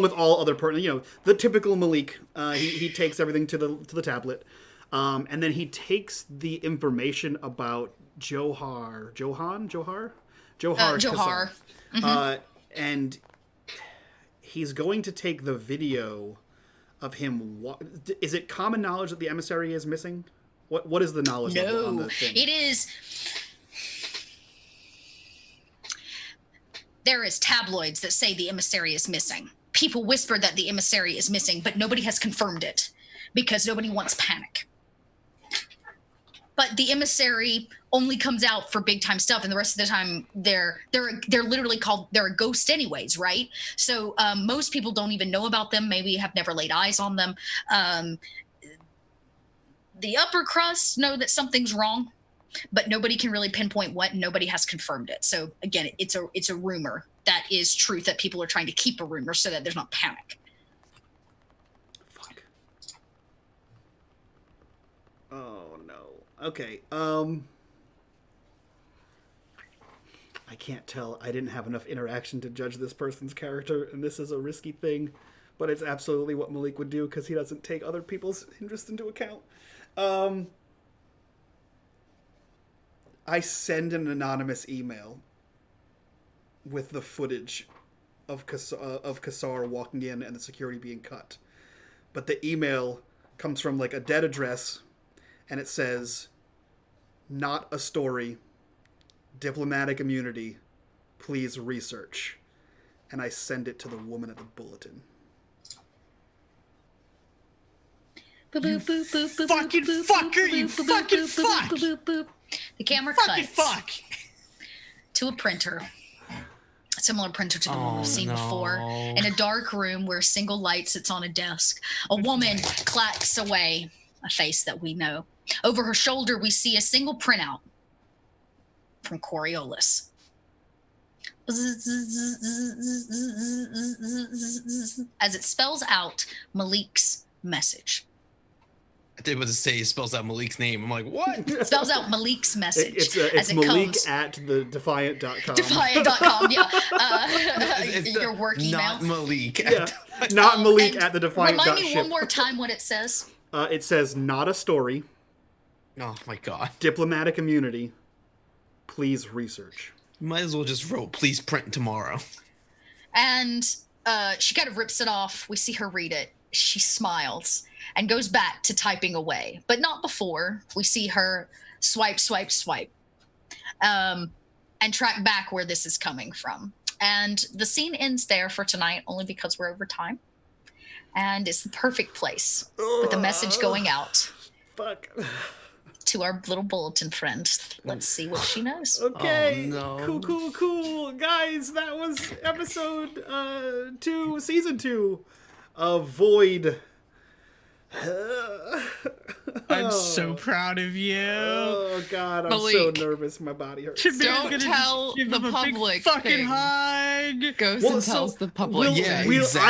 with all other the typical Malik. He takes everything to the tablet, and then he takes the information about Johar. And he's going to take the video of him. Is it common knowledge that the emissary is missing? What is the knowledge level on the thing? It is. There is tabloids that say the emissary is missing. People whisper that the emissary is missing, but nobody has confirmed it because nobody wants panic. But the emissary only comes out for big time stuff, and the rest of the time they're literally called, they're a ghost anyways, right? So most people don't even know about them, maybe have never laid eyes on them. The upper crust know that something's wrong, but nobody can really pinpoint what, and nobody has confirmed it. So again, it's a rumor that is truth, that people are trying to keep a rumor so that there's not panic. Fuck. Oh no. Okay. I can't tell. I didn't have enough interaction to judge this person's character, and this is a risky thing, but it's absolutely what Malik would do because he doesn't take other people's interest into account. I send an anonymous email with the footage of Kassar walking in and the security being cut. But the email comes from like a dead address, and it says, "Not a story. Diplomatic immunity. Please research." And I send it to the woman at the bulletin. You fucking fucker! You fucking fuck! The camera Fucking cuts fuck! to a printer. A similar printer to the one we've seen before. In a dark room where a single light sits on a desk. A woman clacks away, a face that we know. Over her shoulder, we see a single printout from Coriolis. As it spells out Malik's message. I did what to say. It spells out Malik's name. I'm like, what? It spells out Malik's message. It's Malik at the Defiant.com. Defiant.com, yeah. Your work email. Not Malik. Yeah, not Malik at the Defiant.ship. Remind me one more time what it says. It says, "Not a story. Oh my god. Diplomatic immunity. Please research." Might as well just wrote, "Please print tomorrow." And she kind of rips it off. We see her read it. She smiles and goes back to typing away, but not before we see her swipe, and track back where this is coming from. And the scene ends there for tonight, only because we're over time. And it's the perfect place with the message going out. Fuck. To our little bulletin friend. Let's see what she knows. Okay. Oh, no. Cool. Guys, that was episode 2, season 2 of Void. I'm so proud of you. Oh God, I'm Malik, so nervous. My body hurts. Don't tell give the him a big public fucking things. hug. Goes Well, and so tells the public. I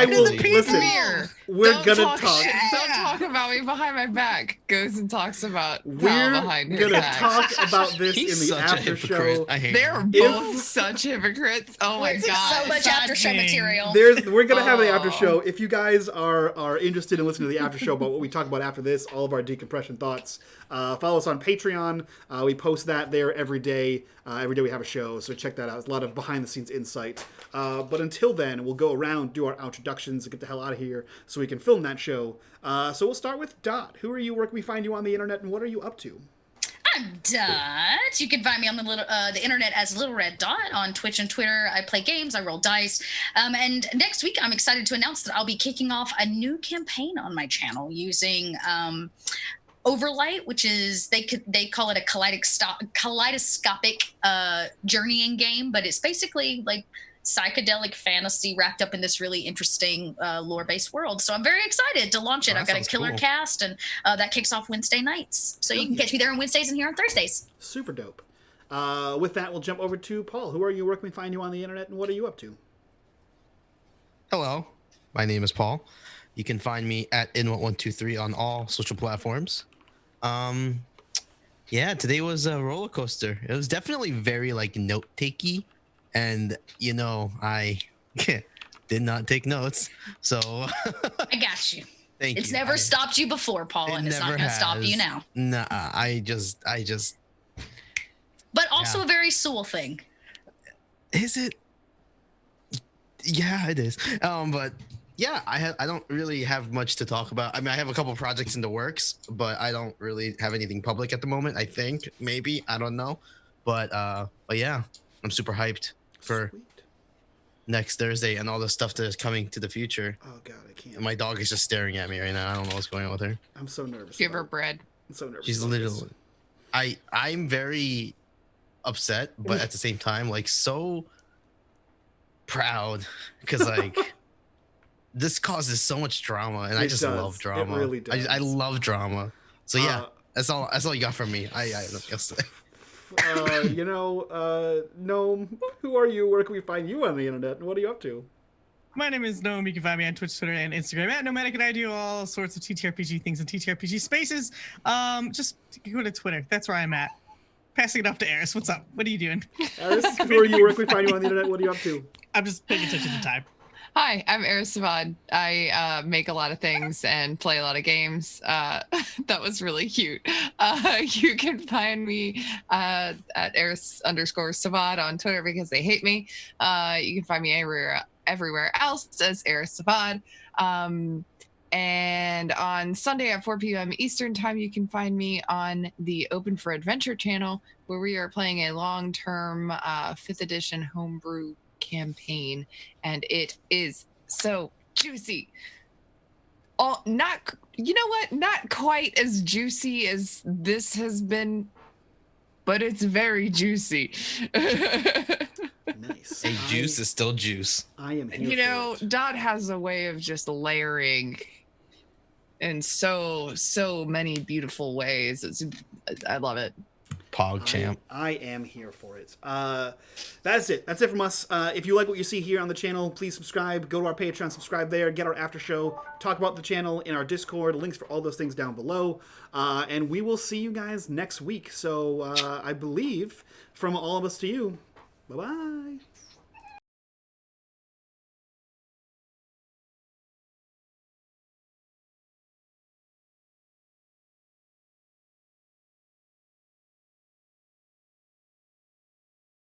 will listen. Here. We're Don't gonna talk. talk. Shit. Don't talk about me behind my back. Goes and talks about Val We're behind his gonna back. talk about this He's in the such a after hypocrite. show. I hate They're him. both such hypocrites. Oh my There's god. so much after show material. We're gonna have the after Oh. show. If you guys are interested in listening to the after show about what we talk about after this, all of our decompression thoughts, follow us on Patreon. We post that there every day. Every day we have a show, so check that out. It's a lot of behind the scenes insight. But until then, we'll go around, do our introductions, and get the hell out of here so we can film that show. So we'll start with Dot. Who are you? Where can we find you on the internet, and what are you up to? I'm Dot. You can find me on the internet as Little Red Dot on Twitch and Twitter. I play games, I roll dice. And next week, I'm excited to announce that I'll be kicking off a new campaign on my channel using Overlight, which is they call it a kaleidoscopic journeying game, but it's basically like psychedelic fantasy wrapped up in this really interesting lore-based world. So I'm very excited to launch it. Oh, I've got a sounds killer cool. cast, and that kicks off Wednesday nights. So you can catch me there on Wednesdays and here on Thursdays. Super dope. With that, we'll jump over to Paul. Who are you? Where can we find you on the internet, and what are you up to? Hello, my name is Paul. You can find me at in1123 on all social platforms. Yeah, today was a roller coaster. It was definitely very like note takey, and I did not take notes, so I got you. thank you. It's never stopped you before, Paul, and it's not going to stop you now. Nah, I just. But also Yeah. a very Sewell thing. Is it? Yeah, it is. But yeah, I don't really have much to talk about. I mean, I have a couple projects in the works, but I don't really have anything public at the moment. I think maybe I don't know, but yeah, I'm super hyped for Sweet. next Thursday and all the stuff that is coming to the future. Oh God, I can't. And my dog is just staring at me right now. I don't know what's going on with her. I'm so nervous. Give her about it. bread. I'm so nervous. She's about this. literally. I'm very upset, but at the same time, like so proud because like this causes so much drama, and I It just does. love drama. It really does. I love drama. So yeah, that's all you got from me. I have nothing else to say. Gnome, who are you? Where can we find you on the internet, and what are you up to? My name is Noam. You can find me on Twitch, Twitter, and Instagram at Nomadic, and I do all sorts of TTRPG things and TTRPG spaces. Just go to Twitter. That's where I'm at. Passing it off to Eris. What's up? What are you doing? Eris, who are you? Where can we find you on the internet? What are you up to? I'm just paying attention to time. Hi, I'm Eris Savad. I make a lot of things and play a lot of games. That was really cute. You can find me at Eris_Savad on Twitter because they hate me. You can find me everywhere else as Eris Savad. And on Sunday at 4 p.m. Eastern time, you can find me on the Open for Adventure channel, where we are playing a long-term 5th edition homebrew campaign, and it is so juicy. Not quite as juicy as this has been, but it's very juicy. Nice. Hey, juice is still juice. I am here. for it. Dot has a way of just layering in so many beautiful ways. I love it. Pog champ. I am here for it. That's it. That's it from us. If you like what you see here on the channel, please subscribe. Go to our Patreon, subscribe there, get our after show, talk about the channel in our Discord, links for all those things down below. And we will see you guys next week. So I believe from all of us to you, bye-bye.